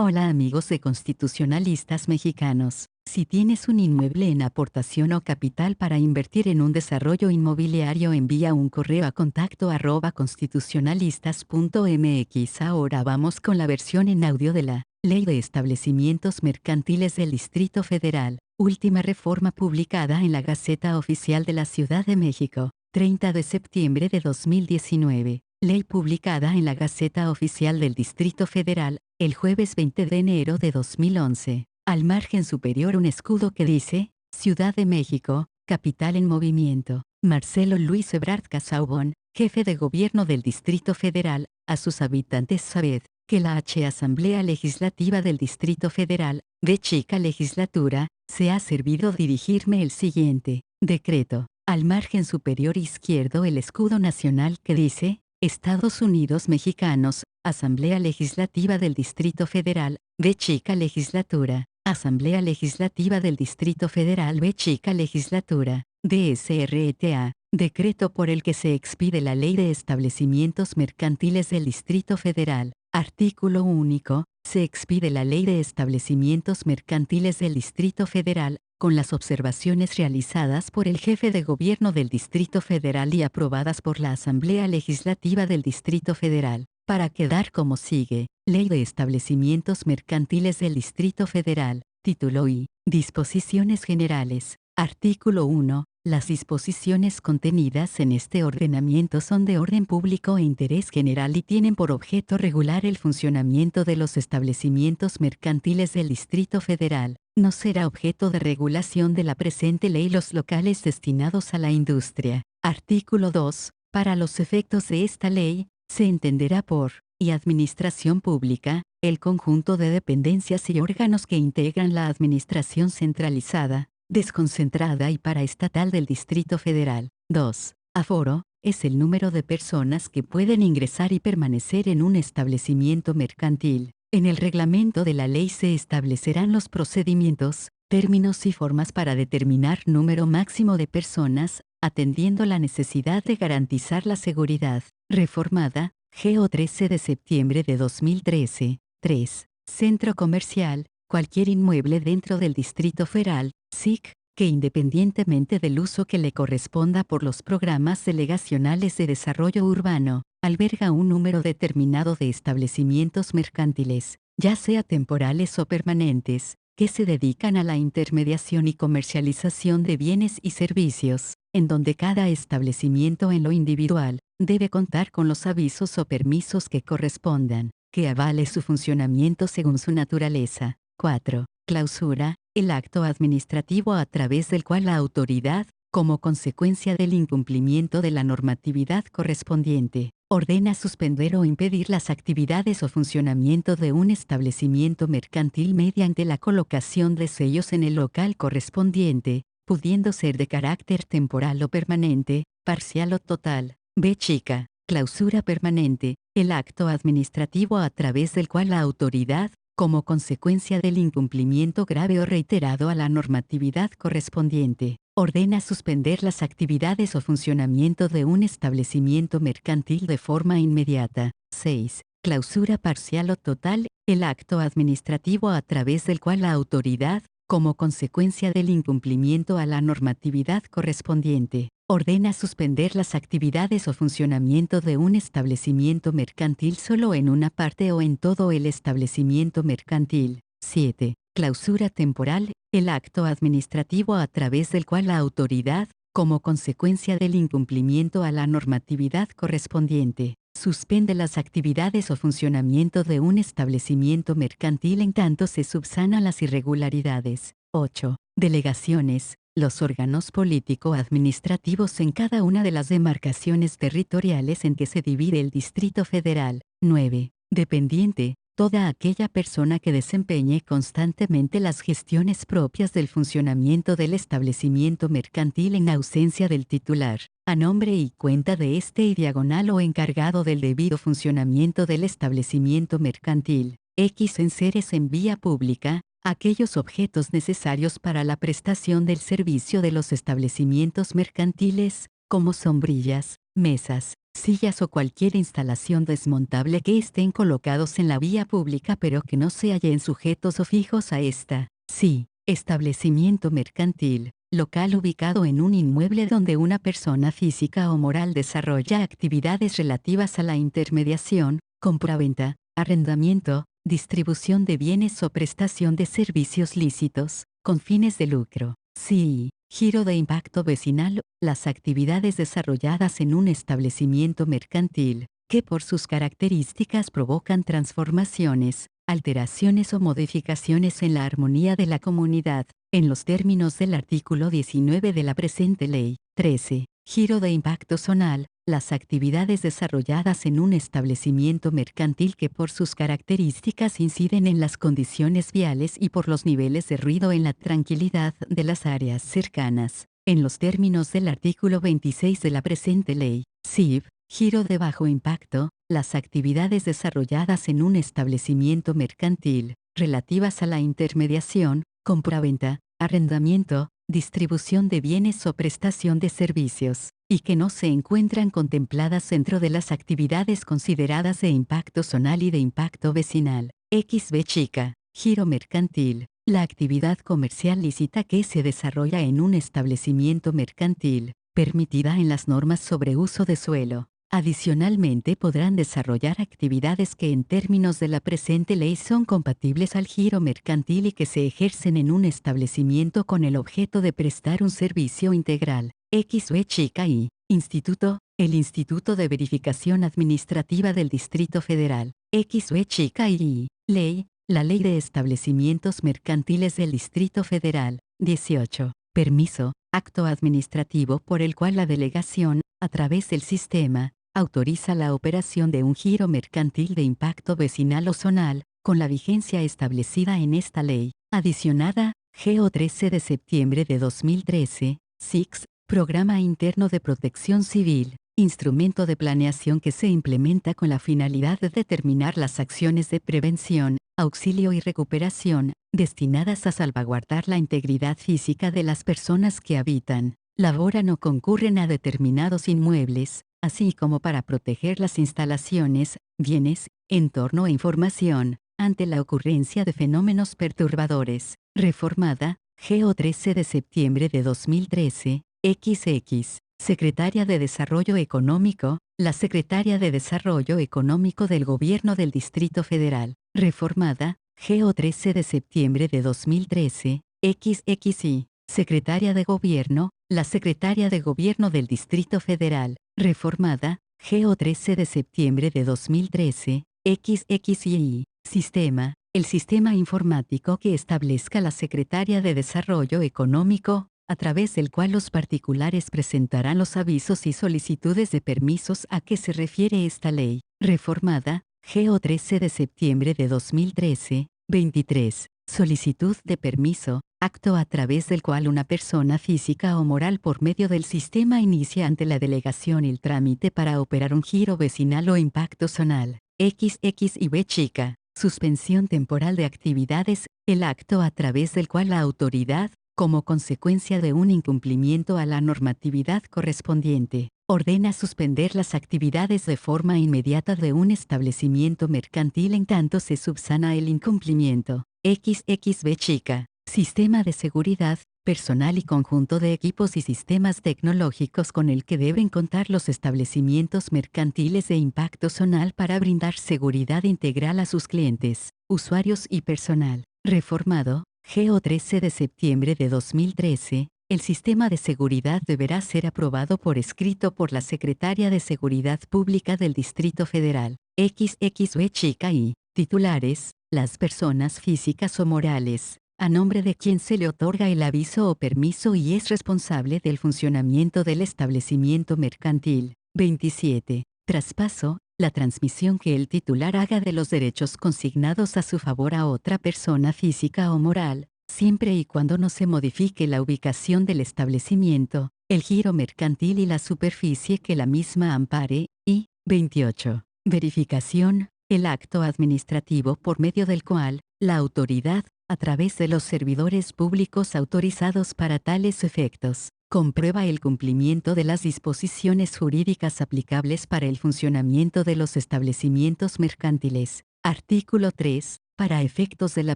Hola amigos de constitucionalistas mexicanos. Si tienes un inmueble en aportación o capital para invertir en un desarrollo inmobiliario, envía un correo a contacto@constitucionalistas.mx. Ahora vamos con la versión en audio de la Ley de Establecimientos Mercantiles del Distrito Federal, última reforma publicada en la Gaceta Oficial de la Ciudad de México, 30 de septiembre de 2019. Ley publicada en la Gaceta Oficial del Distrito Federal, el jueves 20 de enero de 2011. Al margen superior un escudo que dice, Ciudad de México, capital en movimiento. Marcelo Luis Ebrard Casaubon, jefe de gobierno del Distrito Federal, a sus habitantes sabed, que la Asamblea Legislativa del Distrito Federal, de chica legislatura, se ha servido dirigirme el siguiente decreto. Al margen superior izquierdo el escudo nacional que dice, Estados Unidos Mexicanos, Asamblea Legislativa del Distrito Federal, B chica legislatura, Asamblea Legislativa del Distrito Federal B chica legislatura, DSRTA, decreto por el que se expide la Ley de Establecimientos Mercantiles del Distrito Federal. Artículo único, se expide la Ley de Establecimientos Mercantiles del Distrito Federal, con las observaciones realizadas por el jefe de gobierno del Distrito Federal y aprobadas por la Asamblea Legislativa del Distrito Federal, para quedar como sigue. Ley de Establecimientos Mercantiles del Distrito Federal, título I. Disposiciones generales. Artículo 1. Las disposiciones contenidas en este ordenamiento son de orden público e interés general y tienen por objeto regular el funcionamiento de los establecimientos mercantiles del Distrito Federal. No será objeto de regulación de la presente ley los locales destinados a la industria. Artículo 2. Para los efectos de esta ley, se entenderá por y administración pública, el conjunto de dependencias y órganos que integran la administración centralizada, desconcentrada y paraestatal del Distrito Federal. 2. Aforo, es el número de personas que pueden ingresar y permanecer en un establecimiento mercantil. En el reglamento de la ley se establecerán los procedimientos, términos y formas para determinar número máximo de personas, atendiendo la necesidad de garantizar la seguridad. Reformada, GO 13 de septiembre de 2013. 3. Centro comercial, cualquier inmueble dentro del Distrito Federal, SIC, que independientemente del uso que le corresponda por los programas delegacionales de desarrollo urbano, alberga un número determinado de establecimientos mercantiles, ya sea temporales o permanentes, que se dedican a la intermediación y comercialización de bienes y servicios, en donde cada establecimiento en lo individual debe contar con los avisos o permisos que correspondan, que avale su funcionamiento según su naturaleza. 4. Clausura, el acto administrativo a través del cual la autoridad, como consecuencia del incumplimiento de la normatividad correspondiente, ordena suspender o impedir las actividades o funcionamiento de un establecimiento mercantil mediante la colocación de sellos en el local correspondiente, pudiendo ser de carácter temporal o permanente, parcial o total. B chica, clausura permanente, el acto administrativo a través del cual la autoridad, como consecuencia del incumplimiento grave o reiterado a la normatividad correspondiente, ordena suspender las actividades o funcionamiento de un establecimiento mercantil de forma inmediata. 6. Clausura parcial o total, el acto administrativo a través del cual la autoridad, como consecuencia del incumplimiento a la normatividad correspondiente, ordena suspender las actividades o funcionamiento de un establecimiento mercantil solo en una parte o en todo el establecimiento mercantil. 7. Clausura temporal, el acto administrativo a través del cual la autoridad, como consecuencia del incumplimiento a la normatividad correspondiente, suspende las actividades o funcionamiento de un establecimiento mercantil en tanto se subsanan las irregularidades. 8. Delegaciones, los órganos político-administrativos en cada una de las demarcaciones territoriales en que se divide el Distrito Federal. 9. Dependiente, toda aquella persona que desempeñe constantemente las gestiones propias del funcionamiento del establecimiento mercantil en ausencia del titular, a nombre y cuenta de este y diagonal o encargado del debido funcionamiento del establecimiento mercantil. X enseres en vía pública, aquellos objetos necesarios para la prestación del servicio de los establecimientos mercantiles, como sombrillas, mesas, sillas o cualquier instalación desmontable que estén colocados en la vía pública pero que no se hallen sujetos o fijos a esta. Sí, establecimiento mercantil, local ubicado en un inmueble donde una persona física o moral desarrolla actividades relativas a la intermediación, compraventa, arrendamiento, distribución de bienes o prestación de servicios lícitos, con fines de lucro. Sí, giro de impacto vecinal, las actividades desarrolladas en un establecimiento mercantil, que por sus características provocan transformaciones, alteraciones o modificaciones en la armonía de la comunidad, en los términos del artículo 19 de la presente ley. 13. Giro de impacto zonal, las actividades desarrolladas en un establecimiento mercantil que por sus características inciden en las condiciones viales y por los niveles de ruido en la tranquilidad de las áreas cercanas, en los términos del artículo 26 de la presente ley. SIV. Giro de bajo impacto, las actividades desarrolladas en un establecimiento mercantil, relativas a la intermediación, compraventa, arrendamiento, distribución de bienes o prestación de servicios, y que no se encuentran contempladas dentro de las actividades consideradas de impacto zonal y de impacto vecinal. XB chica, giro mercantil, la actividad comercial lícita que se desarrolla en un establecimiento mercantil, permitida en las normas sobre uso de suelo. Adicionalmente podrán desarrollar actividades que en términos de la presente ley son compatibles al giro mercantil y que se ejercen en un establecimiento con el objeto de prestar un servicio integral. XB chica y Instituto, el Instituto de Verificación Administrativa del Distrito Federal. XB chica y Ley, la Ley de Establecimientos Mercantiles del Distrito Federal. 18. Permiso, acto administrativo por el cual la delegación, a través del sistema, autoriza la operación de un giro mercantil de impacto vecinal o zonal, con la vigencia establecida en esta ley. Adicionada, GO 13 de septiembre de 2013, SIX, Programa Interno de Protección Civil, instrumento de planeación que se implementa con la finalidad de determinar las acciones de prevención, auxilio y recuperación, destinadas a salvaguardar la integridad física de las personas que habitan, laboran o concurren a determinados inmuebles, así como para proteger las instalaciones, bienes, entorno e información, ante la ocurrencia de fenómenos perturbadores. Reformada, GO 13 de septiembre de 2013, XX. Secretaria de Desarrollo Económico, la Secretaria de Desarrollo Económico del Gobierno del Distrito Federal. Reformada, GO 13 de septiembre de 2013, XXI. Secretaria de Gobierno, la Secretaria de Gobierno del Distrito Federal. Reformada, GO 13 de septiembre de 2013, XXI. Sistema, el sistema informático que establezca la Secretaria de Desarrollo Económico, a través del cual los particulares presentarán los avisos y solicitudes de permisos a que se refiere esta ley. Reformada, GO 13 de septiembre de 2013, 23. Solicitud de permiso, acto a través del cual una persona física o moral por medio del sistema inicia ante la delegación el trámite para operar un giro vecinal o impacto zonal. XX y B chica. Suspensión temporal de actividades, el acto a través del cual la autoridad, como consecuencia de un incumplimiento a la normatividad correspondiente, ordena suspender las actividades de forma inmediata de un establecimiento mercantil en tanto se subsana el incumplimiento. XXB chica. Sistema de seguridad, personal y conjunto de equipos y sistemas tecnológicos con el que deben contar los establecimientos mercantiles de impacto zonal para brindar seguridad integral a sus clientes, usuarios y personal. Reformado, GO 13 de septiembre de 2013, el sistema de seguridad deberá ser aprobado por escrito por la Secretaria de Seguridad Pública del Distrito Federal. XXB chica y titulares, las personas físicas o morales, a nombre de quien se le otorga el aviso o permiso y es responsable del funcionamiento del establecimiento mercantil. 27. Traspaso, la transmisión que el titular haga de los derechos consignados a su favor a otra persona física o moral, siempre y cuando no se modifique la ubicación del establecimiento, el giro mercantil y la superficie que la misma ampare, y 28. Verificación, el acto administrativo por medio del cual, la autoridad, a través de los servidores públicos autorizados para tales efectos, Comprueba el cumplimiento de las disposiciones jurídicas aplicables para el funcionamiento de los establecimientos mercantiles. Artículo 3. Para efectos de la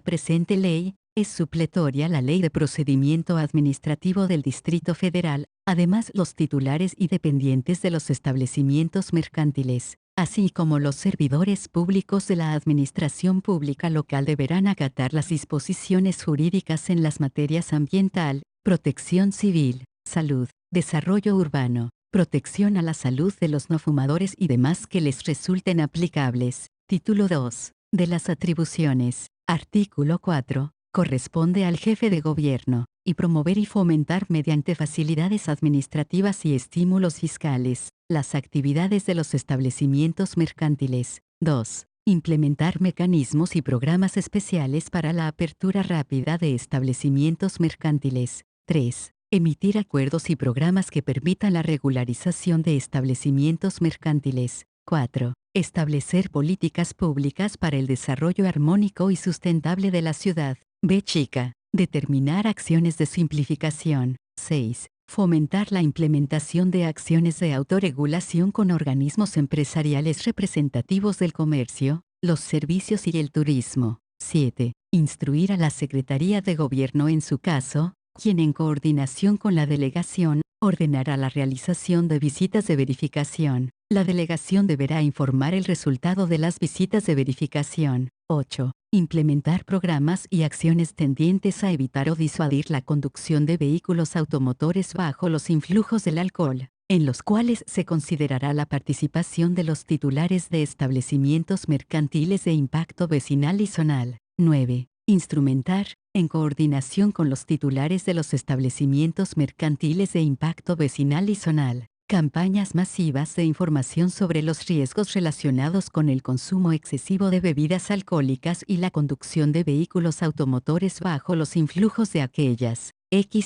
presente ley, es supletoria la Ley de Procedimiento Administrativo del Distrito Federal. Además, los titulares y dependientes de los establecimientos mercantiles, así como los servidores públicos de la Administración Pública Local deberán acatar las disposiciones jurídicas en las materias ambiental, protección civil, salud, desarrollo urbano, protección a la salud de los no fumadores y demás que les resulten aplicables. Título 2. De las atribuciones. Artículo 4. Corresponde al jefe de gobierno, y promover y fomentar mediante facilidades administrativas y estímulos fiscales, las actividades de los establecimientos mercantiles. 2. Implementar mecanismos y programas especiales para la apertura rápida de establecimientos mercantiles. 3. Emitir acuerdos y programas que permitan la regularización de establecimientos mercantiles. 4. Establecer políticas públicas para el desarrollo armónico y sustentable de la ciudad. B chica. Determinar acciones de simplificación. 6. Fomentar la implementación de acciones de autorregulación con organismos empresariales representativos del comercio, los servicios y el turismo. 7. Instruir a la Secretaría de Gobierno en su caso, quien en coordinación con la delegación, ordenará la realización de visitas de verificación. La delegación deberá informar el resultado de las visitas de verificación. 8. Implementar programas y acciones tendientes a evitar o disuadir la conducción de vehículos automotores bajo los influjos del alcohol, en los cuales se considerará la participación de los titulares de establecimientos mercantiles de impacto vecinal y zonal. 9. Instrumentar, en coordinación con los titulares de los establecimientos mercantiles de impacto vecinal y zonal, campañas masivas de información sobre los riesgos relacionados con el consumo excesivo de bebidas alcohólicas y la conducción de vehículos automotores bajo los influjos de aquellas.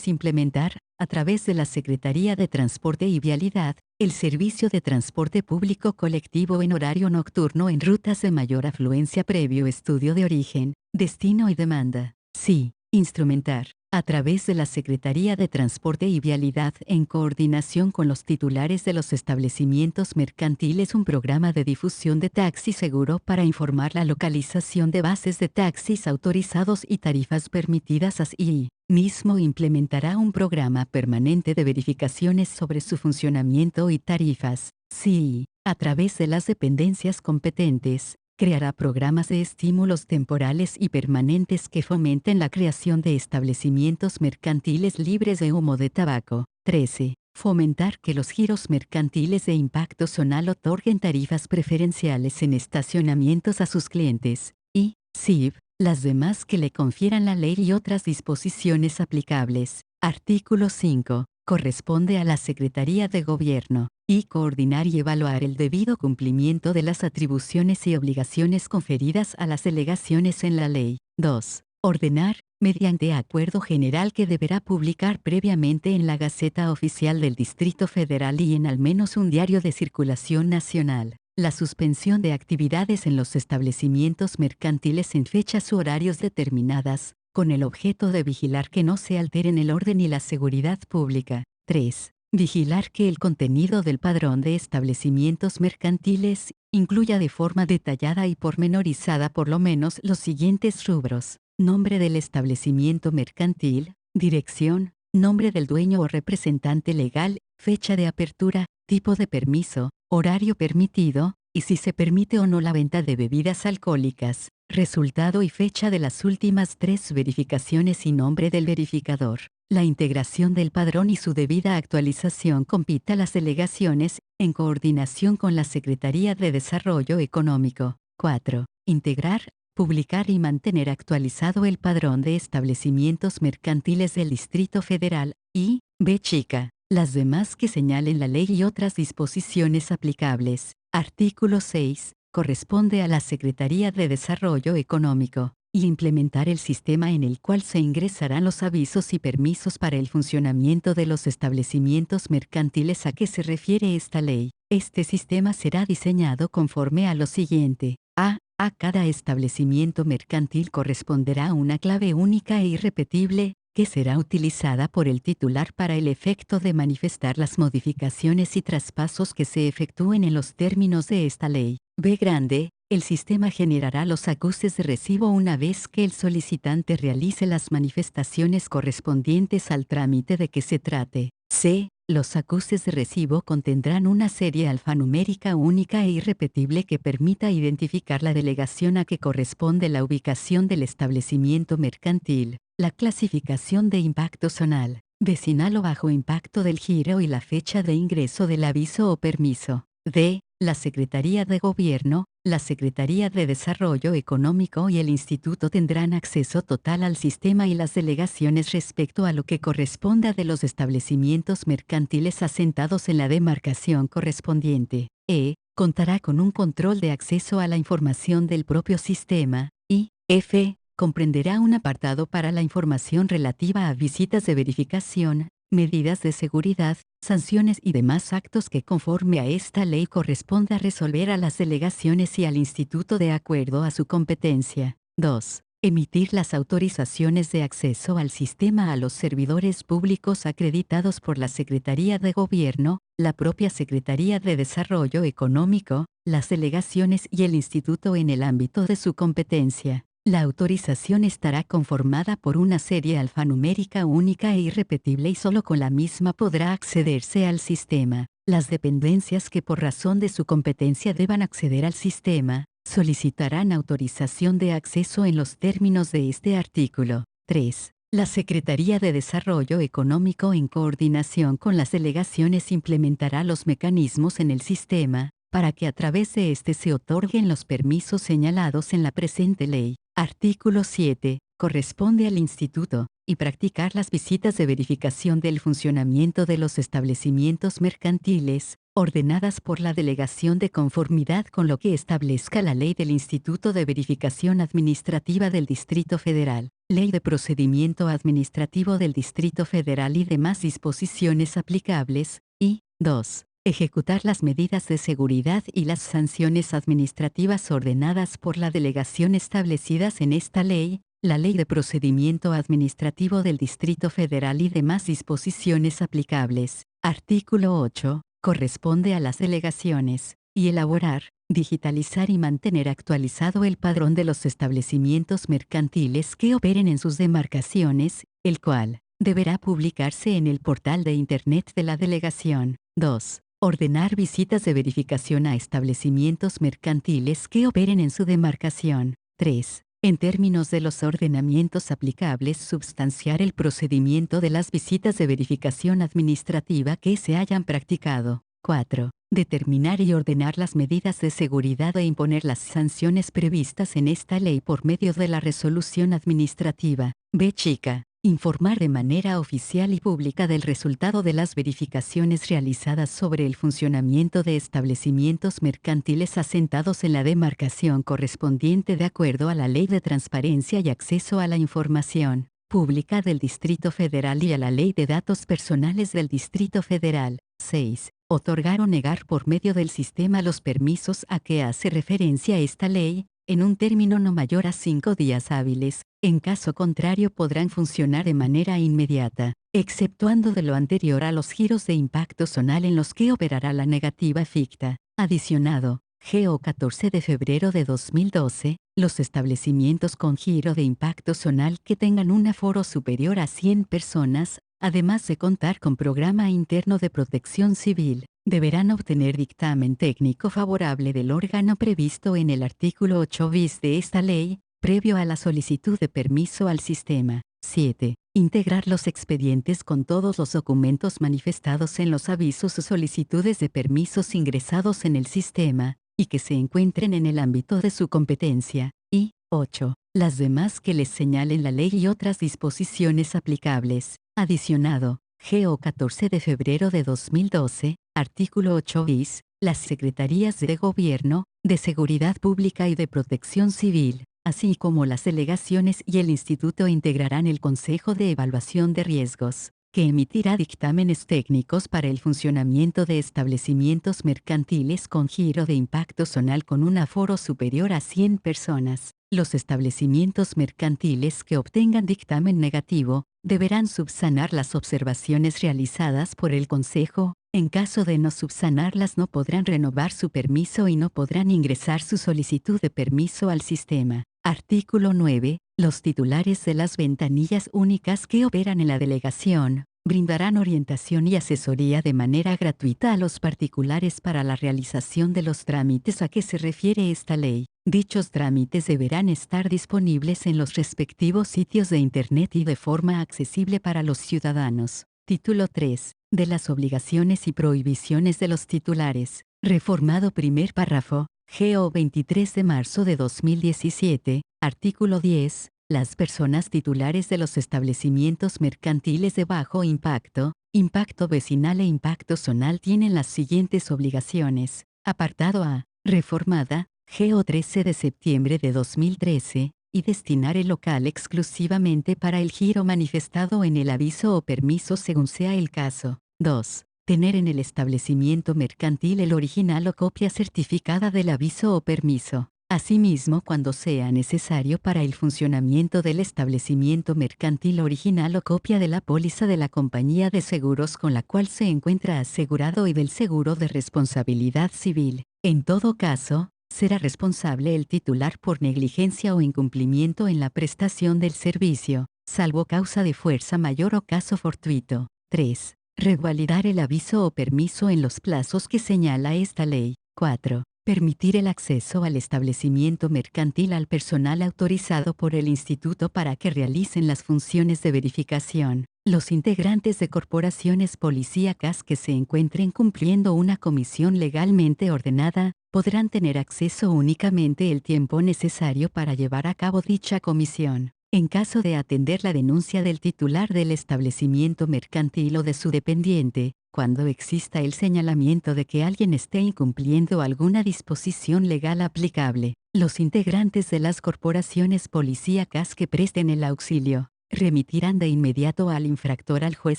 Implementar, a través de la Secretaría de Transporte y Vialidad, el servicio de transporte público colectivo en horario nocturno en rutas de mayor afluencia previo estudio de origen, destino y demanda. Sí. Instrumentar, a través de la Secretaría de Transporte y Vialidad en coordinación con los titulares de los establecimientos mercantiles, un programa de difusión de taxi seguro para informar la localización de bases de taxis autorizados y tarifas permitidas. Así mismo implementará un programa permanente de verificaciones sobre su funcionamiento y tarifas. Sí, a través de las dependencias competentes, creará programas de estímulos temporales y permanentes que fomenten la creación de establecimientos mercantiles libres de humo de tabaco. 13. Fomentar que los giros mercantiles de impacto zonal otorguen tarifas preferenciales en estacionamientos a sus clientes. Y, SIV, las demás que le confieran la ley y otras disposiciones aplicables. Artículo 5. Corresponde a la Secretaría de Gobierno, y coordinar y evaluar el debido cumplimiento de las atribuciones y obligaciones conferidas a las delegaciones en la ley. 2. Ordenar, mediante acuerdo general que deberá publicar previamente en la Gaceta Oficial del Distrito Federal y en al menos un diario de circulación nacional, la suspensión de actividades en los establecimientos mercantiles en fechas u horarios determinadas, con el objeto de vigilar que no se alteren el orden y la seguridad pública. 3. Vigilar que el contenido del padrón de establecimientos mercantiles incluya de forma detallada y pormenorizada por lo menos los siguientes rubros: nombre del establecimiento mercantil, dirección, nombre del dueño o representante legal, fecha de apertura, tipo de permiso, horario permitido, y si se permite o no la venta de bebidas alcohólicas, resultado y fecha de las últimas 3 verificaciones y nombre del verificador. La integración del padrón y su debida actualización compete a las delegaciones, en coordinación con la Secretaría de Desarrollo Económico. 4. Integrar, publicar y mantener actualizado el padrón de establecimientos mercantiles del Distrito Federal, y, B chica, las demás que señalen la ley y otras disposiciones aplicables. Artículo 6. Corresponde a la Secretaría de Desarrollo Económico, y implementar el sistema en el cual se ingresarán los avisos y permisos para el funcionamiento de los establecimientos mercantiles a que se refiere esta ley. Este sistema será diseñado conforme a lo siguiente. A cada establecimiento mercantil corresponderá una clave única e irrepetible, que será utilizada por el titular para el efecto de manifestar las modificaciones y traspasos que se efectúen en los términos de esta ley. B grande, el sistema generará los acuses de recibo una vez que el solicitante realice las manifestaciones correspondientes al trámite de que se trate. C. Los acuses de recibo contendrán una serie alfanumérica única e irrepetible que permita identificar la delegación a que corresponde la ubicación del establecimiento mercantil, la clasificación de impacto zonal, vecinal o bajo impacto del giro y la fecha de ingreso del aviso o permiso. D. La Secretaría de Gobierno, la Secretaría de Desarrollo Económico y el Instituto tendrán acceso total al sistema y las delegaciones respecto a lo que corresponda de los establecimientos mercantiles asentados en la demarcación correspondiente. E. Contará con un control de acceso a la información del propio sistema. Y F. Comprenderá un apartado para la información relativa a visitas de verificación, medidas de seguridad, sanciones y demás actos que conforme a esta ley corresponda resolver a las delegaciones y al instituto de acuerdo a su competencia. 2. Emitir las autorizaciones de acceso al sistema a los servidores públicos acreditados por la Secretaría de Gobierno, la propia Secretaría de Desarrollo Económico, las delegaciones y el instituto en el ámbito de su competencia. La autorización estará conformada por una serie alfanumérica única e irrepetible y solo con la misma podrá accederse al sistema. Las dependencias que por razón de su competencia deban acceder al sistema, solicitarán autorización de acceso en los términos de este artículo. 3. La Secretaría de Desarrollo Económico en coordinación con las delegaciones implementará los mecanismos en el sistema, para que a través de este se otorguen los permisos señalados en la presente ley. Artículo 7. Corresponde al Instituto, y practicar las visitas de verificación del funcionamiento de los establecimientos mercantiles, ordenadas por la Delegación de conformidad con lo que establezca la Ley del Instituto de Verificación Administrativa del Distrito Federal, Ley de Procedimiento Administrativo del Distrito Federal y demás disposiciones aplicables. Y 2. Ejecutar las medidas de seguridad y las sanciones administrativas ordenadas por la delegación establecidas en esta ley, la Ley de Procedimiento Administrativo del Distrito Federal y demás disposiciones aplicables. Artículo 8. Corresponde a las delegaciones, y elaborar, digitalizar y mantener actualizado el padrón de los establecimientos mercantiles que operen en sus demarcaciones, el cual deberá publicarse en el portal de Internet de la delegación. 2. Ordenar visitas de verificación a establecimientos mercantiles que operen en su demarcación. 3. En términos de los ordenamientos aplicables, substanciar el procedimiento de las visitas de verificación administrativa que se hayan practicado. 4. Determinar y ordenar las medidas de seguridad e imponer las sanciones previstas en esta ley por medio de la resolución administrativa. B chica. Informar de manera oficial y pública del resultado de las verificaciones realizadas sobre el funcionamiento de establecimientos mercantiles asentados en la demarcación correspondiente de acuerdo a la Ley de Transparencia y Acceso a la Información Pública del Distrito Federal y a la Ley de Datos Personales del Distrito Federal. 6. Otorgar o negar por medio del sistema los permisos a que hace referencia esta ley, en un término no mayor a 5 días hábiles. En caso contrario podrán funcionar de manera inmediata, exceptuando de lo anterior a los giros de impacto zonal en los que operará la negativa ficta. Adicionado, GO 14 de febrero de 2012, los establecimientos con giro de impacto zonal que tengan un aforo superior a 100 personas, además de contar con programa interno de protección civil, deberán obtener dictamen técnico favorable del órgano previsto en el artículo 8 bis de esta ley, previo a la solicitud de permiso al sistema. 7. Integrar los expedientes con todos los documentos manifestados en los avisos o solicitudes de permisos ingresados en el sistema, y que se encuentren en el ámbito de su competencia. Y 8. Las demás que les señalen la ley y otras disposiciones aplicables. Adicionado, GO 14 de febrero de 2012, artículo 8 bis, las Secretarías de Gobierno, de Seguridad Pública y de Protección Civil, así como las delegaciones y el Instituto integrarán el Consejo de Evaluación de Riesgos, que emitirá dictámenes técnicos para el funcionamiento de establecimientos mercantiles con giro de impacto zonal con un aforo superior a 100 personas. Los establecimientos mercantiles que obtengan dictamen negativo, Deberán subsanar las observaciones realizadas por el Consejo. En caso de no subsanarlas, no podrán renovar su permiso y no podrán ingresar su solicitud de permiso al sistema. Artículo 9. Los titulares de las ventanillas únicas que operan en la delegación brindarán orientación y asesoría de manera gratuita a los particulares para la realización de los trámites a que se refiere esta ley. Dichos trámites deberán estar disponibles en los respectivos sitios de Internet y de forma accesible para los ciudadanos. Título 3. De las obligaciones y prohibiciones de los titulares. Reformado primer párrafo. GO 23 de marzo de 2017. Artículo 10. Las personas titulares de los establecimientos mercantiles de bajo impacto, impacto vecinal e impacto zonal tienen las siguientes obligaciones. Apartado A. Reformada. GO 13 de septiembre de 2013. Y destinar el local exclusivamente para el giro manifestado en el aviso o permiso según sea el caso. 2. Tener en el establecimiento mercantil el original o copia certificada del aviso o permiso. Asimismo, cuando sea necesario para el funcionamiento del establecimiento mercantil, original o copia de la póliza de la compañía de seguros con la cual se encuentra asegurado y del seguro de responsabilidad civil. En todo caso, será responsable el titular por negligencia o incumplimiento en la prestación del servicio, salvo causa de fuerza mayor o caso fortuito. 3. Revalidar el aviso o permiso en los plazos que señala esta ley. 4. Permitir el acceso al establecimiento mercantil al personal autorizado por el instituto para que realicen las funciones de verificación. Los integrantes de corporaciones policíacas que se encuentren cumpliendo una comisión legalmente ordenada, podrán tener acceso únicamente el tiempo necesario para llevar a cabo dicha comisión. En caso de atender la denuncia del titular del establecimiento mercantil o de su dependiente, cuando exista el señalamiento de que alguien esté incumpliendo alguna disposición legal aplicable, los integrantes de las corporaciones policíacas que presten el auxilio, remitirán de inmediato al infractor al juez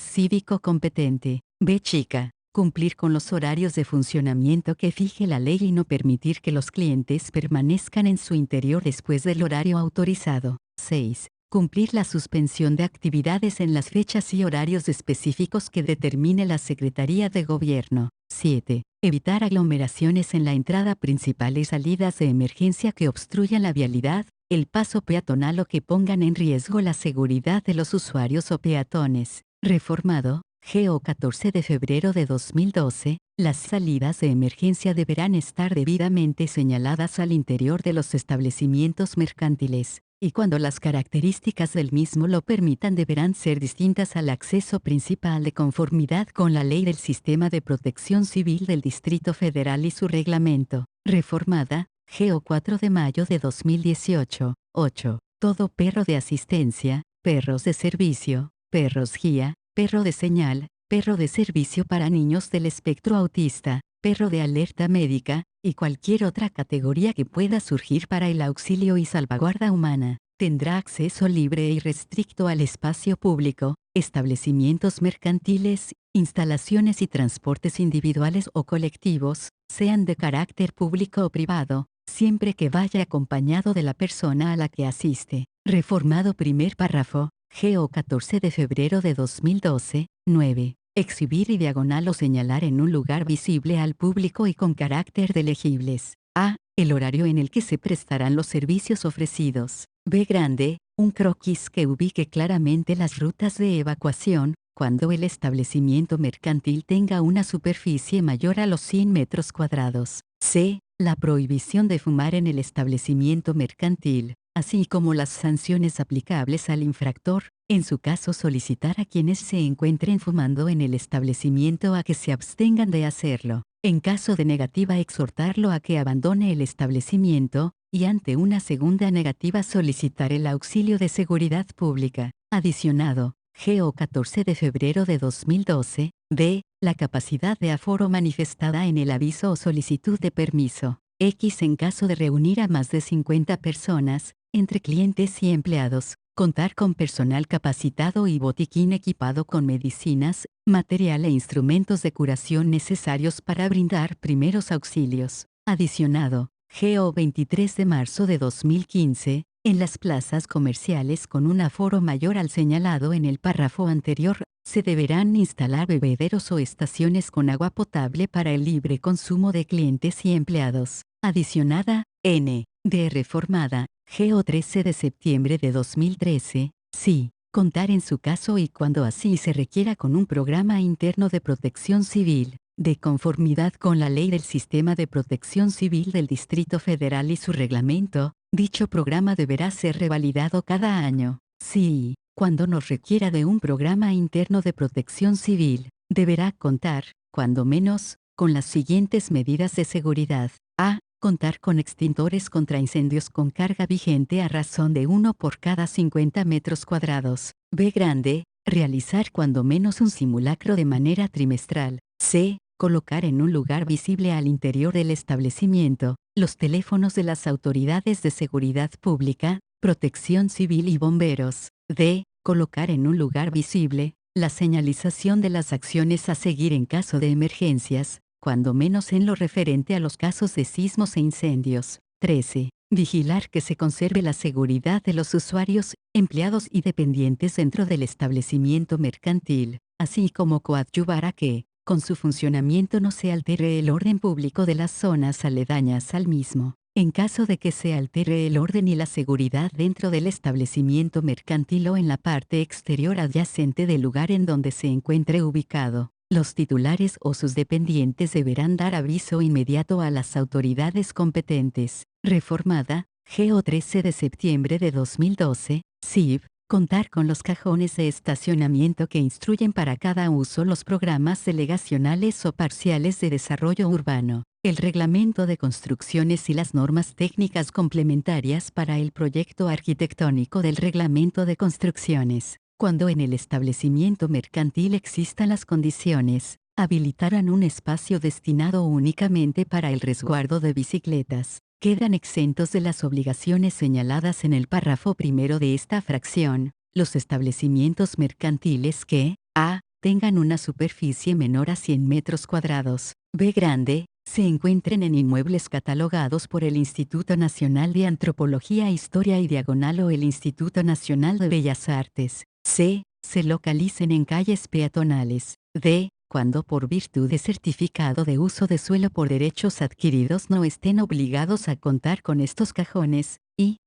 cívico competente. B. Chica. Cumplir con los horarios de funcionamiento que fije la ley y no permitir que los clientes permanezcan en su interior después del horario autorizado. 6. Cumplir la suspensión de actividades en las fechas y horarios específicos que determine la Secretaría de Gobierno. 7. Evitar aglomeraciones en la entrada principal y salidas de emergencia que obstruyan la vialidad, el paso peatonal o que pongan en riesgo la seguridad de los usuarios o peatones. Reformado. GO 14 de febrero de 2012, las salidas de emergencia deberán estar debidamente señaladas al interior de los establecimientos mercantiles, y cuando las características del mismo lo permitan deberán ser distintas al acceso principal de conformidad con la Ley del Sistema de Protección Civil del Distrito Federal y su reglamento. Reformada, GO 4 de mayo de 2018. 8. Todo perro de asistencia, perros de servicio, perros guía, perro de señal, perro de servicio para niños del espectro autista, perro de alerta médica, y cualquier otra categoría que pueda surgir para el auxilio y salvaguarda humana, tendrá acceso libre e irrestricto al espacio público, establecimientos mercantiles, instalaciones y transportes individuales o colectivos, sean de carácter público o privado, siempre que vaya acompañado de la persona a la que asiste. Reformado primer párrafo. GO 14 de febrero de 2012. 9. Exhibir y diagonal o señalar en un lugar visible al público y con carácter de legibles. A. El horario en el que se prestarán los servicios ofrecidos. B. Grande. Un croquis que ubique claramente las rutas de evacuación, cuando el establecimiento mercantil tenga una superficie mayor a los 100 metros cuadrados. C. La prohibición de fumar en el establecimiento mercantil, así como las sanciones aplicables al infractor, en su caso solicitar a quienes se encuentren fumando en el establecimiento a que se abstengan de hacerlo. En caso de negativa, exhortarlo a que abandone el establecimiento, y ante una segunda negativa solicitar el auxilio de seguridad pública. Adicionado. GO 14 de febrero de 2012. D. La capacidad de aforo manifestada en el aviso o solicitud de permiso. X en caso de reunir a más de 50 personas, entre clientes y empleados, contar con personal capacitado y botiquín equipado con medicinas, material e instrumentos de curación necesarios para brindar primeros auxilios. Adicionado. GO 23 de marzo de 2015, En las plazas comerciales con un aforo mayor al señalado en el párrafo anterior, se deberán instalar bebederos o estaciones con agua potable para el libre consumo de clientes y empleados. Adicionada, N. de reformada, GO 13 de septiembre de 2013, sí, contar en su caso y cuando así se requiera con un programa interno de protección civil, de conformidad con la Ley del Sistema de Protección Civil del Distrito Federal y su reglamento. Dicho programa deberá ser revalidado cada año. Sí, cuando nos requiera de un programa interno de protección civil, deberá contar, cuando menos, con las siguientes medidas de seguridad. A. Contar con extintores contra incendios con carga vigente a razón de 1 por cada 50 metros cuadrados. B. Grande. Realizar cuando menos un simulacro de manera trimestral. C. Colocar en un lugar visible al interior del establecimiento los teléfonos de las autoridades de seguridad pública, protección civil y bomberos. D. Colocar en un lugar visible la señalización de las acciones a seguir en caso de emergencias, cuando menos en lo referente a los casos de sismos e incendios. 13. Vigilar que se conserve la seguridad de los usuarios, empleados y dependientes dentro del establecimiento mercantil, así como coadyuvar a que, con su funcionamiento no se altere el orden público de las zonas aledañas al mismo. En caso de que se altere el orden y la seguridad dentro del establecimiento mercantil o en la parte exterior adyacente del lugar en donde se encuentre ubicado, los titulares o sus dependientes deberán dar aviso inmediato a las autoridades competentes. Reformada, GO 13 de septiembre de 2012, CIV. Contar con los cajones de estacionamiento que instruyen para cada uso los programas delegacionales o parciales de desarrollo urbano, el reglamento de construcciones y las normas técnicas complementarias para el proyecto arquitectónico del reglamento de construcciones. Cuando en el establecimiento mercantil existan las condiciones, habilitarán un espacio destinado únicamente para el resguardo de bicicletas. Quedan exentos de las obligaciones señaladas en el párrafo primero de esta fracción, los establecimientos mercantiles que, a. tengan una superficie menor a 100 metros cuadrados, b. grande, se encuentren en inmuebles catalogados por el Instituto Nacional de Antropología, Historia y Diagonal o el Instituto Nacional de Bellas Artes, c. se localicen en calles peatonales, d. cuando por virtud de certificado de uso de suelo por derechos adquiridos no estén obligados a contar con estos cajones, y,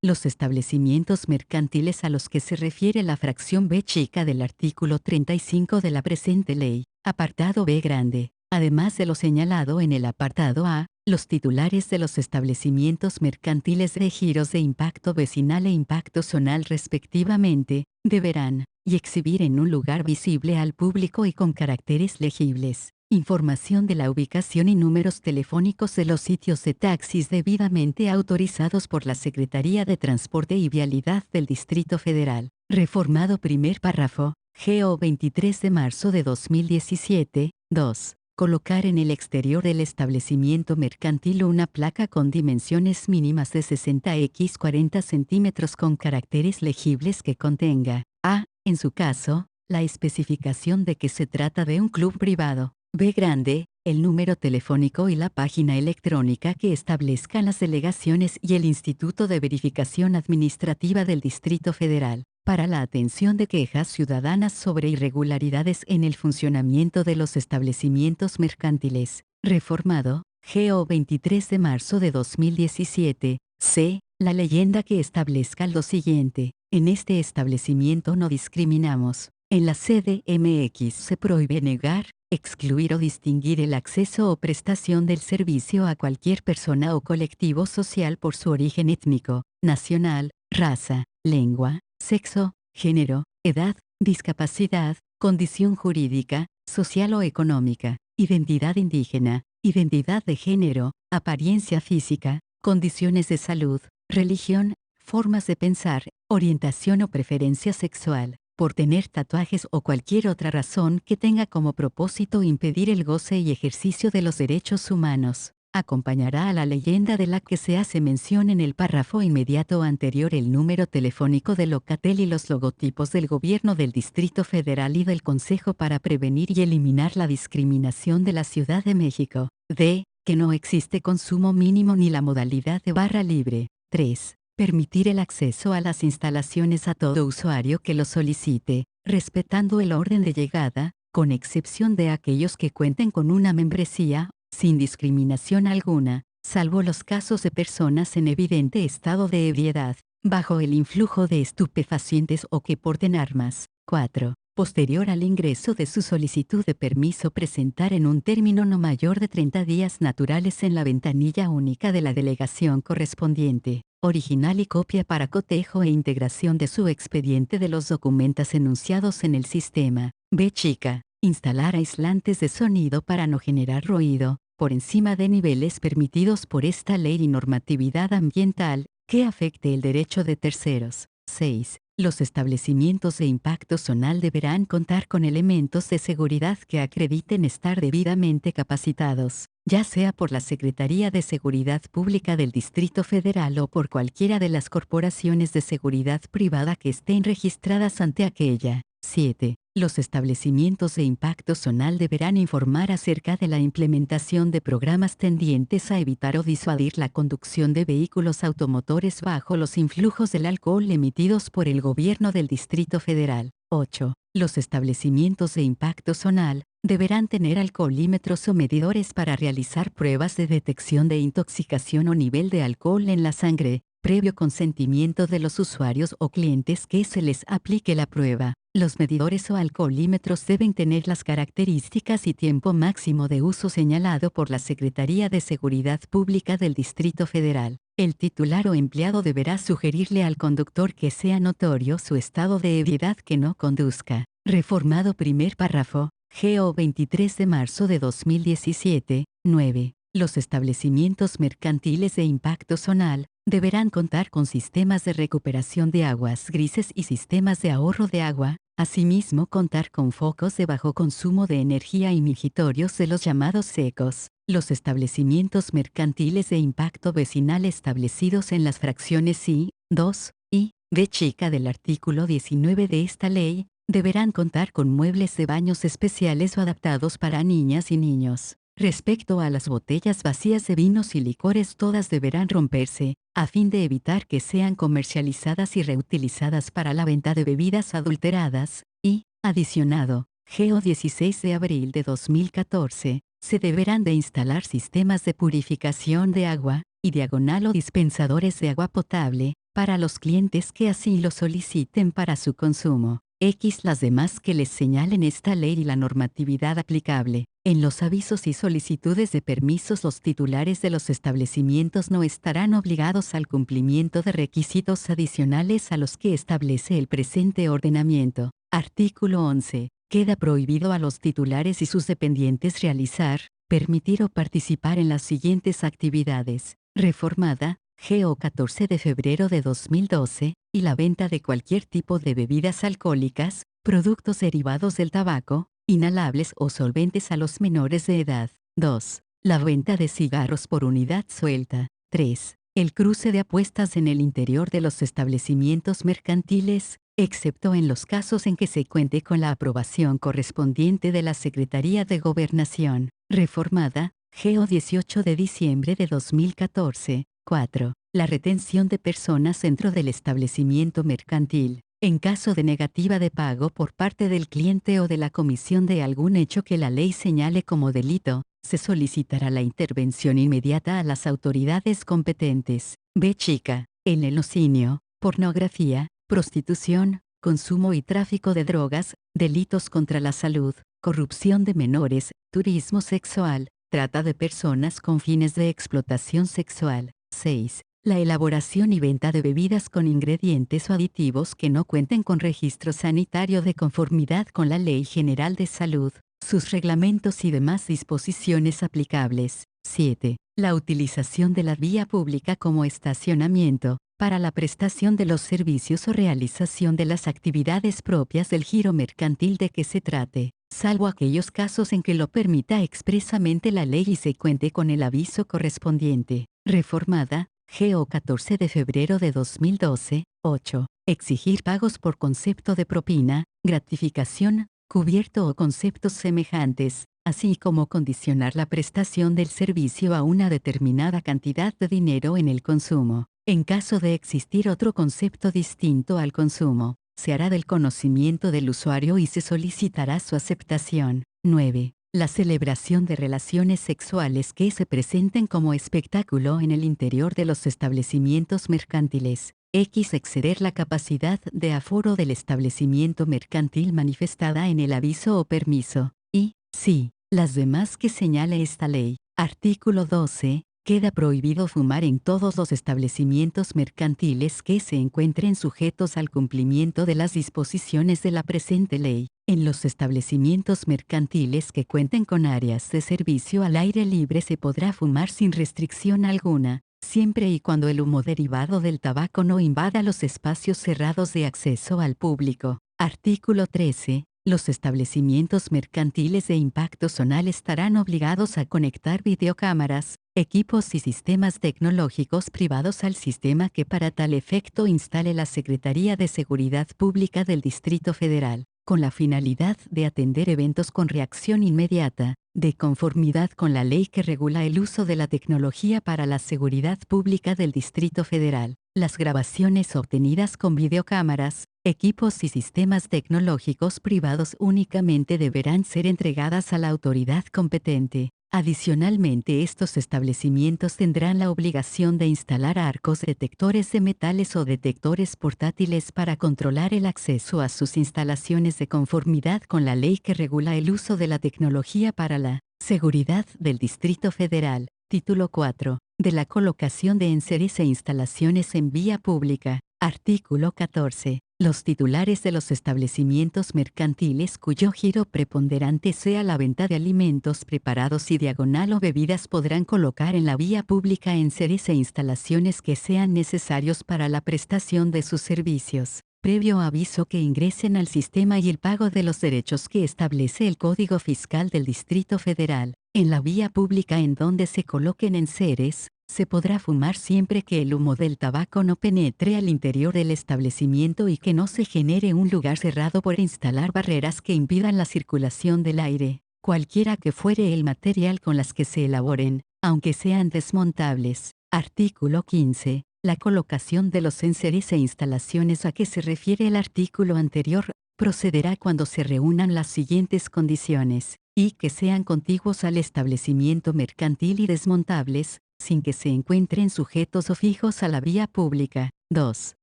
los establecimientos mercantiles a los que se refiere la fracción B chica del artículo 35 de la presente ley, apartado B grande, además de lo señalado en el apartado A, los titulares de los establecimientos mercantiles de giros de impacto vecinal e impacto zonal respectivamente, deberán, y exhibir en un lugar visible al público y con caracteres legibles, información de la ubicación y números telefónicos de los sitios de taxis debidamente autorizados por la Secretaría de Transporte y Vialidad del Distrito Federal. Reformado primer párrafo, GO 23 de marzo de 2017, 2. Colocar en el exterior del establecimiento mercantil una placa con dimensiones mínimas de 60 x 40 centímetros con caracteres legibles que contenga, a. en su caso, la especificación de que se trata de un club privado, b. grande, el número telefónico y la página electrónica que establezcan las delegaciones y el Instituto de Verificación Administrativa del Distrito Federal, para la atención de quejas ciudadanas sobre irregularidades en el funcionamiento de los establecimientos mercantiles. Reformado, GO 23 de marzo de 2017, c. la leyenda que establezca lo siguiente: en este establecimiento no discriminamos. En la CDMX se prohíbe negar, excluir o distinguir el acceso o prestación del servicio a cualquier persona o colectivo social por su origen étnico, nacional, raza, lengua, sexo, género, edad, discapacidad, condición jurídica, social o económica, identidad indígena, identidad de género, apariencia física, condiciones de salud, religión, formas de pensar, orientación o preferencia sexual, por tener tatuajes o cualquier otra razón que tenga como propósito impedir el goce y ejercicio de los derechos humanos. Acompañará a la leyenda de la que se hace mención en el párrafo inmediato anterior el número telefónico de Locatel y los logotipos del Gobierno del Distrito Federal y del Consejo para prevenir y eliminar la discriminación de la Ciudad de México. D. Que no existe consumo mínimo ni la modalidad de barra libre. 3. Permitir el acceso a las instalaciones a todo usuario que lo solicite, respetando el orden de llegada, con excepción de aquellos que cuenten con una membresía, sin discriminación alguna, salvo los casos de personas en evidente estado de ebriedad, bajo el influjo de estupefacientes o que porten armas. 4. Posterior al ingreso de su solicitud de permiso, presentar en un término no mayor de 30 días naturales en la ventanilla única de la delegación correspondiente, original y copia para cotejo e integración de su expediente de los documentos enunciados en el sistema. B. Chica. Instalar aislantes de sonido para no generar ruido, por encima de niveles permitidos por esta ley y normatividad ambiental, que afecte el derecho de terceros. 6. Los establecimientos de impacto zonal deberán contar con elementos de seguridad que acrediten estar debidamente capacitados, ya sea por la Secretaría de Seguridad Pública del Distrito Federal o por cualquiera de las corporaciones de seguridad privada que estén registradas ante aquella. 7. Los establecimientos de impacto zonal deberán informar acerca de la implementación de programas tendientes a evitar o disuadir la conducción de vehículos automotores bajo los influjos del alcohol emitidos por el gobierno del Distrito Federal. 8. Los establecimientos de impacto zonal deberán tener alcoholímetros o medidores para realizar pruebas de detección de intoxicación o nivel de alcohol en la sangre, previo consentimiento de los usuarios o clientes que se les aplique la prueba. Los medidores o alcoholímetros deben tener las características y tiempo máximo de uso señalado por la Secretaría de Seguridad Pública del Distrito Federal. El titular o empleado deberá sugerirle al conductor que sea notorio su estado de ebriedad que no conduzca. Reformado primer párrafo, GO 23 de marzo de 2017, 9. Los establecimientos mercantiles de impacto zonal deberán contar con sistemas de recuperación de aguas grises y sistemas de ahorro de agua, asimismo contar con focos de bajo consumo de energía y migitorios de los llamados secos. Los establecimientos mercantiles de impacto vecinal establecidos en las fracciones I, 2, y B chica del artículo 19 de esta ley, deberán contar con muebles de baños especiales o adaptados para niñas y niños. Respecto a las botellas vacías de vinos y licores, todas deberán romperse, a fin de evitar que sean comercializadas y reutilizadas para la venta de bebidas adulteradas, y, adicionado, GO 16 de abril de 2014, se deberán de instalar sistemas de purificación de agua, y diagonal o dispensadores de agua potable, para los clientes que así lo soliciten para su consumo. X las demás que les señalen esta ley y la normatividad aplicable. En los avisos y solicitudes de permisos, los titulares de los establecimientos no estarán obligados al cumplimiento de requisitos adicionales a los que establece el presente ordenamiento. Artículo 11. Queda prohibido a los titulares y sus dependientes realizar, permitir o participar en las siguientes actividades. Reformada, GO 14 de febrero de 2012, y la venta de cualquier tipo de bebidas alcohólicas, productos derivados del tabaco, inhalables o solventes a los menores de edad. 2. La venta de cigarros por unidad suelta. 3. El cruce de apuestas en el interior de los establecimientos mercantiles, excepto en los casos en que se cuente con la aprobación correspondiente de la Secretaría de Gobernación. Reformada, GO 18 de diciembre de 2014. 4. La retención de personas dentro del establecimiento mercantil. En caso de negativa de pago por parte del cliente o de la comisión de algún hecho que la ley señale como delito, se solicitará la intervención inmediata a las autoridades competentes. B chica. En el ocinio, pornografía, prostitución, consumo y tráfico de drogas, delitos contra la salud, corrupción de menores, turismo sexual, trata de personas con fines de explotación sexual. 6. La elaboración y venta de bebidas con ingredientes o aditivos que no cuenten con registro sanitario de conformidad con la Ley General de Salud, sus reglamentos y demás disposiciones aplicables. 7. La utilización de la vía pública como estacionamiento, para la prestación de los servicios o realización de las actividades propias del giro mercantil de que se trate, salvo aquellos casos en que lo permita expresamente la ley y se cuente con el aviso correspondiente. Reformada, GO 14 de febrero de 2012, 8. Exigir pagos por concepto de propina, gratificación, cubierto o conceptos semejantes, así como condicionar la prestación del servicio a una determinada cantidad de dinero en el consumo. En caso de existir otro concepto distinto al consumo, se hará del conocimiento del usuario y se solicitará su aceptación. 9. La celebración de relaciones sexuales que se presenten como espectáculo en el interior de los establecimientos mercantiles. Exceder la capacidad de aforo del establecimiento mercantil manifestada en el aviso o permiso. Y, sí, las demás que señale esta ley. Artículo 12. Queda prohibido fumar en todos los establecimientos mercantiles que se encuentren sujetos al cumplimiento de las disposiciones de la presente ley. En los establecimientos mercantiles que cuenten con áreas de servicio al aire libre se podrá fumar sin restricción alguna, siempre y cuando el humo derivado del tabaco no invada los espacios cerrados de acceso al público. Artículo 13. Los establecimientos mercantiles de impacto zonal estarán obligados a conectar videocámaras, equipos y sistemas tecnológicos privados al sistema que para tal efecto instale la Secretaría de Seguridad Pública del Distrito Federal, con la finalidad de atender eventos con reacción inmediata, de conformidad con la ley que regula el uso de la tecnología para la seguridad pública del Distrito Federal. Las grabaciones obtenidas con videocámaras, equipos y sistemas tecnológicos privados únicamente deberán ser entregadas a la autoridad competente. Adicionalmente, estos establecimientos tendrán la obligación de instalar arcos detectores de metales o detectores portátiles para controlar el acceso a sus instalaciones de conformidad con la ley que regula el uso de la tecnología para la seguridad del Distrito Federal. Título 4. De la colocación de enseres e instalaciones en vía pública. Artículo 14. Los titulares de los establecimientos mercantiles cuyo giro preponderante sea la venta de alimentos preparados y diagonal o bebidas podrán colocar en la vía pública enseres e instalaciones que sean necesarios para la prestación de sus servicios, previo aviso que ingresen al sistema y el pago de los derechos que establece el Código Fiscal del Distrito Federal. En la vía pública en donde se coloquen enseres, se podrá fumar siempre que el humo del tabaco no penetre al interior del establecimiento y que no se genere un lugar cerrado por instalar barreras que impidan la circulación del aire, cualquiera que fuere el material con las que se elaboren, aunque sean desmontables. Artículo 15. La colocación de los enseres e instalaciones a que se refiere el artículo anterior procederá cuando se reúnan las siguientes condiciones, y que sean contiguos al establecimiento mercantil y desmontables, sin que se encuentren sujetos o fijos a la vía pública. 2.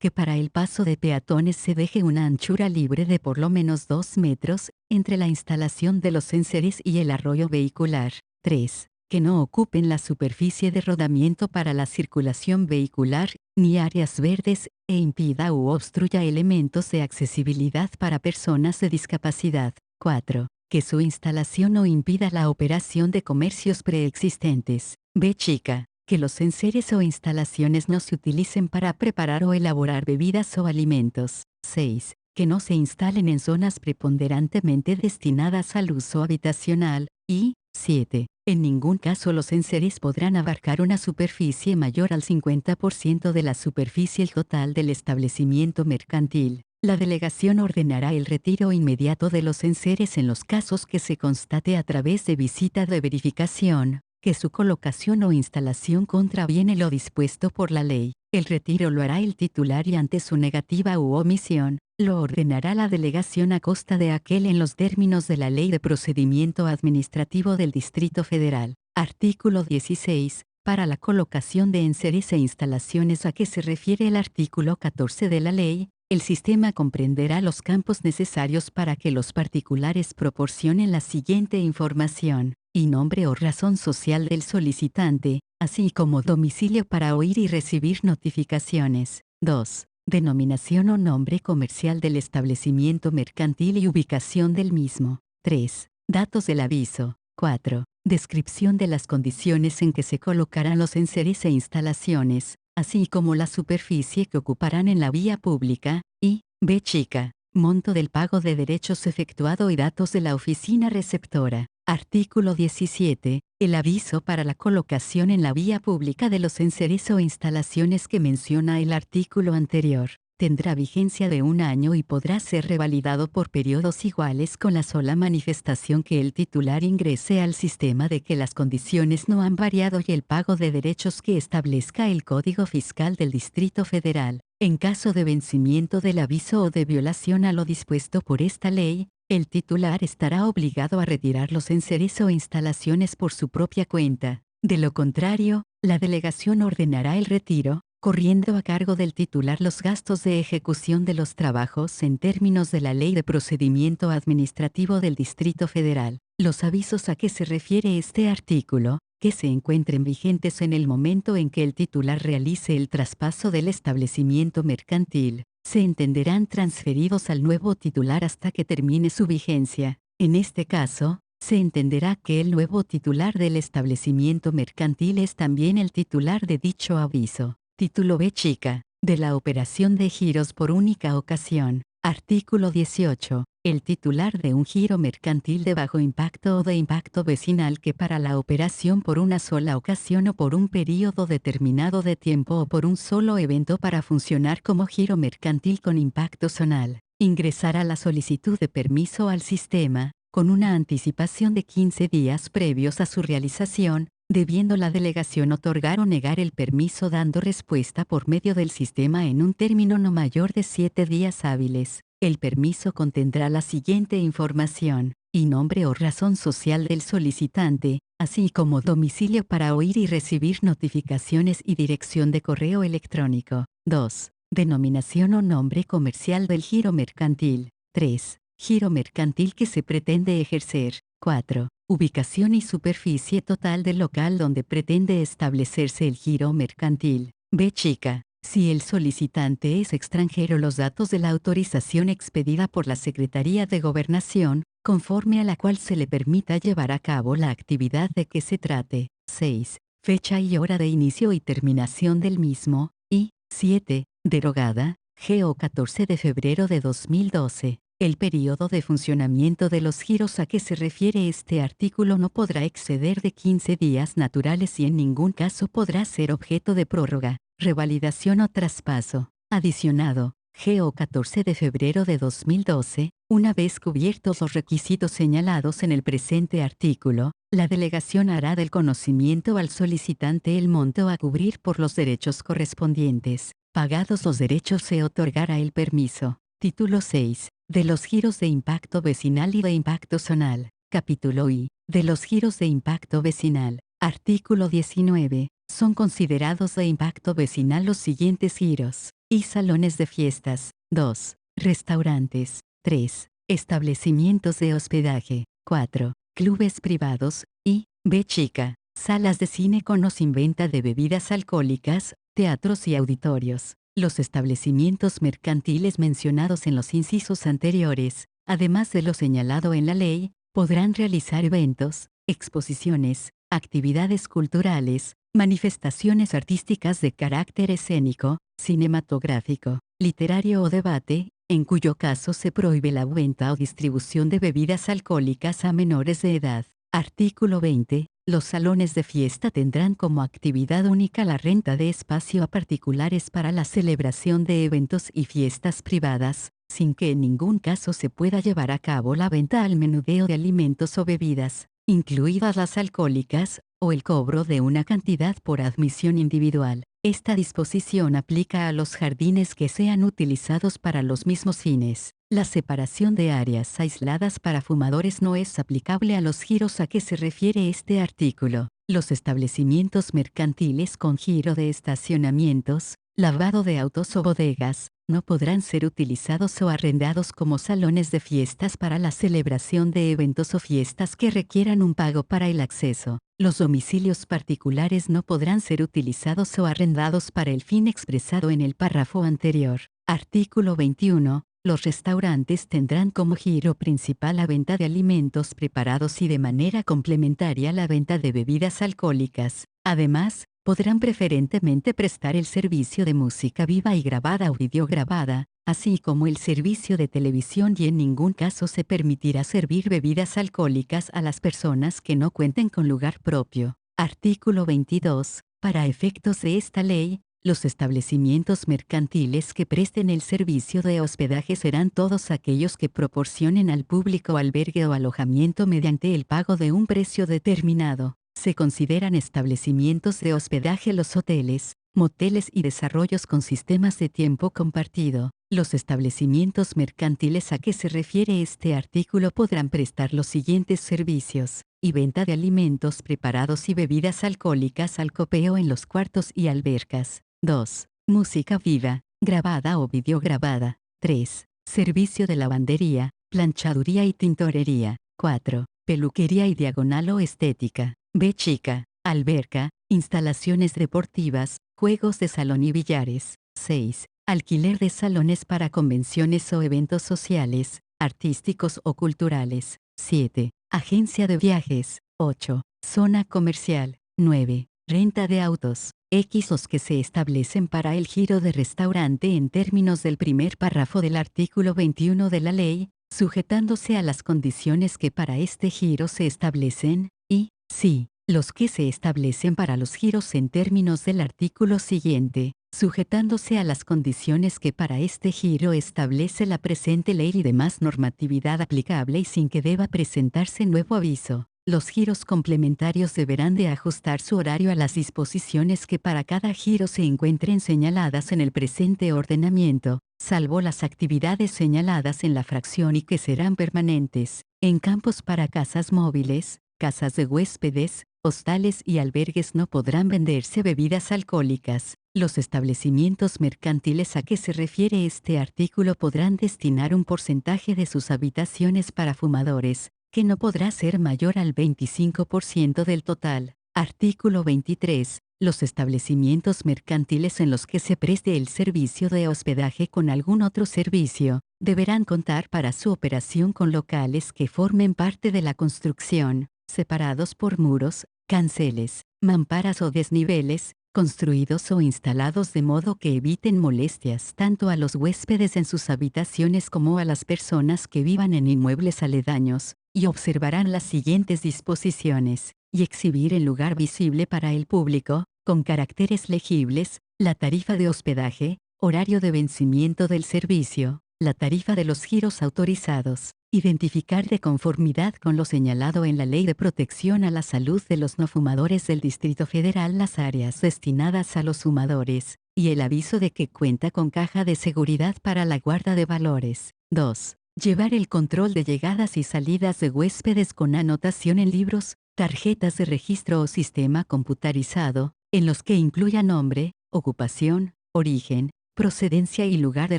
Que para el paso de peatones se deje una anchura libre de por lo menos 2 metros, entre la instalación de los enseres y el arroyo vehicular. 3. Que no ocupen la superficie de rodamiento para la circulación vehicular, ni áreas verdes, e impida u obstruya elementos de accesibilidad para personas de discapacidad. 4. Que su instalación no impida la operación de comercios preexistentes. B. Chica. Que los enseres o instalaciones no se utilicen para preparar o elaborar bebidas o alimentos. 6. Que no se instalen en zonas preponderantemente destinadas al uso habitacional. Y 7. En ningún caso los enseres podrán abarcar una superficie mayor al 50% de la superficie total del establecimiento mercantil. La delegación ordenará el retiro inmediato de los enseres en los casos que se constate a través de visita de verificación que su colocación o instalación contraviene lo dispuesto por la ley. El retiro lo hará el titular y ante su negativa u omisión, lo ordenará la delegación a costa de aquel en los términos de la Ley de Procedimiento Administrativo del Distrito Federal. Artículo 16. Para la colocación de enseres e instalaciones a que se refiere el artículo 14 de la ley, el sistema comprenderá los campos necesarios para que los particulares proporcionen la siguiente información: y nombre o razón social del solicitante, así como domicilio para oír y recibir notificaciones. 2. Denominación o nombre comercial del establecimiento mercantil y ubicación del mismo. 3. Datos del aviso. 4. Descripción de las condiciones en que se colocarán los enseres e instalaciones, así como la superficie que ocuparán en la vía pública. Y B. Chica. Monto del pago de derechos efectuado y datos de la oficina receptora. Artículo 17. El aviso para la colocación en la vía pública de los enseres o instalaciones que menciona el artículo anterior tendrá vigencia de 1 año y podrá ser revalidado por periodos iguales con la sola manifestación que el titular ingrese al sistema de que las condiciones no han variado y el pago de derechos que establezca el Código Fiscal del Distrito Federal. En caso de vencimiento del aviso o de violación a lo dispuesto por esta ley, el titular estará obligado a retirar los enseres o instalaciones por su propia cuenta. De lo contrario, la delegación ordenará el retiro, corriendo a cargo del titular los gastos de ejecución de los trabajos en términos de la Ley de Procedimiento Administrativo del Distrito Federal. Los avisos a que se refiere este artículo, que se encuentren vigentes en el momento en que el titular realice el traspaso del establecimiento mercantil, se entenderán transferidos al nuevo titular hasta que termine su vigencia. En este caso, se entenderá que el nuevo titular del establecimiento mercantil es también el titular de dicho aviso. Título B chica, de la operación de giros por única ocasión. Artículo 18. El titular de un giro mercantil de bajo impacto o de impacto vecinal que para la operación por una sola ocasión o por un período determinado de tiempo o por un solo evento para funcionar como giro mercantil con impacto zonal, ingresará la solicitud de permiso al sistema, con una anticipación de 15 días previos a su realización, debiendo la delegación otorgar o negar el permiso dando respuesta por medio del sistema en un término no mayor de 7 días hábiles. El permiso contendrá la siguiente información: y nombre o razón social del solicitante, así como domicilio para oír y recibir notificaciones y dirección de correo electrónico. 2. Denominación o nombre comercial del giro mercantil. 3. Giro mercantil que se pretende ejercer. 4. Ubicación y superficie total del local donde pretende establecerse el giro mercantil. B chica. Si el solicitante es extranjero, los datos de la autorización expedida por la Secretaría de Gobernación, conforme a la cual se le permita llevar a cabo la actividad de que se trate. 6. Fecha y hora de inicio y terminación del mismo. Y 7. Derogada, GO 14 de febrero de 2012. El período de funcionamiento de los giros a que se refiere este artículo no podrá exceder de 15 días naturales y en ningún caso podrá ser objeto de prórroga, revalidación o traspaso. Adicionado, GO 14 de febrero de 2012, una vez cubiertos los requisitos señalados en el presente artículo, la delegación hará del conocimiento al solicitante el monto a cubrir por los derechos correspondientes. Pagados los derechos se otorgará el permiso. Título 6. De los giros de impacto vecinal y de impacto zonal. Capítulo I. De los giros de impacto vecinal. Artículo 19. Son considerados de impacto vecinal los siguientes giros. Y salones de fiestas. 2. Restaurantes. 3. Establecimientos de hospedaje. 4. Clubes privados. Y, B chica. Salas de cine con o sin venta de bebidas alcohólicas, teatros y auditorios. Los establecimientos mercantiles mencionados en los incisos anteriores, además de lo señalado en la ley, podrán realizar eventos, exposiciones, actividades culturales, manifestaciones artísticas de carácter escénico, cinematográfico, literario o debate, en cuyo caso se prohíbe la venta o distribución de bebidas alcohólicas a menores de edad. Artículo 20. Los salones de fiesta tendrán como actividad única la renta de espacio a particulares para la celebración de eventos y fiestas privadas, sin que en ningún caso se pueda llevar a cabo la venta al menudeo de alimentos o bebidas, incluidas las alcohólicas, o el cobro de una cantidad por admisión individual. Esta disposición aplica a los jardines que sean utilizados para los mismos fines. La separación de áreas aisladas para fumadores no es aplicable a los giros a que se refiere este artículo. Los establecimientos mercantiles con giro de estacionamientos, lavado de autos o bodegas, no podrán ser utilizados o arrendados como salones de fiestas para la celebración de eventos o fiestas que requieran un pago para el acceso. Los domicilios particulares no podrán ser utilizados o arrendados para el fin expresado en el párrafo anterior. Artículo 21. Los restaurantes tendrán como giro principal la venta de alimentos preparados y de manera complementaria la venta de bebidas alcohólicas. Además, podrán preferentemente prestar el servicio de música viva y grabada o videograbada, así como el servicio de televisión, y en ningún caso se permitirá servir bebidas alcohólicas a las personas que no cuenten con lugar propio. Artículo 22. Para efectos de esta ley, Los establecimientos mercantiles que presten el servicio de hospedaje serán todos aquellos que proporcionen al público albergue o alojamiento mediante el pago de un precio determinado. Se consideran establecimientos de hospedaje los hoteles, moteles y desarrollos con sistemas de tiempo compartido. Los establecimientos mercantiles a que se refiere este artículo podrán prestar los siguientes servicios: y venta de alimentos preparados y bebidas alcohólicas al copeo en los cuartos y albercas. 2. Música viva, grabada o videograbada. 3. Servicio de lavandería, planchaduría y tintorería. 4. Peluquería y diagonal o estética. B chica, alberca, instalaciones deportivas, juegos de salón y billares. 6. Alquiler de salones para convenciones o eventos sociales, artísticos o culturales. 7. Agencia de viajes. 8. Zona comercial. 9. Renta de autos. X los que se establecen para el giro de restaurante en términos del primer párrafo del artículo 21 de la ley, sujetándose a las condiciones que para este giro se establecen, y, sí, los que se establecen para los giros en términos del artículo siguiente, sujetándose a las condiciones que para este giro establece la presente ley y demás normatividad aplicable y sin que deba presentarse nuevo aviso. Los giros complementarios deberán de ajustar su horario a las disposiciones que para cada giro se encuentren señaladas en el presente ordenamiento, salvo las actividades señaladas en la fracción y que serán permanentes, en campos para casas móviles, casas de huéspedes, hostales y albergues no podrán venderse bebidas alcohólicas. Los establecimientos mercantiles a que se refiere este artículo podrán destinar un porcentaje de sus habitaciones para fumadores, que no podrá ser mayor al 25% del total. Artículo 23. Los establecimientos mercantiles en los que se preste el servicio de hospedaje con algún otro servicio, deberán contar para su operación con locales que formen parte de la construcción, separados por muros, canceles, mamparas o desniveles, construidos o instalados de modo que eviten molestias tanto a los huéspedes en sus habitaciones como a las personas que vivan en inmuebles aledaños, y observarán las siguientes disposiciones, y exhibir en lugar visible para el público, con caracteres legibles, la tarifa de hospedaje, horario de vencimiento del servicio, la tarifa de los giros autorizados, identificar de conformidad con lo señalado en la Ley de Protección a la Salud de los No Fumadores del Distrito Federal las áreas destinadas a los fumadores, y el aviso de que cuenta con caja de seguridad para la guarda de valores. 2. Llevar el control de llegadas y salidas de huéspedes con anotación en libros, tarjetas de registro o sistema computarizado, en los que incluya nombre, ocupación, origen, procedencia y lugar de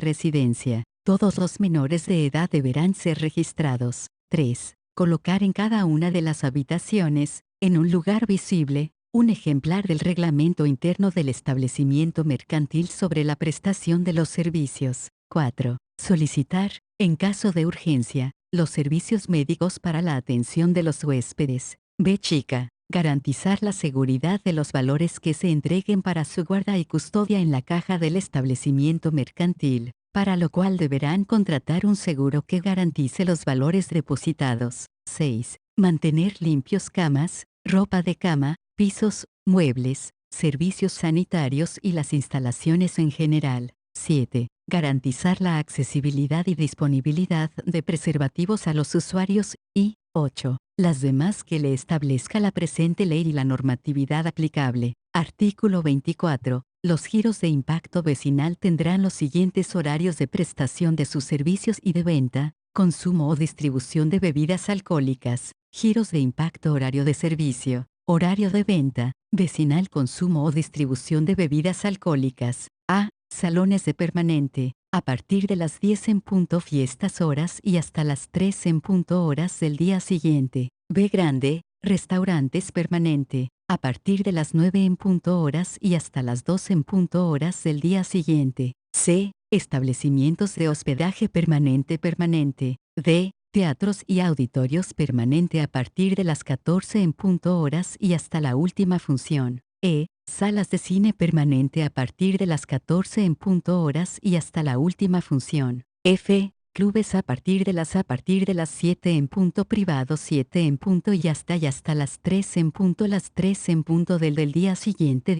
residencia. Todos los menores de edad deberán ser registrados. 3. Colocar en cada una de las habitaciones, en un lugar visible, un ejemplar del reglamento interno del establecimiento mercantil sobre la prestación de los servicios. 4. Solicitar, en caso de urgencia, los servicios médicos para la atención de los huéspedes. B chica. Garantizar la seguridad de los valores que se entreguen para su guarda y custodia en la caja del establecimiento mercantil, para lo cual deberán contratar un seguro que garantice los valores depositados. 6. Mantener limpios camas, ropa de cama, pisos, muebles, servicios sanitarios y las instalaciones en general. 7. Garantizar la accesibilidad y disponibilidad de preservativos a los usuarios. Y 8. Las demás que le establezca la presente ley y la normatividad aplicable. Artículo 24. Los giros de impacto vecinal tendrán los siguientes horarios de prestación de sus servicios y de venta, consumo o distribución de bebidas alcohólicas. Giros de impacto horario de servicio, horario de venta, vecinal consumo o distribución de bebidas alcohólicas. A. Salones de permanente, a partir de las 10 en punto fiestas horas y hasta las 3 en punto horas del día siguiente. B. Grande, restaurantes permanente, a partir de las 9 en punto horas y hasta las 2 en punto horas del día siguiente. C. Establecimientos de hospedaje permanente. D. Teatros y auditorios permanente a partir de las 14 en punto horas y hasta la última función. E. Salas de cine permanente a partir de las 14 en punto horas y hasta la última función. F. Clubes a partir de las 7 en punto, privados 7 en punto y hasta las 3 en punto, las 3 en punto del día siguiente.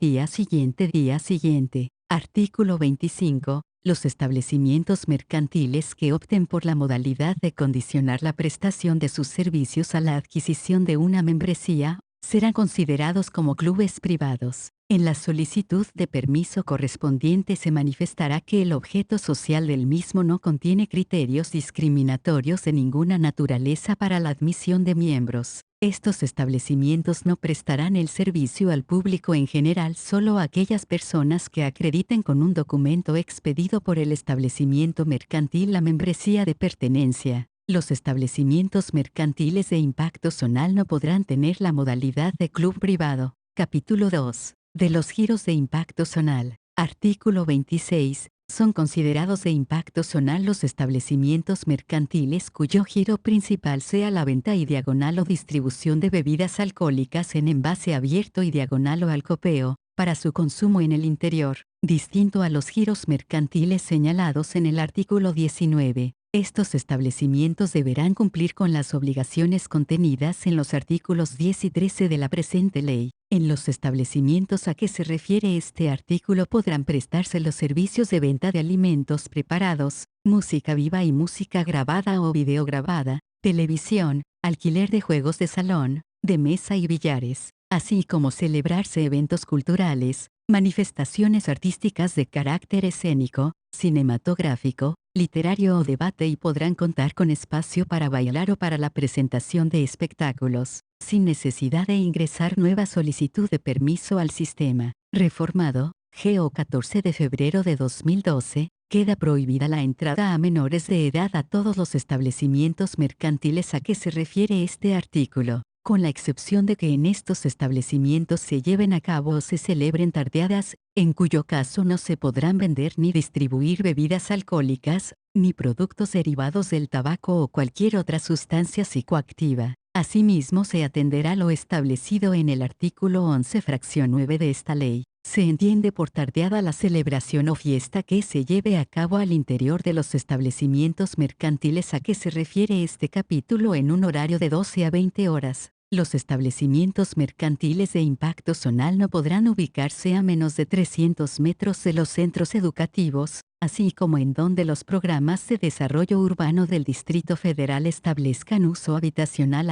Artículo 25. Los establecimientos mercantiles que opten por la modalidad de condicionar la prestación de sus servicios a la adquisición de una membresía, serán considerados como clubes privados. En la solicitud de permiso correspondiente se manifestará que el objeto social del mismo no contiene criterios discriminatorios de ninguna naturaleza para la admisión de miembros. Estos establecimientos no prestarán el servicio al público en general, solo a aquellas personas que acrediten con un documento expedido por el establecimiento mercantil la membresía de pertenencia. Los establecimientos mercantiles de impacto zonal no podrán tener la modalidad de club privado. Capítulo 2. De los giros de impacto zonal. Artículo 26. Son considerados de impacto zonal los establecimientos mercantiles cuyo giro principal sea la venta y diagonal o distribución de bebidas alcohólicas en envase abierto y diagonal o al copeo, para su consumo en el interior, distinto a los giros mercantiles señalados en el artículo 19. Estos establecimientos deberán cumplir con las obligaciones contenidas en los artículos 10 y 13 de la presente ley. En los establecimientos a que se refiere este artículo podrán prestarse los servicios de venta de alimentos preparados, música viva y música grabada o videograbada, televisión, alquiler de juegos de salón, de mesa y billares, así como celebrarse eventos culturales, manifestaciones artísticas de carácter escénico, cinematográfico, literario o debate, y podrán contar con espacio para bailar o para la presentación de espectáculos, sin necesidad de ingresar nueva solicitud de permiso al sistema. Reformado, GO 14 de febrero de 2012, queda prohibida la entrada a menores de edad a todos los establecimientos mercantiles a que se refiere este artículo, con la excepción de que en estos establecimientos se lleven a cabo o se celebren tardeadas, en cuyo caso no se podrán vender ni distribuir bebidas alcohólicas, ni productos derivados del tabaco o cualquier otra sustancia psicoactiva. Asimismo, se atenderá lo establecido en el artículo 11, fracción 9 de esta ley. Se entiende por tardeada la celebración o fiesta que se lleve a cabo al interior de los establecimientos mercantiles a que se refiere este capítulo en un horario de 12 a 20 horas. Los establecimientos mercantiles de impacto zonal no podrán ubicarse a menos de 300 metros de los centros educativos, así como en donde los programas de desarrollo urbano del Distrito Federal establezcan uso habitacional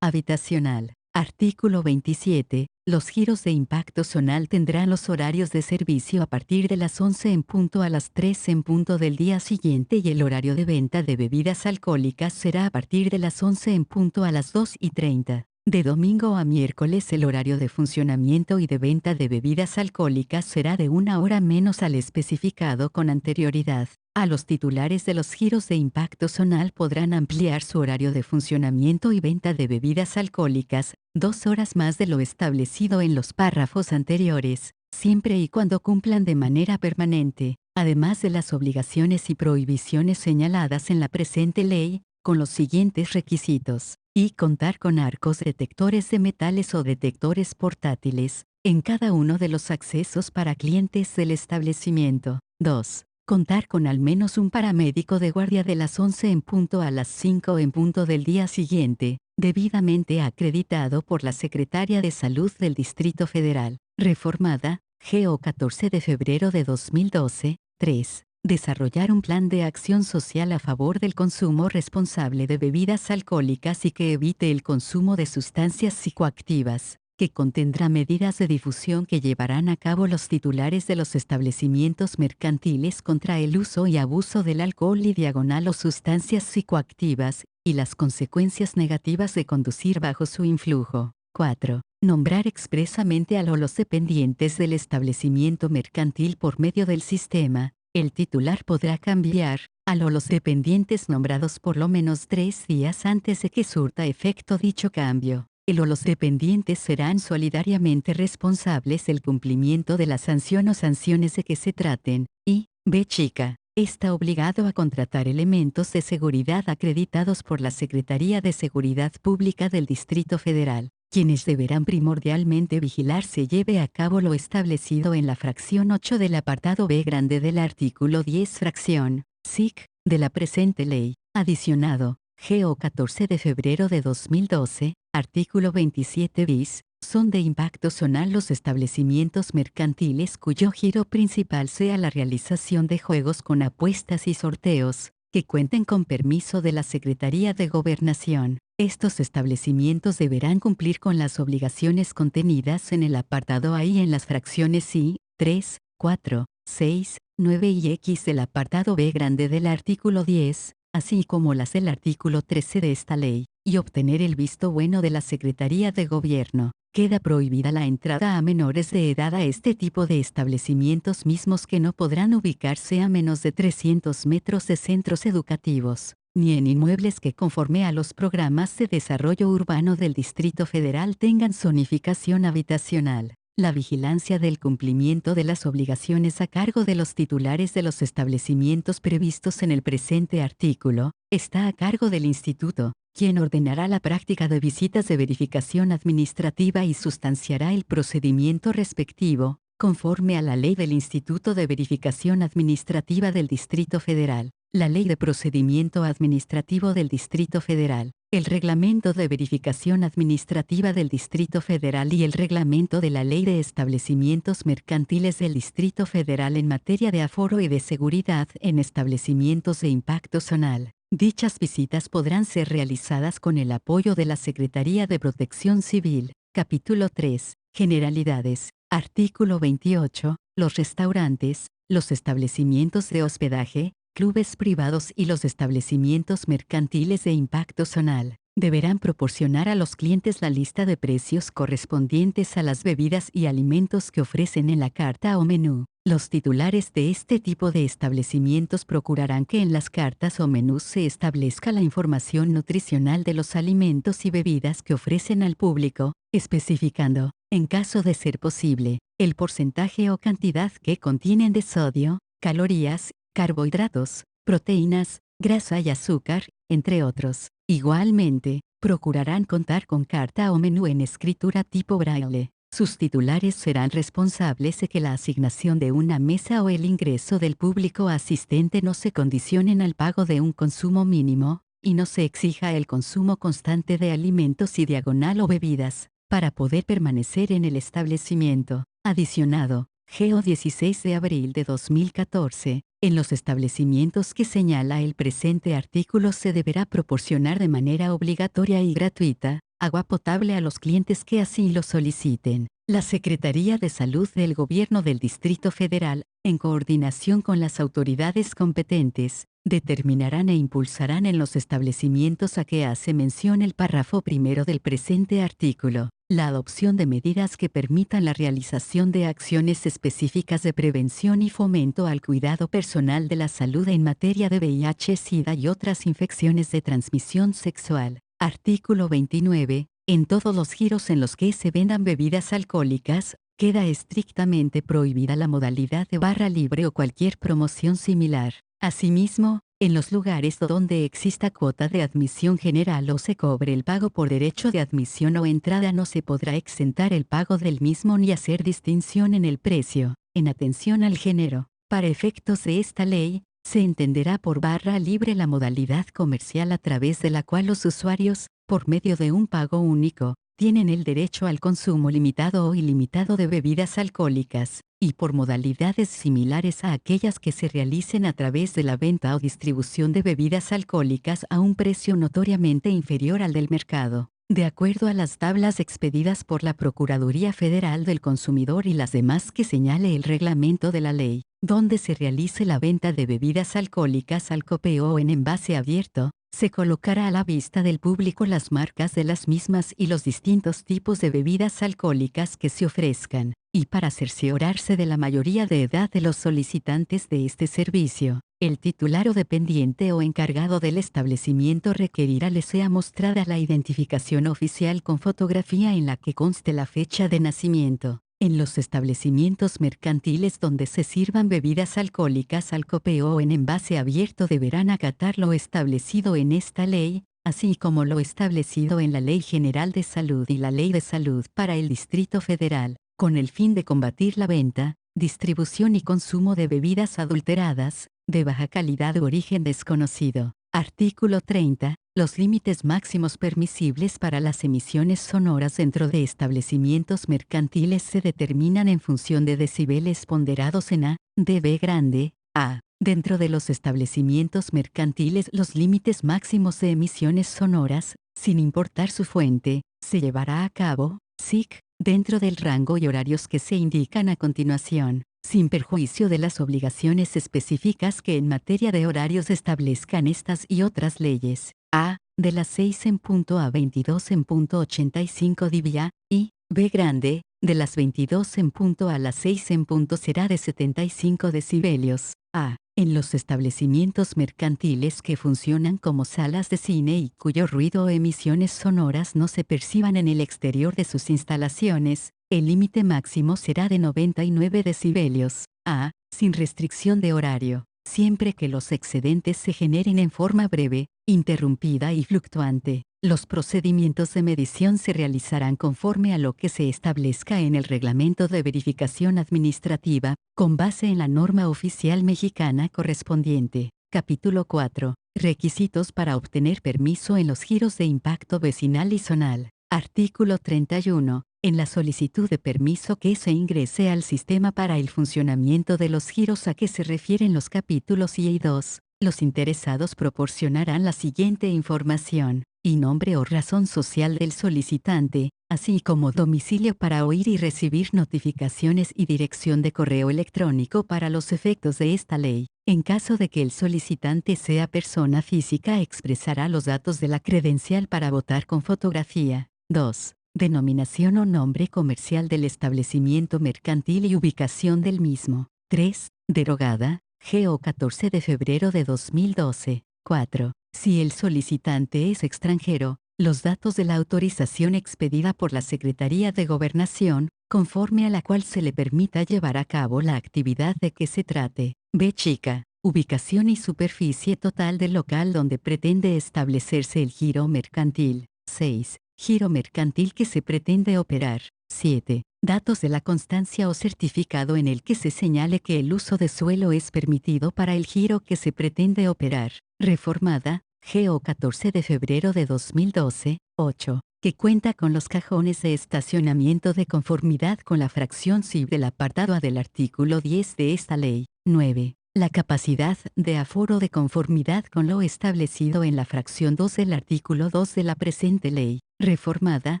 habitacional. Artículo 27. Los giros de impacto zonal tendrán los horarios de servicio a partir de las 11 en punto a las 3 en punto del día siguiente, y el horario de venta de bebidas alcohólicas será a partir de las 11 en punto a las 2:30. De domingo a miércoles el horario de funcionamiento y de venta de bebidas alcohólicas será de 1 hora menos al especificado con anterioridad. A los titulares de los giros de impacto zonal podrán ampliar su horario de funcionamiento y venta de bebidas alcohólicas 2 horas más de lo establecido en los párrafos anteriores, siempre y cuando cumplan de manera permanente, además de las obligaciones y prohibiciones señaladas en la presente ley, con los siguientes requisitos: y contar con arcos detectores de metales o detectores portátiles en cada uno de los accesos para clientes del establecimiento. 2. Contar con al menos un paramédico de guardia de las 11 en punto a las 5 en punto del día siguiente, debidamente acreditado por la Secretaria de Salud del Distrito Federal. Reformada, GO 14 de febrero de 2012. 3. Desarrollar un plan de acción social a favor del consumo responsable de bebidas alcohólicas y que evite el consumo de sustancias psicoactivas, que contendrá medidas de difusión que llevarán a cabo los titulares de los establecimientos mercantiles contra el uso y abuso del alcohol y diagonal o sustancias psicoactivas, y las consecuencias negativas de conducir bajo su influjo. 4. Nombrar expresamente a los dependientes del establecimiento mercantil por medio del sistema. El titular podrá cambiar a los dependientes nombrados por lo menos 3 días antes de que surta efecto dicho cambio. Los dependientes serán solidariamente responsables del cumplimiento de la sanción o sanciones de que se traten, y, B chica, está obligado a contratar elementos de seguridad acreditados por la Secretaría de Seguridad Pública del Distrito Federal, quienes deberán primordialmente vigilar se lleve a cabo lo establecido en la fracción 8 del apartado B grande del artículo 10 fracción SIC de la presente ley. Adicionado, GO 14 de febrero de 2012, artículo 27 bis, Son de impacto zonal los establecimientos mercantiles cuyo giro principal sea la realización de juegos con apuestas y sorteos, que cuenten con permiso de la Secretaría de Gobernación. Estos establecimientos deberán cumplir con las obligaciones contenidas en el apartado A y en las fracciones I, 3, 4, 6, 9 y X del apartado B grande del artículo 10, así como las del artículo 13 de esta ley, y obtener el visto bueno de la Secretaría de Gobierno. Queda prohibida la entrada a menores de edad a este tipo de establecimientos mismos que no podrán ubicarse a menos de 300 metros de centros educativos, ni en inmuebles que conforme a los programas de desarrollo urbano del Distrito Federal tengan zonificación habitacional. La vigilancia del cumplimiento de las obligaciones a cargo de los titulares de los establecimientos previstos en el presente artículo está a cargo del Instituto, quien ordenará la práctica de visitas de verificación administrativa y sustanciará el procedimiento respectivo, conforme a la Ley del Instituto de Verificación Administrativa del Distrito Federal, la Ley de Procedimiento Administrativo del Distrito Federal, el Reglamento de Verificación Administrativa del Distrito Federal y el Reglamento de la Ley de Establecimientos Mercantiles del Distrito Federal en materia de aforo y de seguridad en establecimientos de impacto zonal. Dichas visitas podrán ser realizadas con el apoyo de la Secretaría de Protección Civil. Capítulo 3. Generalidades. Artículo 28. Los restaurantes, los establecimientos de hospedaje, clubes privados y los establecimientos mercantiles de impacto zonal deberán proporcionar a los clientes la lista de precios correspondientes a las bebidas y alimentos que ofrecen en la carta o menú. Los titulares de este tipo de establecimientos procurarán que en las cartas o menús se establezca la información nutricional de los alimentos y bebidas que ofrecen al público, especificando, en caso de ser posible, el porcentaje o cantidad que contienen de sodio, calorías, carbohidratos, proteínas, grasa y azúcar, entre otros. Igualmente, procurarán contar con carta o menú en escritura tipo braille. Sus titulares serán responsables de que la asignación de una mesa o el ingreso del público asistente no se condicionen al pago de un consumo mínimo, y no se exija el consumo constante de alimentos y diagonal o bebidas, para poder permanecer en el establecimiento. Adicionado, GO 16 de abril de 2014, en los establecimientos que señala el presente artículo se deberá proporcionar de manera obligatoria y gratuita agua potable a los clientes que así lo soliciten. La Secretaría de Salud del Gobierno del Distrito Federal, en coordinación con las autoridades competentes, determinarán e impulsarán en los establecimientos a que hace mención el párrafo primero del presente artículo, la adopción de medidas que permitan la realización de acciones específicas de prevención y fomento al cuidado personal de la salud en materia de VIH, SIDA y otras infecciones de transmisión sexual. Artículo 29. En todos los giros en los que se vendan bebidas alcohólicas, queda estrictamente prohibida la modalidad de barra libre o cualquier promoción similar. Asimismo, en los lugares donde exista cuota de admisión general o se cobre el pago por derecho de admisión o entrada no se podrá exentar el pago del mismo ni hacer distinción en el precio. En atención al género, para efectos de esta ley, se entenderá por barra libre la modalidad comercial a través de la cual los usuarios, por medio de un pago único, tienen el derecho al consumo limitado o ilimitado de bebidas alcohólicas, y por modalidades similares a aquellas que se realicen a través de la venta o distribución de bebidas alcohólicas a un precio notoriamente inferior al del mercado. De acuerdo a las tablas expedidas por la Procuraduría Federal del Consumidor y las demás que señale el reglamento de la ley, donde se realice la venta de bebidas alcohólicas al copeo o en envase abierto, se colocará a la vista del público las marcas de las mismas y los distintos tipos de bebidas alcohólicas que se ofrezcan, y para cerciorarse de la mayoría de edad de los solicitantes de este servicio, el titular o dependiente o encargado del establecimiento requerirá le sea mostrada la identificación oficial con fotografía en la que conste la fecha de nacimiento. En los establecimientos mercantiles donde se sirvan bebidas alcohólicas al copeo o en envase abierto deberán acatar lo establecido en esta ley, así como lo establecido en la Ley General de Salud y la Ley de Salud para el Distrito Federal, con el fin de combatir la venta, distribución y consumo de bebidas adulteradas, de baja calidad o origen desconocido. Artículo 30. Los límites máximos permisibles para las emisiones sonoras dentro de establecimientos mercantiles se determinan en función de decibeles ponderados en A, dB grande, A. Dentro de los establecimientos mercantiles los límites máximos de emisiones sonoras, sin importar su fuente, se llevará a cabo, SIC, dentro del rango y horarios que se indican a continuación, sin perjuicio de las obligaciones específicas que en materia de horarios establezcan estas y otras leyes. A. De las 6 en punto a 22 en punto 85 dBA, y B grande, de las 22 en punto a las 6 en punto será de 75 decibelios. A. En los establecimientos mercantiles que funcionan como salas de cine y cuyo ruido o emisiones sonoras no se perciban en el exterior de sus instalaciones, el límite máximo será de 99 decibelios. A. Sin restricción de horario, siempre que los excedentes se generen en forma breve, interrumpida y fluctuante. Los procedimientos de medición se realizarán conforme a lo que se establezca en el Reglamento de Verificación Administrativa, con base en la norma oficial mexicana correspondiente. Capítulo 4. Requisitos para obtener permiso en los giros de impacto vecinal y zonal. Artículo 31. En la solicitud de permiso que se ingrese al sistema para el funcionamiento de los giros a que se refieren los capítulos I y II, los interesados proporcionarán la siguiente información: y nombre o razón social del solicitante, así como domicilio para oír y recibir notificaciones y dirección de correo electrónico para los efectos de esta ley. En caso de que el solicitante sea persona física, expresará los datos de la credencial para votar con fotografía. 2. Denominación o nombre comercial del establecimiento mercantil y ubicación del mismo. 3. Derogada, GO 14 de febrero de 2012. 4. Si el solicitante es extranjero, los datos de la autorización expedida por la Secretaría de Gobernación, conforme a la cual se le permita llevar a cabo la actividad de que se trate. B chica. Ubicación y superficie total del local donde pretende establecerse el giro mercantil. 6. Giro mercantil que se pretende operar. 7. Datos de la constancia o certificado en el que se señale que el uso de suelo es permitido para el giro que se pretende operar. Reformada, GO 14 de febrero de 2012. 8. Que cuenta con los cajones de estacionamiento de conformidad con la fracción C del apartado A del artículo 10 de esta ley. 9. La capacidad de aforo de conformidad con lo establecido en la fracción 2 del artículo 2 de la presente ley. Reformada,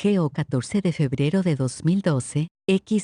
GO 14 de febrero de 2012,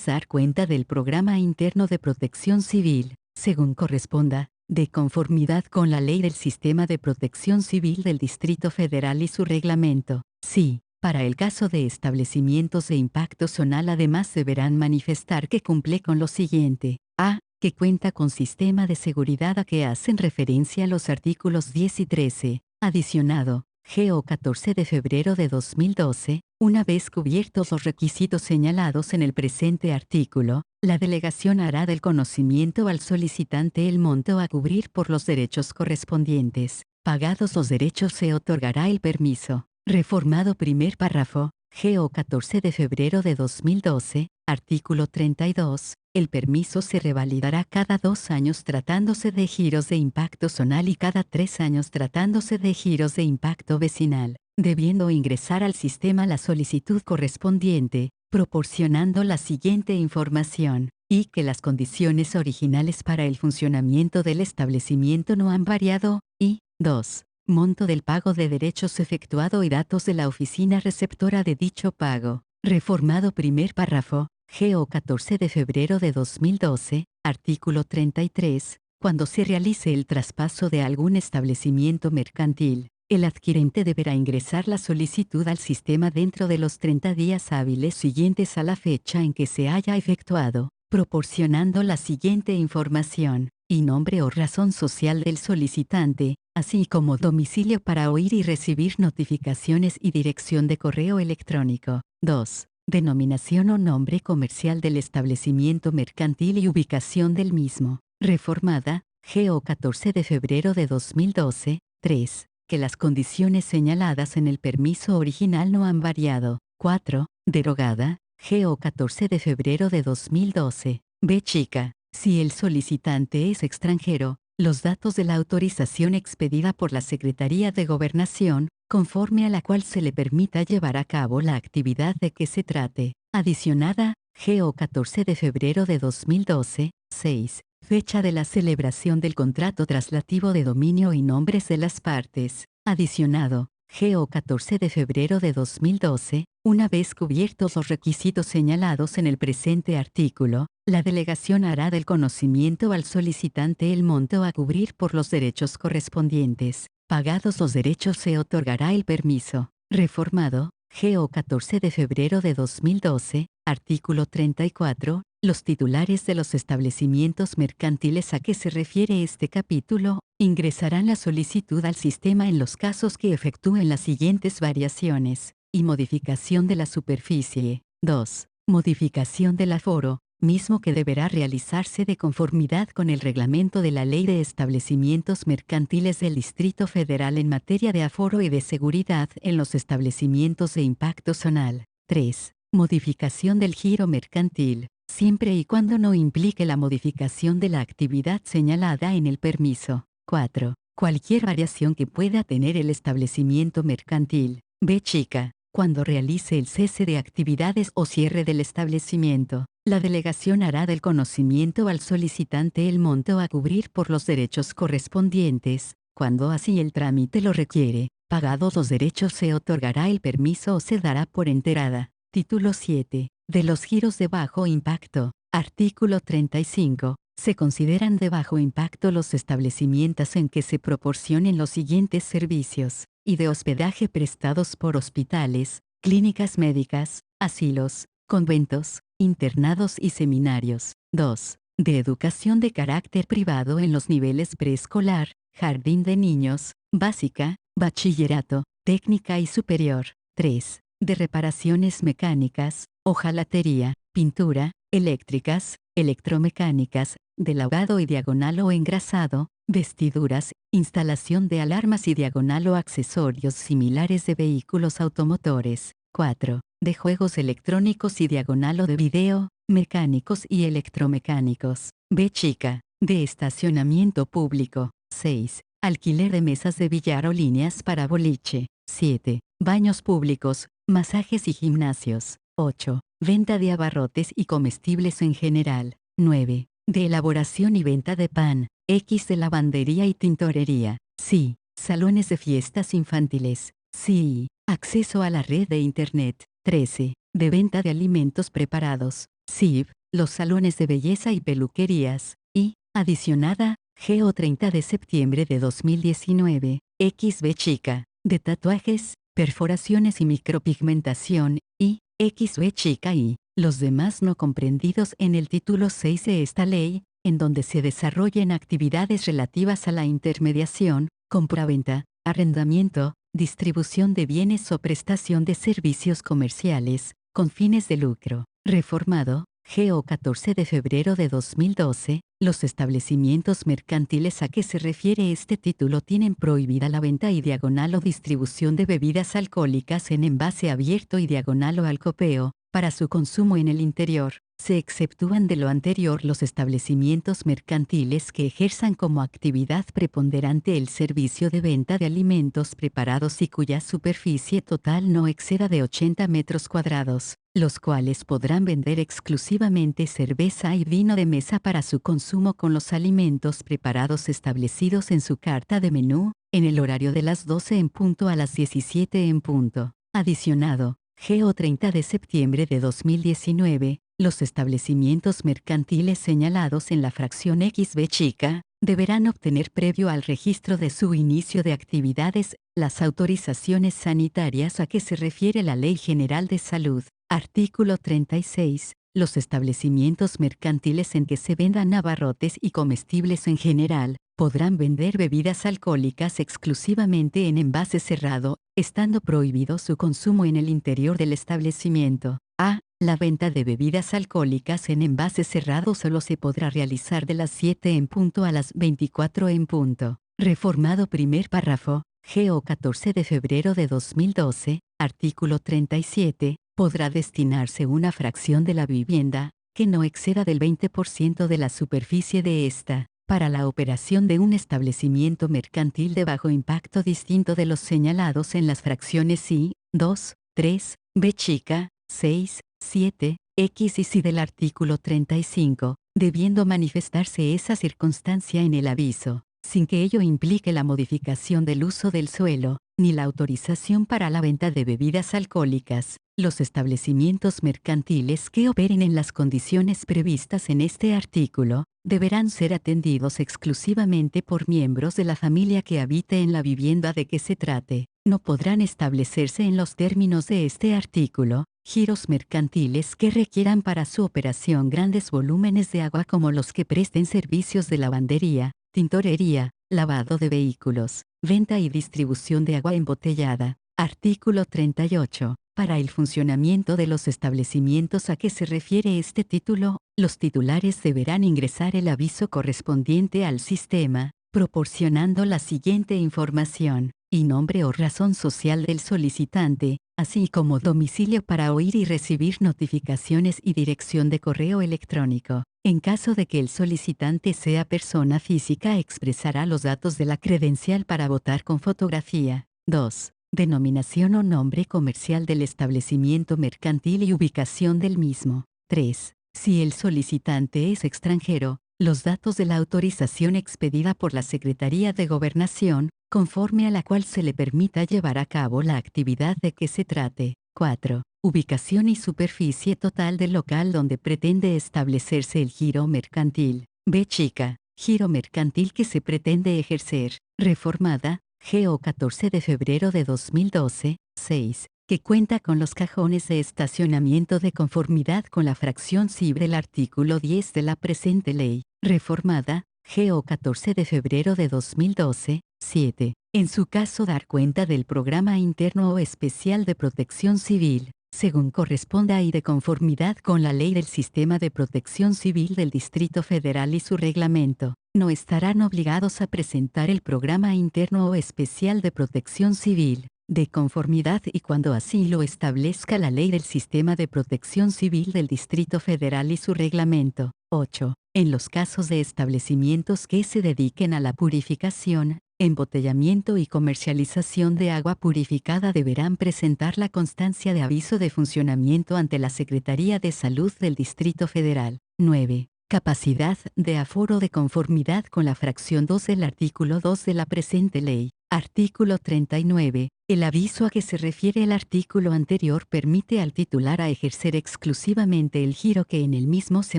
dar cuenta del Programa Interno de Protección Civil, según corresponda, de conformidad con la Ley del Sistema de Protección Civil del Distrito Federal y su reglamento. Sí, para el caso de establecimientos de impacto zonal además deberán manifestar que cumple con lo siguiente. A. Que cuenta con sistema de seguridad a que hacen referencia los artículos 10 y 13, adicionado, GO 14 de febrero de 2012, una vez cubiertos los requisitos señalados en el presente artículo, la delegación hará del conocimiento al solicitante el monto a cubrir por los derechos correspondientes. Pagados los derechos se otorgará el permiso. Reformado primer párrafo, GO 14 de febrero de 2012, artículo 32, el permiso se revalidará cada 2 años tratándose de giros de impacto zonal y cada 3 años tratándose de giros de impacto vecinal, debiendo ingresar al sistema la solicitud correspondiente, proporcionando la siguiente información, y que las condiciones originales para el funcionamiento del establecimiento no han variado, y 2. Monto del pago de derechos efectuado y datos de la oficina receptora de dicho pago. Reformado primer párrafo, GO 14 de febrero de 2012, artículo 33, cuando se realice el traspaso de algún establecimiento mercantil, el adquirente deberá ingresar la solicitud al sistema dentro de los 30 días hábiles siguientes a la fecha en que se haya efectuado, proporcionando la siguiente información, y nombre o razón social del solicitante, así como domicilio para oír y recibir notificaciones y dirección de correo electrónico. 2. Denominación o nombre comercial del establecimiento mercantil y ubicación del mismo. Reformada, GO 14 de febrero de 2012. 3. Que las condiciones señaladas en el permiso original no han variado. 4. Derogada, GO 14 de febrero de 2012. B chica. Si el solicitante es extranjero, los datos de la autorización expedida por la Secretaría de Gobernación, conforme a la cual se le permita llevar a cabo la actividad de que se trate. Adicionada, GO 14 de febrero de 2012, 6. Fecha de la celebración del contrato traslativo de dominio y nombres de las partes. Adicionado, GO 14 de febrero de 2012, una vez cubiertos los requisitos señalados en el presente artículo, la delegación hará del conocimiento al solicitante el monto a cubrir por los derechos correspondientes. Pagados los derechos se otorgará el permiso. Reformado, GO 14 de febrero de 2012, artículo 34, los titulares de los establecimientos mercantiles a que se refiere este capítulo, ingresarán la solicitud al sistema en los casos que efectúen las siguientes variaciones, y modificación de la superficie. 2. Modificación del aforo, mismo que deberá realizarse de conformidad con el reglamento de la Ley de Establecimientos Mercantiles del Distrito Federal en materia de aforo y de seguridad en los establecimientos de impacto zonal. 3. Modificación del giro mercantil, siempre y cuando no implique la modificación de la actividad señalada en el permiso. 4. Cualquier variación que pueda tener el establecimiento mercantil. B chica, cuando realice el cese de actividades o cierre del establecimiento, la delegación hará del conocimiento al solicitante el monto a cubrir por los derechos correspondientes, cuando así el trámite lo requiere. Pagados los derechos se otorgará el permiso o se dará por enterada. Título 7. De los giros de bajo impacto. Artículo 35. Se consideran de bajo impacto los establecimientos en que se proporcionen los siguientes servicios, y de hospedaje prestados por hospitales, clínicas médicas, asilos, conventos, internados y seminarios. 2. De educación de carácter privado en los niveles preescolar, jardín de niños, básica, bachillerato, técnica y superior. 3. De reparaciones mecánicas, hojalatería, pintura, eléctricas, electromecánicas, de lavado y diagonal o engrasado, vestiduras, instalación de alarmas y diagonal o accesorios similares de vehículos automotores. 4. De juegos electrónicos y diagonal o de video, mecánicos y electromecánicos. B chica. De estacionamiento público. 6. Alquiler de mesas de billar o líneas para boliche. 7. Baños públicos, masajes y gimnasios. 8. Venta de abarrotes y comestibles en general. 9. De elaboración y venta de pan, X de lavandería y tintorería. Sí. Salones de fiestas infantiles. Sí. Acceso a la red de Internet. 13. De venta de alimentos preparados. Sí. Los salones de belleza y peluquerías. Y, adicionada, GO 30 de septiembre de 2019, XB chica. De tatuajes, perforaciones y micropigmentación, y, XB chica y, los demás no comprendidos en el título 6 de esta ley, en donde se desarrollen actividades relativas a la intermediación, compraventa, arrendamiento, distribución de bienes o prestación de servicios comerciales, con fines de lucro. Reformado, GO 14 de febrero de 2012, los establecimientos mercantiles a que se refiere este título tienen prohibida la venta y diagonal o distribución de bebidas alcohólicas en envase abierto y diagonal o al copeo, para su consumo en el interior. Se exceptúan de lo anterior los establecimientos mercantiles que ejerzan como actividad preponderante el servicio de venta de alimentos preparados y cuya superficie total no exceda de 80 metros cuadrados, los cuales podrán vender exclusivamente cerveza y vino de mesa para su consumo con los alimentos preparados establecidos en su carta de menú, en el horario de las 12 en punto a las 17 en punto. Adicionado, GO 30 de septiembre de 2019, los establecimientos mercantiles señalados en la fracción XB chica, deberán obtener previo al registro de su inicio de actividades, las autorizaciones sanitarias a que se refiere la Ley General de Salud. Artículo 36. Los establecimientos mercantiles en que se vendan abarrotes y comestibles en general, podrán vender bebidas alcohólicas exclusivamente en envase cerrado, estando prohibido su consumo en el interior del establecimiento. A. La venta de bebidas alcohólicas en envase cerrado solo se podrá realizar de las 7 en punto a las 24 en punto. Reformado primer párrafo, GO 14 de febrero de 2012, artículo 37, podrá destinarse una fracción de la vivienda, que no exceda del 20% de la superficie de esta, para la operación de un establecimiento mercantil de bajo impacto distinto de los señalados en las fracciones I, 2, 3, B chica, 6, 7, X y C del artículo 35, debiendo manifestarse esa circunstancia en el aviso, sin que ello implique la modificación del uso del suelo, ni la autorización para la venta de bebidas alcohólicas. Los establecimientos mercantiles que operen en las condiciones previstas en este artículo, deberán ser atendidos exclusivamente por miembros de la familia que habite en la vivienda de que se trate. No podrán establecerse en los términos de este artículo, giros mercantiles que requieran para su operación grandes volúmenes de agua como los que presten servicios de lavandería, tintorería, lavado de vehículos, venta y distribución de agua embotellada. Artículo 38. Para el funcionamiento de los establecimientos a que se refiere este título, los titulares deberán ingresar el aviso correspondiente al sistema, proporcionando la siguiente información: y nombre o razón social del solicitante, así como domicilio para oír y recibir notificaciones y dirección de correo electrónico. En caso de que el solicitante sea persona física, expresará los datos de la credencial para votar con fotografía. 2. Denominación o nombre comercial del establecimiento mercantil y ubicación del mismo. 3. Si el solicitante es extranjero, los datos de la autorización expedida por la Secretaría de Gobernación, conforme a la cual se le permita llevar a cabo la actividad de que se trate. 4. Ubicación y superficie total del local donde pretende establecerse el giro mercantil. B chica. Giro mercantil que se pretende ejercer. Reformada. GO 14 de febrero de 2012, 6, que cuenta con los cajones de estacionamiento de conformidad con la fracción C del artículo 10 de la presente ley. Reformada, GO 14 de febrero de 2012, 7. En su caso, dar cuenta del programa interno o especial de protección civil, según corresponda y de conformidad con la ley del Sistema de Protección Civil del Distrito Federal y su reglamento. No estarán obligados a presentar el programa interno o especial de protección civil, de conformidad y cuando así lo establezca la ley del Sistema de Protección Civil del Distrito Federal y su reglamento. 8. En los casos de establecimientos que se dediquen a la purificación, embotellamiento y comercialización de agua purificada deberán presentar la constancia de aviso de funcionamiento ante la Secretaría de Salud del Distrito Federal. 9. Capacidad de aforo de conformidad con la fracción 2 del artículo 2 de la presente ley. Artículo 39. El aviso a que se refiere el artículo anterior permite al titular a ejercer exclusivamente el giro que en el mismo se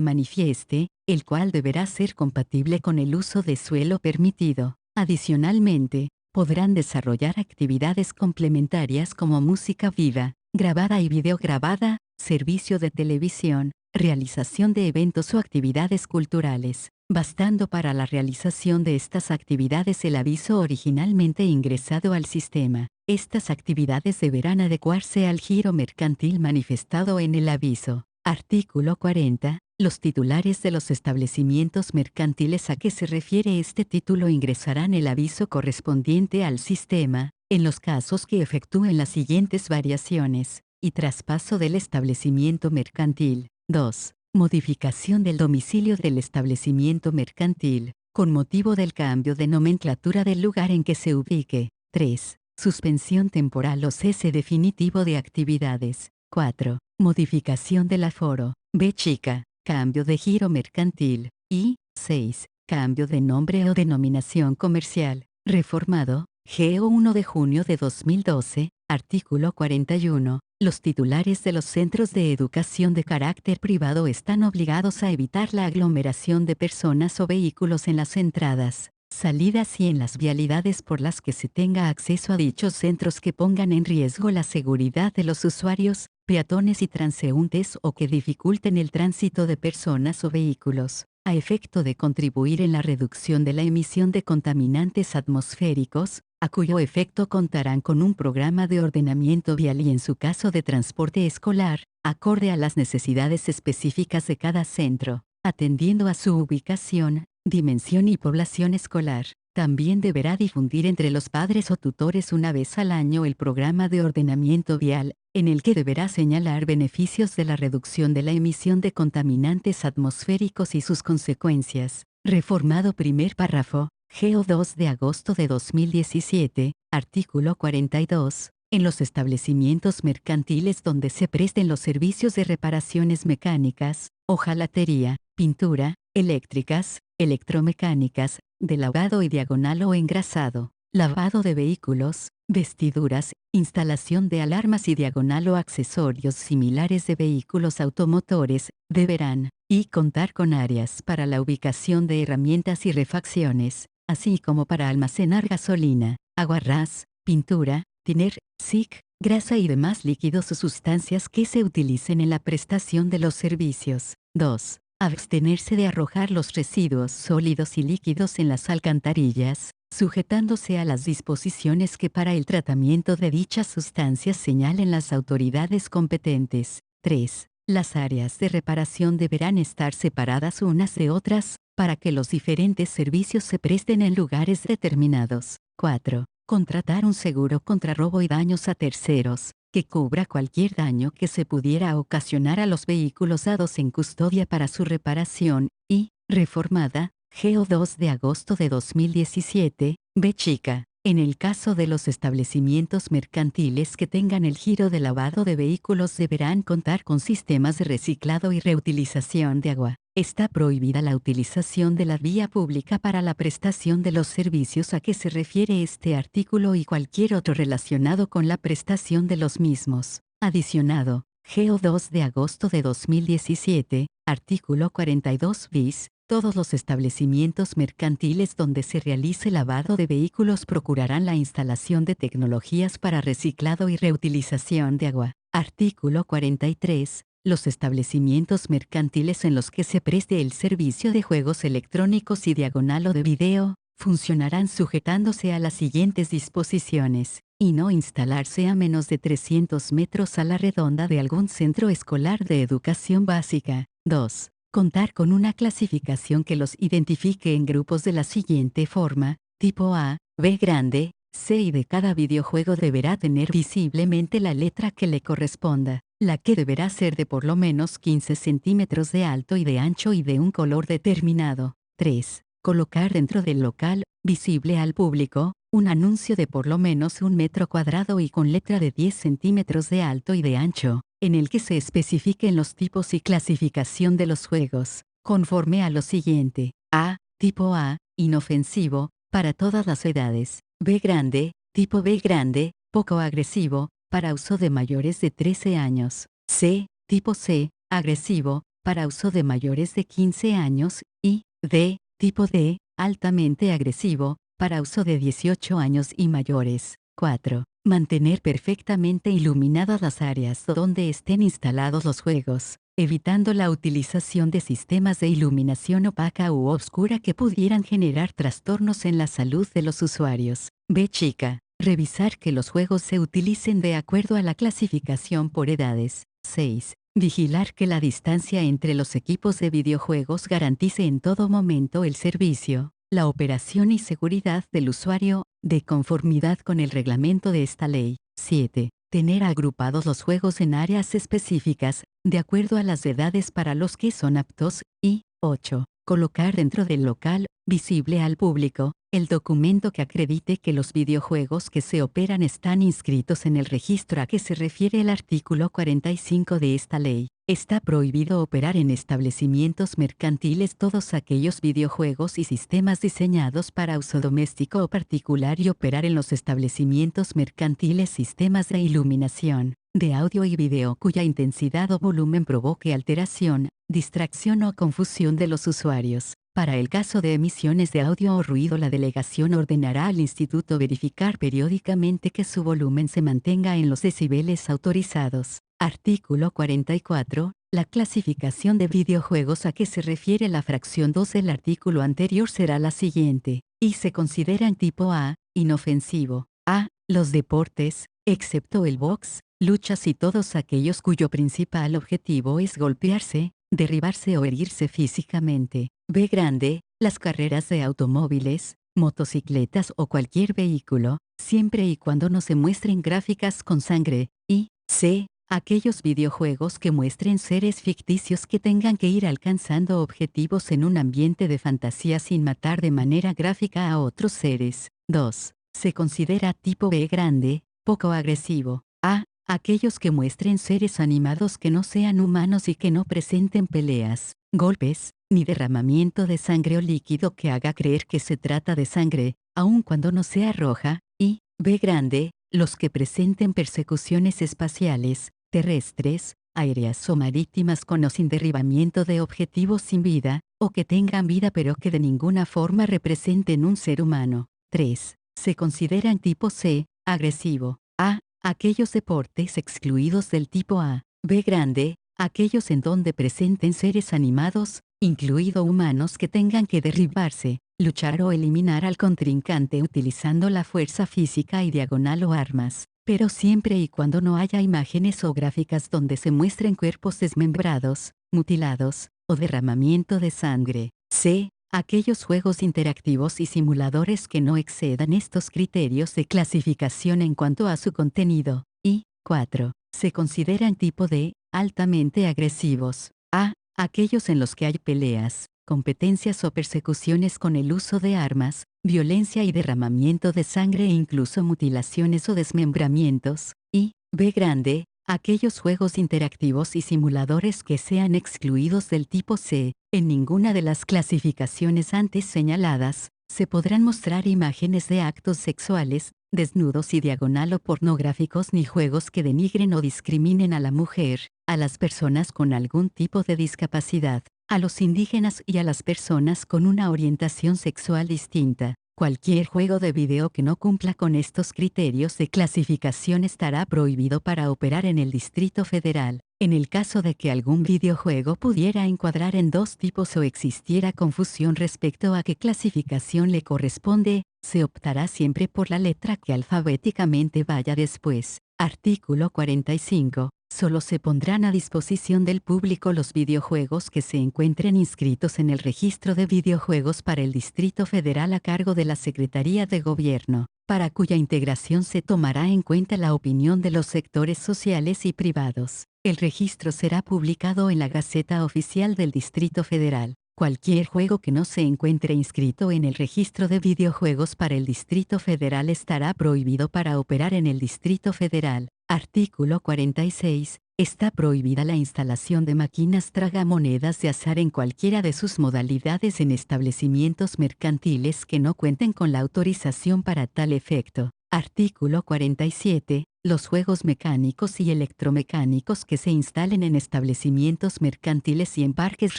manifieste, el cual deberá ser compatible con el uso de suelo permitido. Adicionalmente, podrán desarrollar actividades complementarias como música viva, grabada y videograbada, servicio de televisión, realización de eventos o actividades culturales, bastando para la realización de estas actividades el aviso originalmente ingresado al sistema. Estas actividades deberán adecuarse al giro mercantil manifestado en el aviso. Artículo 40. Los titulares de los establecimientos mercantiles a que se refiere este título ingresarán el aviso correspondiente al sistema, en los casos que efectúen las siguientes variaciones, y traspaso del establecimiento mercantil. 2. Modificación del domicilio del establecimiento mercantil, con motivo del cambio de nomenclatura del lugar en que se ubique. 3. Suspensión temporal o cese definitivo de actividades. 4. Modificación del aforo. B chica. Cambio de giro mercantil. Y 6. Cambio de nombre o denominación comercial. Reformado. GO 1 de junio de 2012. Artículo 41. Los titulares de los centros de educación de carácter privado están obligados a evitar la aglomeración de personas o vehículos en las entradas, salidas y en las vialidades por las que se tenga acceso a dichos centros que pongan en riesgo la seguridad de los usuarios, peatones y transeúntes o que dificulten el tránsito de personas o vehículos, a efecto de contribuir en la reducción de la emisión de contaminantes atmosféricos, a cuyo efecto contarán con un programa de ordenamiento vial y en su caso de transporte escolar, acorde a las necesidades específicas de cada centro, atendiendo a su ubicación, dimensión y población escolar. También deberá difundir entre los padres o tutores una vez al año el programa de ordenamiento vial, en el que deberá señalar beneficios de la reducción de la emisión de contaminantes atmosféricos y sus consecuencias. Reformado primer párrafo, GO 2 de agosto de 2017, artículo 42. En los establecimientos mercantiles donde se presten los servicios de reparaciones mecánicas, hojalatería, pintura, eléctricas, electromecánicas, de lavado y diagonal o engrasado, lavado de vehículos, vestiduras, instalación de alarmas y diagonal o accesorios similares de vehículos automotores, deberán, y contar con áreas para la ubicación de herramientas y refacciones, así como para almacenar gasolina, aguarrás, pintura, tiner, SIC, grasa y demás líquidos o sustancias que se utilicen en la prestación de los servicios. 2. Abstenerse de arrojar los residuos sólidos y líquidos en las alcantarillas, sujetándose a las disposiciones que para el tratamiento de dichas sustancias señalen las autoridades competentes. 3. Las áreas de reparación deberán estar separadas unas de otras, para que los diferentes servicios se presten en lugares determinados. 4. Contratar un seguro contra robo y daños a terceros, que cubra cualquier daño que se pudiera ocasionar a los vehículos dados en custodia para su reparación, y, reformada, GO 2 de agosto de 2017, B chica. En el caso de los establecimientos mercantiles que tengan el giro de lavado de vehículos deberán contar con sistemas de reciclado y reutilización de agua. Está prohibida la utilización de la vía pública para la prestación de los servicios a que se refiere este artículo y cualquier otro relacionado con la prestación de los mismos. Adicionado, GO 2 de agosto de 2017, artículo 42 bis. Todos los establecimientos mercantiles donde se realice lavado de vehículos procurarán la instalación de tecnologías para reciclado y reutilización de agua. Artículo 43. Los establecimientos mercantiles en los que se preste el servicio de juegos electrónicos y diagonal o de video, funcionarán sujetándose a las siguientes disposiciones, y no instalarse a menos de 300 metros a la redonda de algún centro escolar de educación básica. 2. Contar con una clasificación que los identifique en grupos de la siguiente forma: tipo A, B grande, C, y de cada videojuego deberá tener visiblemente la letra que le corresponda, la que deberá ser de por lo menos 15 centímetros de alto y de ancho y de un color determinado. 3. Colocar dentro del local, visible al público, un anuncio de por lo menos 1 metro cuadrado y con letra de 10 centímetros de alto y de ancho, en el que se especifiquen los tipos y clasificación de los juegos, conforme a lo siguiente: A, tipo A, inofensivo, para todas las edades; B grande, tipo B grande, poco agresivo, para uso de mayores de 13 años; C, tipo C, agresivo, para uso de mayores de 15 años, y D, tipo D, altamente agresivo, para uso de 18 años y mayores. 4. Mantener perfectamente iluminadas las áreas donde estén instalados los juegos, evitando la utilización de sistemas de iluminación opaca u oscura que pudieran generar trastornos en la salud de los usuarios. B chica. Revisar que los juegos se utilicen de acuerdo a la clasificación por edades. 6. Vigilar que la distancia entre los equipos de videojuegos garantice en todo momento el servicio, la operación y seguridad del usuario, de conformidad con el reglamento de esta ley. 7. Tener agrupados los juegos en áreas específicas, de acuerdo a las edades para los que son aptos, y 8. Colocar dentro del local, visible al público, el documento que acredite que los videojuegos que se operan están inscritos en el registro a que se refiere el artículo 45 de esta ley. Está prohibido operar en establecimientos mercantiles todos aquellos videojuegos y sistemas diseñados para uso doméstico o particular y operar en los establecimientos mercantiles sistemas de iluminación, de audio y video cuya intensidad o volumen provoque alteración, distracción o confusión de los usuarios. Para el caso de emisiones de audio o ruido, la delegación ordenará al instituto verificar periódicamente que su volumen se mantenga en los decibeles autorizados. Artículo 44. La clasificación de videojuegos a que se refiere la fracción 2 del artículo anterior será la siguiente, y se consideran tipo A, inofensivo. A. Los deportes, excepto el box, luchas y todos aquellos cuyo principal objetivo es golpearse, derribarse o herirse físicamente. B grande, las carreras de automóviles, motocicletas o cualquier vehículo, siempre y cuando no se muestren gráficas con sangre. Y C, Aquellos videojuegos que muestren seres ficticios que tengan que ir alcanzando objetivos en un ambiente de fantasía sin matar de manera gráfica a otros seres. 2. Se considera tipo B grande, poco agresivo. A. Aquellos que muestren seres animados que no sean humanos y que no presenten peleas, golpes, ni derramamiento de sangre o líquido que haga creer que se trata de sangre, aun cuando no sea roja. Y B grande, los que presenten persecuciones espaciales, terrestres, aéreas o marítimas con o sin derribamiento de objetivos sin vida, o que tengan vida pero que de ninguna forma representen un ser humano. 3. Se consideran tipo C, agresivo. A. Aquellos deportes excluidos del tipo A. B grande, aquellos en donde presenten seres animados, incluido humanos que tengan que derribarse, luchar o eliminar al contrincante utilizando la fuerza física y diagonal o armas, pero siempre y cuando no haya imágenes o gráficas donde se muestren cuerpos desmembrados, mutilados, o derramamiento de sangre. C. Aquellos juegos interactivos y simuladores que no excedan estos criterios de clasificación en cuanto a su contenido. Y 4. Se consideran tipo D, altamente agresivos. A. Aquellos en los que hay peleas, competencias o persecuciones con el uso de armas, violencia y derramamiento de sangre e incluso mutilaciones o desmembramientos. Y B grande, aquellos juegos interactivos y simuladores que sean excluidos del tipo C. En ninguna de las clasificaciones antes señaladas, se podrán mostrar imágenes de actos sexuales, desnudos y diagonal o pornográficos ni juegos que denigren o discriminen a la mujer, a las personas con algún tipo de discapacidad, a los indígenas y a las personas con una orientación sexual distinta. Cualquier juego de video que no cumpla con estos criterios de clasificación estará prohibido para operar en el Distrito Federal. En el caso de que algún videojuego pudiera encuadrar en dos tipos o existiera confusión respecto a qué clasificación le corresponde, se optará siempre por la letra que alfabéticamente vaya después. Artículo 45. Solo se pondrán a disposición del público los videojuegos que se encuentren inscritos en el registro de videojuegos para el Distrito Federal a cargo de la Secretaría de Gobierno, para cuya integración se tomará en cuenta la opinión de los sectores sociales y privados. El registro será publicado en la Gaceta Oficial del Distrito Federal. Cualquier juego que no se encuentre inscrito en el registro de videojuegos para el Distrito Federal estará prohibido para operar en el Distrito Federal. Artículo 46. Está prohibida la instalación de máquinas tragamonedas de azar en cualquiera de sus modalidades en establecimientos mercantiles que no cuenten con la autorización para tal efecto. Artículo 47. Los juegos mecánicos y electromecánicos que se instalen en establecimientos mercantiles y en parques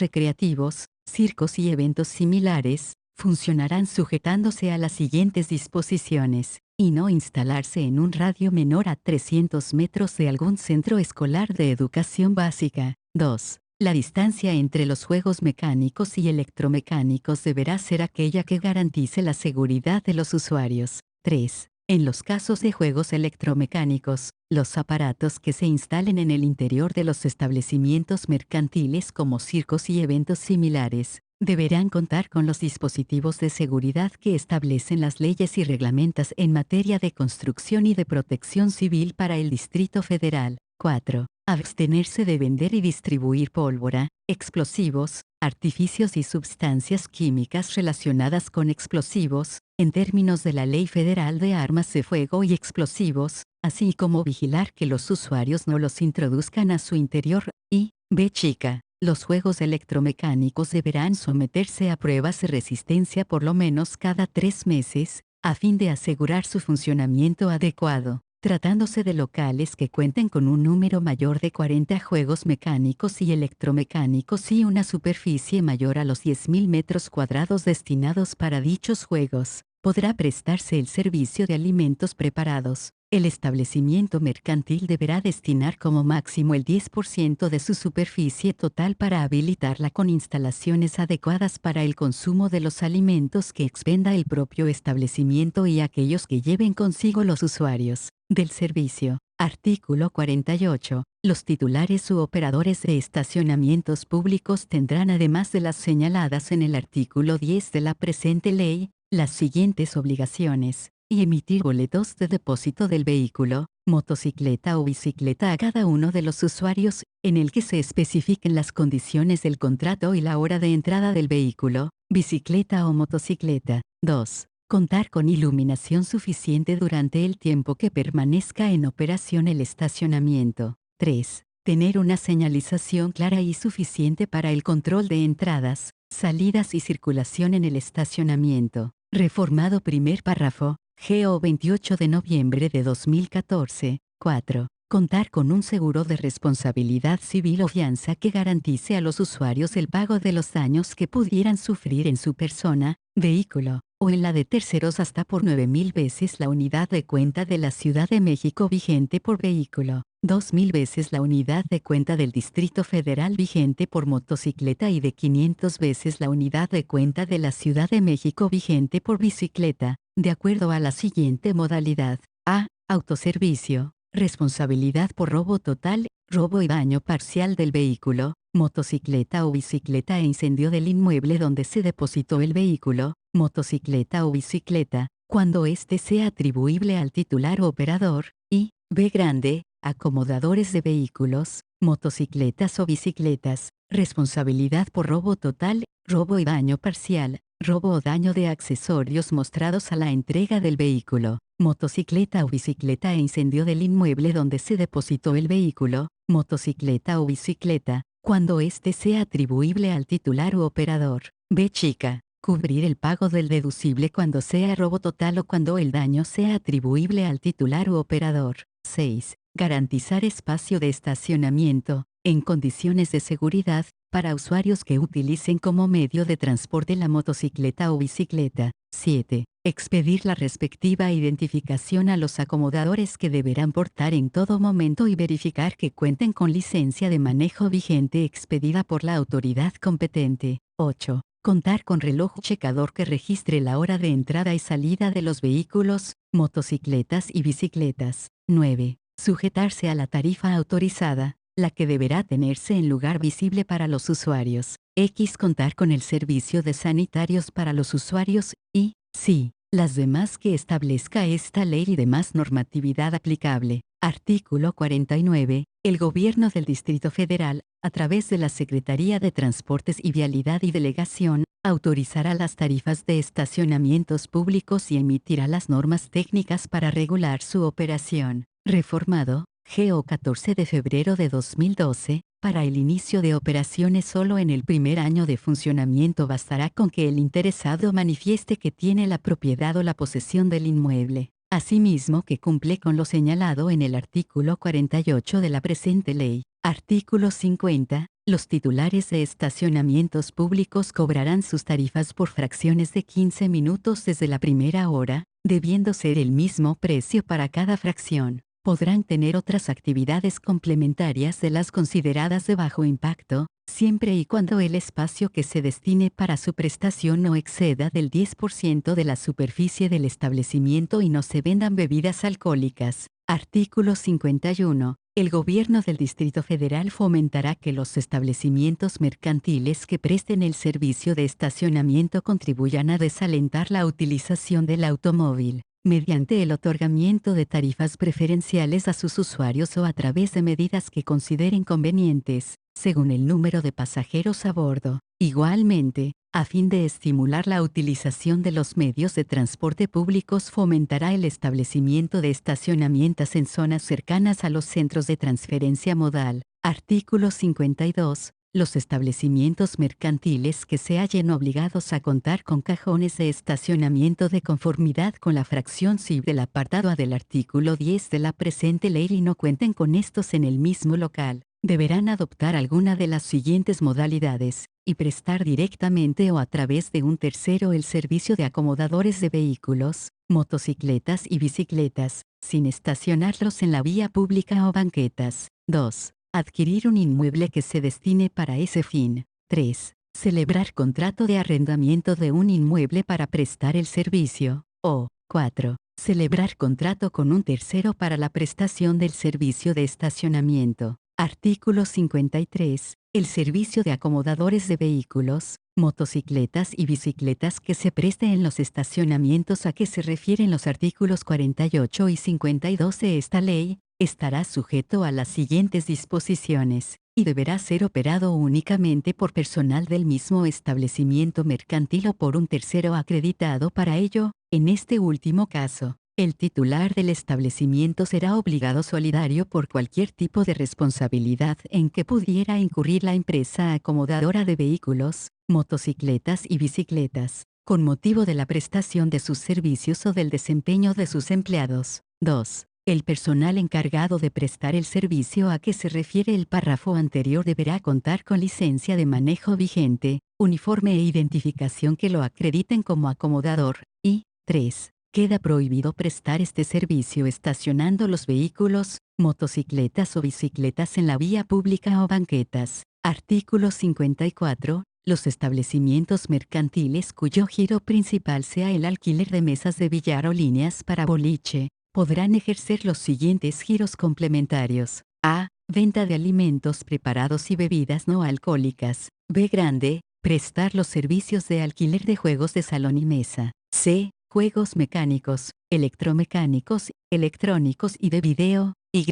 recreativos, circos y eventos similares, funcionarán sujetándose a las siguientes disposiciones, y no instalarse en un radio menor a 300 metros de algún centro escolar de educación básica. 2. La distancia entre los juegos mecánicos y electromecánicos deberá ser aquella que garantice la seguridad de los usuarios. 3. En los casos de juegos electromecánicos, los aparatos que se instalen en el interior de los establecimientos mercantiles como circos y eventos similares, deberán contar con los dispositivos de seguridad que establecen las leyes y reglamentos en materia de construcción y de protección civil para el Distrito Federal. 4. Abstenerse de vender y distribuir pólvora, explosivos, artificios y sustancias químicas relacionadas con explosivos, en términos de la Ley Federal de Armas de Fuego y Explosivos, así como vigilar que los usuarios no los introduzcan a su interior. Y B chica. Los juegos electromecánicos deberán someterse a pruebas de resistencia por lo menos cada 3 meses, a fin de asegurar su funcionamiento adecuado. Tratándose de locales que cuenten con un número mayor de 40 juegos mecánicos y electromecánicos y una superficie mayor a los 10.000 metros cuadrados destinados para dichos juegos, podrá prestarse el servicio de alimentos preparados. El establecimiento mercantil deberá destinar como máximo el 10% de su superficie total para habilitarla con instalaciones adecuadas para el consumo de los alimentos que expenda el propio establecimiento y aquellos que lleven consigo los usuarios del servicio. Artículo 48. Los titulares u operadores de estacionamientos públicos tendrán, además de las señaladas en el artículo 10 de la presente ley, las siguientes obligaciones. y emitir boletos de depósito del vehículo, motocicleta o bicicleta a cada uno de los usuarios, en el que se especifiquen las condiciones del contrato y la hora de entrada del vehículo, bicicleta o motocicleta. 2. Contar con iluminación suficiente durante el tiempo que permanezca en operación el estacionamiento. 3. Tener una señalización clara y suficiente para el control de entradas, salidas y circulación en el estacionamiento. Reformado primer párrafo, GO 28 de noviembre de 2014. 4. Contar con un seguro de responsabilidad civil o fianza que garantice a los usuarios el pago de los daños que pudieran sufrir en su persona, vehículo, o en la de terceros hasta por 9.000 veces la unidad de cuenta de la Ciudad de México vigente por vehículo, 2.000 veces la unidad de cuenta del Distrito Federal vigente por motocicleta y de 500 veces la unidad de cuenta de la Ciudad de México vigente por bicicleta, de acuerdo a la siguiente modalidad. A. Autoservicio. Responsabilidad por robo total, robo y daño parcial del vehículo, motocicleta o bicicleta e incendio del inmueble donde se depositó el vehículo, motocicleta o bicicleta, cuando éste sea atribuible al titular o operador, y, B grande, acomodadores de vehículos, motocicletas o bicicletas, responsabilidad por robo total, robo y daño parcial, robo o daño de accesorios mostrados a la entrega del vehículo, motocicleta o bicicleta e incendio del inmueble donde se depositó el vehículo, motocicleta o bicicleta, cuando éste sea atribuible al titular u operador. B chica. Cubrir el pago del deducible cuando sea robo total o cuando el daño sea atribuible al titular u operador. 6. Garantizar espacio de estacionamiento, en condiciones de seguridad, para usuarios que utilicen como medio de transporte la motocicleta o bicicleta. 7. Expedir la respectiva identificación a los acomodadores que deberán portar en todo momento y verificar que cuenten con licencia de manejo vigente expedida por la autoridad competente. 8. Contar con reloj checador que registre la hora de entrada y salida de los vehículos, motocicletas y bicicletas. 9. Sujetarse a la tarifa autorizada, la que deberá tenerse en lugar visible para los usuarios. X. Contar con el servicio de sanitarios para los usuarios, y, sí, las demás que establezca esta ley y demás normatividad aplicable. Artículo 49. El Gobierno del Distrito Federal, a través de la Secretaría de Transportes y Vialidad y Delegación, autorizará las tarifas de estacionamientos públicos y emitirá las normas técnicas para regular su operación. Reformado, GO 14 de febrero de 2012, para el inicio de operaciones solo en el primer año de funcionamiento bastará con que el interesado manifieste que tiene la propiedad o la posesión del inmueble, asimismo que cumple con lo señalado en el artículo 48 de la presente ley. Artículo 50. Los titulares de estacionamientos públicos cobrarán sus tarifas por fracciones de 15 minutos desde la primera hora, debiendo ser el mismo precio para cada fracción. Podrán tener otras actividades complementarias de las consideradas de bajo impacto, siempre y cuando el espacio que se destine para su prestación no exceda del 10% de la superficie del establecimiento y no se vendan bebidas alcohólicas. Artículo 51. El Gobierno del Distrito Federal fomentará que los establecimientos mercantiles que presten el servicio de estacionamiento contribuyan a desalentar la utilización del automóvil, mediante el otorgamiento de tarifas preferenciales a sus usuarios o a través de medidas que consideren convenientes, según el número de pasajeros a bordo. Igualmente, a fin de estimular la utilización de los medios de transporte públicos, fomentará el establecimiento de estacionamientos en zonas cercanas a los centros de transferencia modal. Artículo 52. Los establecimientos mercantiles que se hallen obligados a contar con cajones de estacionamiento de conformidad con la fracción C del apartado A del artículo 10 de la presente ley y no cuenten con estos en el mismo local, deberán adoptar alguna de las siguientes modalidades, y prestar directamente o a través de un tercero el servicio de acomodadores de vehículos, motocicletas y bicicletas, sin estacionarlos en la vía pública o banquetas. 2. Adquirir un inmueble que se destine para ese fin. 3. Celebrar contrato de arrendamiento de un inmueble para prestar el servicio. O 4. Celebrar contrato con un tercero para la prestación del servicio de estacionamiento. Artículo 53. El servicio de acomodadores de vehículos, motocicletas y bicicletas que se preste en los estacionamientos a que se refieren los artículos 48 y 52 de esta ley, estará sujeto a las siguientes disposiciones, y deberá ser operado únicamente por personal del mismo establecimiento mercantil o por un tercero acreditado para ello. En este último caso, el titular del establecimiento será obligado solidario por cualquier tipo de responsabilidad en que pudiera incurrir la empresa acomodadora de vehículos, motocicletas y bicicletas, con motivo de la prestación de sus servicios o del desempeño de sus empleados. 2. El personal encargado de prestar el servicio a que se refiere el párrafo anterior deberá contar con licencia de manejo vigente, uniforme e identificación que lo acrediten como acomodador. Y 3. Queda prohibido prestar este servicio estacionando los vehículos, motocicletas o bicicletas en la vía pública o banquetas. Artículo 54. Los establecimientos mercantiles cuyo giro principal sea el alquiler de mesas de billar o líneas para boliche, podrán ejercer los siguientes giros complementarios. A. Venta de alimentos preparados y bebidas no alcohólicas. B. Grande. Prestar los servicios de alquiler de juegos de salón y mesa. C. Juegos mecánicos, electromecánicos, electrónicos y de video. Y.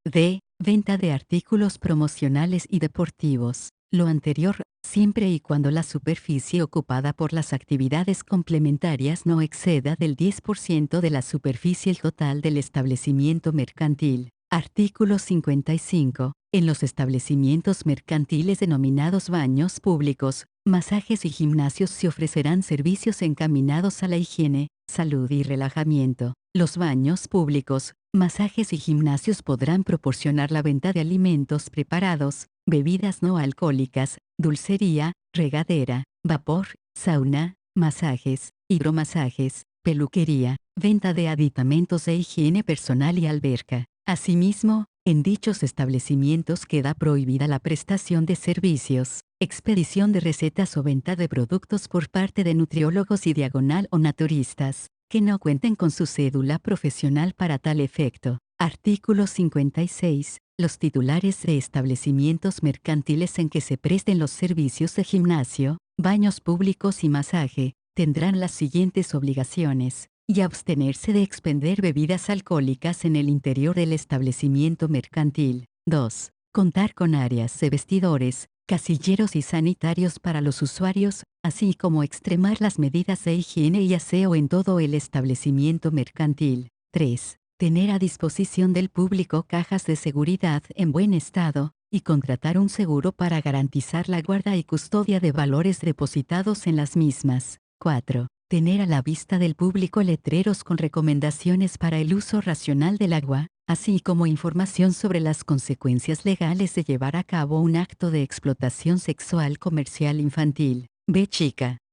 D. Venta de artículos promocionales y deportivos. Lo anterior, siempre y cuando la superficie ocupada por las actividades complementarias no exceda del 10% de la superficie total del establecimiento mercantil. Artículo 55. En los establecimientos mercantiles denominados baños públicos, masajes y gimnasios se ofrecerán servicios encaminados a la higiene, salud y relajamiento. Los baños públicos, masajes y gimnasios podrán proporcionar la venta de alimentos preparados, bebidas no alcohólicas, dulcería, regadera, vapor, sauna, masajes, hidromasajes, peluquería, venta de aditamentos de higiene personal y alberca. Asimismo, en dichos establecimientos queda prohibida la prestación de servicios, expedición de recetas o venta de productos por parte de nutriólogos y diagonal o naturistas, que no cuenten con su cédula profesional para tal efecto. Artículo 56. Los titulares de establecimientos mercantiles en que se presten los servicios de gimnasio, baños públicos y masaje, tendrán las siguientes obligaciones: y abstenerse de expender bebidas alcohólicas en el interior del establecimiento mercantil. 2. Contar con áreas de vestidores, casilleros y sanitarios para los usuarios, así como extremar las medidas de higiene y aseo en todo el establecimiento mercantil. 3. Tener a disposición del público cajas de seguridad en buen estado, y contratar un seguro para garantizar la guarda y custodia de valores depositados en las mismas. 4. Tener a la vista del público letreros con recomendaciones para el uso racional del agua, así como información sobre las consecuencias legales de llevar a cabo un acto de explotación sexual comercial infantil. B.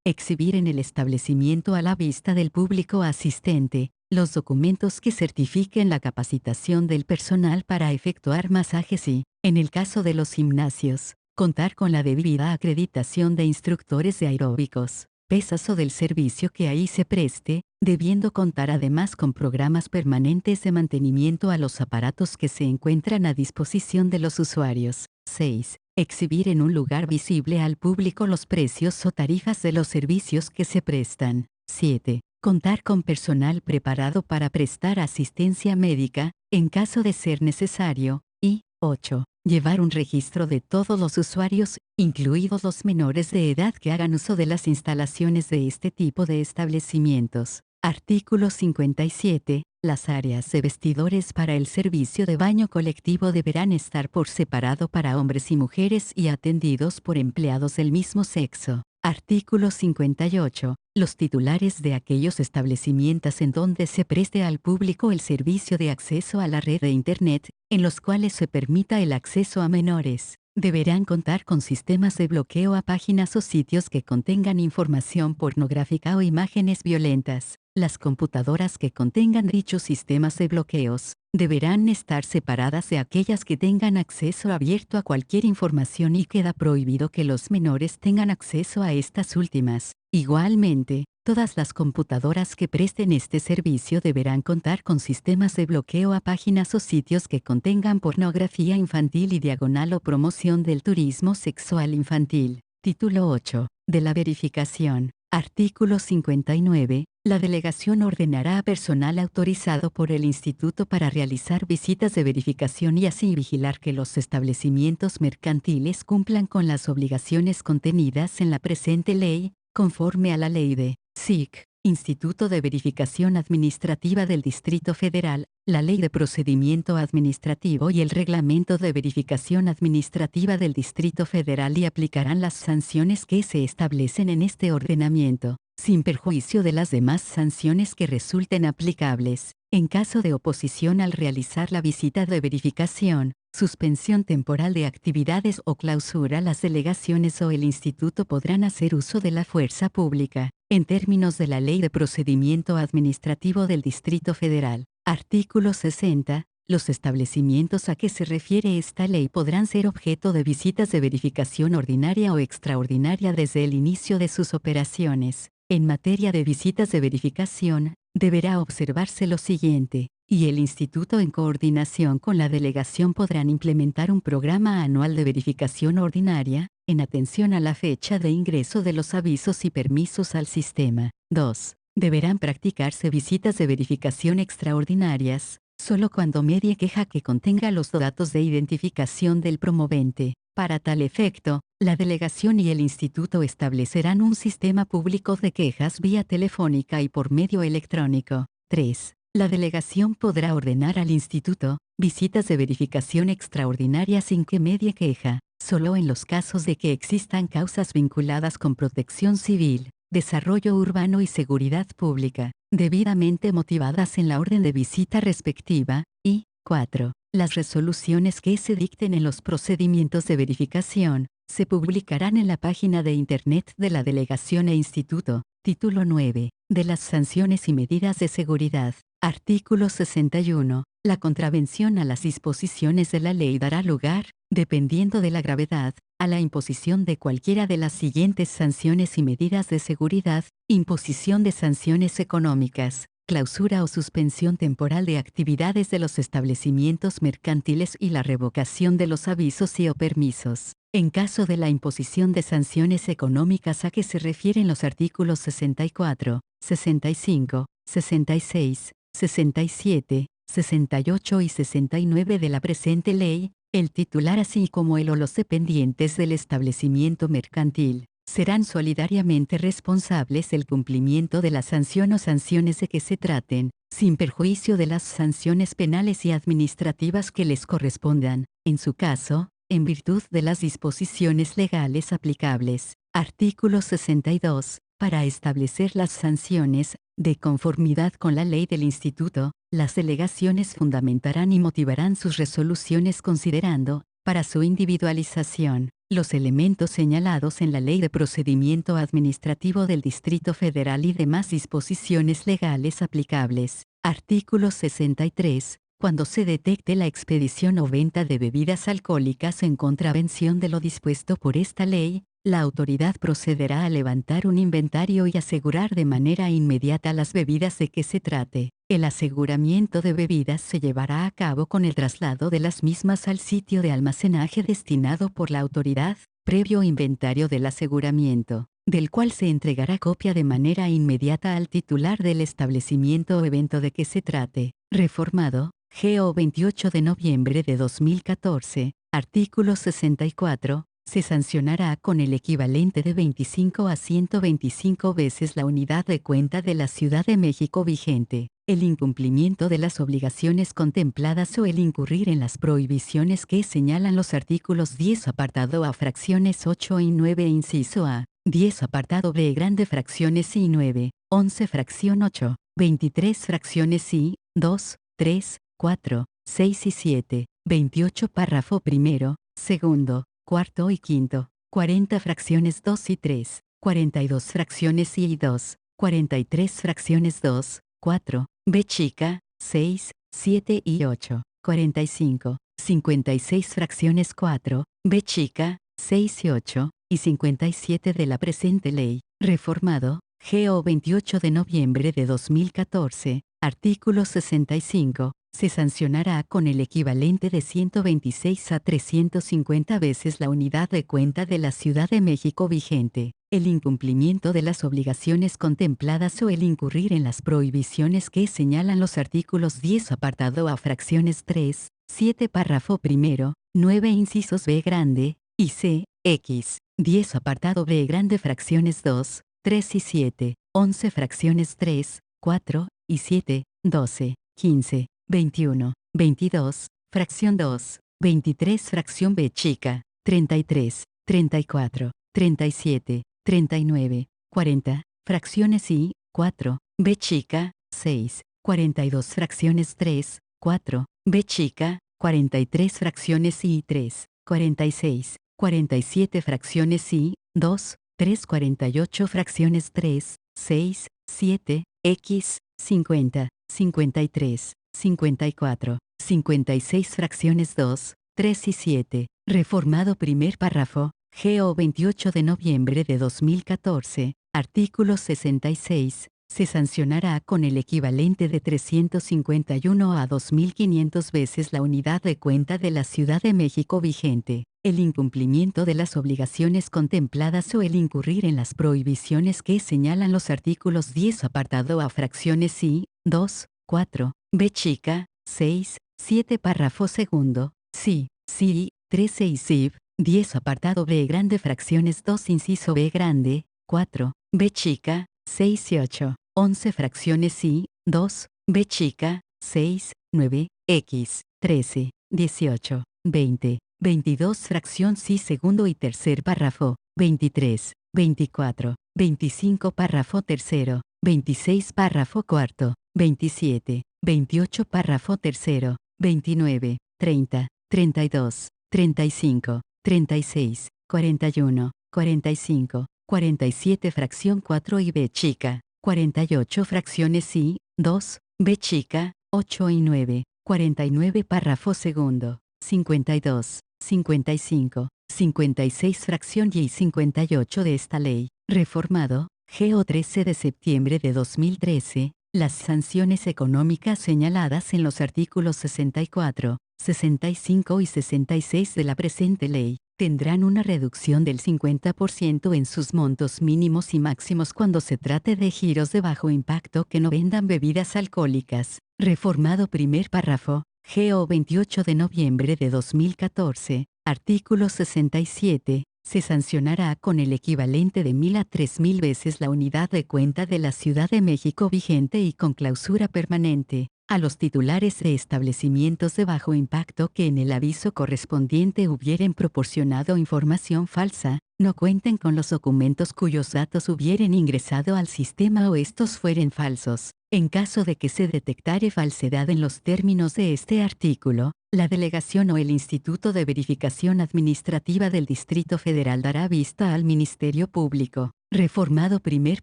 Exhibir en el establecimiento a la vista del público asistente los documentos que certifiquen la capacitación del personal para efectuar masajes y, en el caso de los gimnasios, contar con la debida acreditación de instructores de aeróbicos, pesas o del servicio que ahí se preste, debiendo contar además con programas permanentes de mantenimiento a los aparatos que se encuentran a disposición de los usuarios. 6. Exhibir en un lugar visible al público los precios o tarifas de los servicios que se prestan. 7. Contar con personal preparado para prestar asistencia médica, en caso de ser necesario. Y 8. Llevar un registro de todos los usuarios, incluidos los menores de edad que hagan uso de las instalaciones de este tipo de establecimientos. Artículo 57. Las áreas de vestidores para el servicio de baño colectivo deberán estar por separado para hombres y mujeres y atendidos por empleados del mismo sexo. Artículo 58. Los titulares de aquellos establecimientos en donde se preste al público el servicio de acceso a la red de Internet, en los cuales se permita el acceso a menores, deberán contar con sistemas de bloqueo a páginas o sitios que contengan información pornográfica o imágenes violentas. Las computadoras que contengan dichos sistemas de bloqueos deberán estar separadas de aquellas que tengan acceso abierto a cualquier información y queda prohibido que los menores tengan acceso a estas últimas. Igualmente, Todas las computadoras que presten este servicio deberán contar con sistemas de bloqueo a páginas o sitios que contengan pornografía infantil y diagonal o promoción del turismo sexual infantil. Título 8. De la verificación. Artículo 59. La delegación ordenará a personal autorizado por el Instituto para realizar visitas de verificación y así vigilar que los establecimientos mercantiles cumplan con las obligaciones contenidas en la presente ley, conforme a la ley de SIC, Instituto de Verificación Administrativa del Distrito Federal, la Ley de Procedimiento Administrativo y el Reglamento de Verificación Administrativa del Distrito Federal y aplicarán las sanciones que se establecen en este ordenamiento, sin perjuicio de las demás sanciones que resulten aplicables. En caso de oposición al realizar la visita de verificación, suspensión temporal de actividades o clausura, las delegaciones o el instituto podrán hacer uso de la fuerza pública, en términos de la Ley de Procedimiento Administrativo del Distrito Federal. Artículo 60. Los establecimientos a que se refiere esta ley podrán ser objeto de visitas de verificación ordinaria o extraordinaria desde el inicio de sus operaciones. En materia de visitas de verificación, deberá observarse lo siguiente, y el instituto en coordinación con la delegación podrán implementar un programa anual de verificación ordinaria, en atención a la fecha de ingreso de los avisos y permisos al sistema. 2. Deberán practicarse visitas de verificación extraordinarias, solo cuando medie queja que contenga los datos de identificación del promovente. Para tal efecto, la delegación y el instituto establecerán un sistema público de quejas vía telefónica y por medio electrónico. 3. La delegación podrá ordenar al instituto visitas de verificación extraordinaria sin que medie queja, solo en los casos de que existan causas vinculadas con protección civil, desarrollo urbano y seguridad pública, debidamente motivadas en la orden de visita respectiva. Y 4. Las resoluciones que se dicten en los procedimientos de verificación se publicarán en la página de Internet de la delegación e instituto. Título 9. De las sanciones y medidas de seguridad. Artículo 61. La contravención a las disposiciones de la ley dará lugar, dependiendo de la gravedad, a la imposición de cualquiera de las siguientes sanciones y medidas de seguridad: imposición de sanciones económicas, clausura o suspensión temporal de actividades de los establecimientos mercantiles y la revocación de los avisos y o permisos. En caso de la imposición de sanciones económicas a que se refieren los artículos 64, 65, 66, 67, 68 y 69 de la presente ley, el titular así como él o los dependientes del establecimiento mercantil serán solidariamente responsables del cumplimiento de la sanción o sanciones de que se traten, sin perjuicio de las sanciones penales y administrativas que les correspondan, en su caso, en virtud de las disposiciones legales aplicables. Artículo 62. Para establecer las sanciones, de conformidad con la ley del instituto, las delegaciones fundamentarán y motivarán sus resoluciones considerando, para su individualización, los elementos señalados en la Ley de Procedimiento Administrativo del Distrito Federal y demás disposiciones legales aplicables. Artículo 63. Cuando se detecte la expedición o venta de bebidas alcohólicas en contravención de lo dispuesto por esta ley, la autoridad procederá a levantar un inventario y asegurar de manera inmediata las bebidas de que se trate. El aseguramiento de bebidas se llevará a cabo con el traslado de las mismas al sitio de almacenaje destinado por la autoridad, previo inventario del aseguramiento, del cual se entregará copia de manera inmediata al titular del establecimiento o evento de que se trate. Reformado, GO 28 de noviembre de 2014, artículo 64. Se sancionará con el equivalente de 25 a 125 veces la unidad de cuenta de la Ciudad de México vigente, el incumplimiento de las obligaciones contempladas o el incurrir en las prohibiciones que señalan los artículos 10 apartado A fracciones 8 y 9 inciso A, 10 apartado B grande fracciones I 9, 11 fracción 8, 23 fracciones I, 2, 3, 4, 6 y 7, 28 párrafo primero, segundo, cuarto y quinto, 40 fracciones 2 y 3, 42 fracciones I y 2, 43 fracciones 2, 4, B chica, 6, 7 y 8, 45, 56 fracciones 4, B chica, 6 y 8, y 57 de la presente ley, reformado, GO 28 de noviembre de 2014, artículo 65, se sancionará con el equivalente de 126 a 350 veces la unidad de cuenta de la Ciudad de México vigente, el incumplimiento de las obligaciones contempladas o el incurrir en las prohibiciones que señalan los artículos 10 apartado A fracciones 3, 7 párrafo primero, 9 incisos B grande, y C, X, 10 apartado B grande fracciones 2, 3 y 7, 11 fracciones 3, 4 y 7, 12, 15, 21, 22, fracción 2, 23 fracción B chica, 33, 34, 37, 39, 40, fracciones I, 4, B chica, 6, 42 fracciones 3, 4, B chica, 43 fracciones I 3, 46, 47 fracciones I, 2, 3 48 fracciones 3, 6, 7, X, 50, 53, 54, 56 fracciones 2, 3 y 7, reformado primer párrafo, GO 28 de noviembre de 2014, artículo 66, se sancionará con el equivalente de 351 a 2.500 veces la unidad de cuenta de la Ciudad de México vigente, el incumplimiento de las obligaciones contempladas o el incurrir en las prohibiciones que señalan los artículos 10 apartado A fracciones I, 2, 4, B chica, 6, 7 párrafo segundo, C, 13 y CIV, 10 apartado B grande fracciones 2 inciso B grande, 4, B chica, 6 y 8, 11 fracciones I, 2, B chica, 6, 9, X, 13, 18, 20, 22 fracción C segundo y tercer párrafo, 23, 24, 25 párrafo tercero, 26 párrafo cuarto, 27, 28 párrafo tercero, 29, 30, 32, 35, 36, 41, 45, 47 fracción 4 y B chica, 48 fracciones I, 2, B chica, 8 y 9, 49 párrafo segundo, 52, 55, 56 fracción Y 58 de esta ley, reformado, GO 13 de septiembre de 2013, las sanciones económicas señaladas en los artículos 64, 65 y 66 de la presente ley, tendrán una reducción del 50% en sus montos mínimos y máximos cuando se trate de giros de bajo impacto que no vendan bebidas alcohólicas. Reformado primer párrafo, GO 28 de noviembre de 2014, artículo 67, se sancionará con el equivalente de 1.000 a 3.000 veces la unidad de cuenta de la Ciudad de México vigente y con clausura permanente, a los titulares de establecimientos de bajo impacto que en el aviso correspondiente hubieren proporcionado información falsa, no cuenten con los documentos cuyos datos hubieren ingresado al sistema o estos fueren falsos. En caso de que se detectare falsedad en los términos de este artículo, la delegación o el Instituto de Verificación Administrativa del Distrito Federal dará vista al Ministerio Público. Reformado primer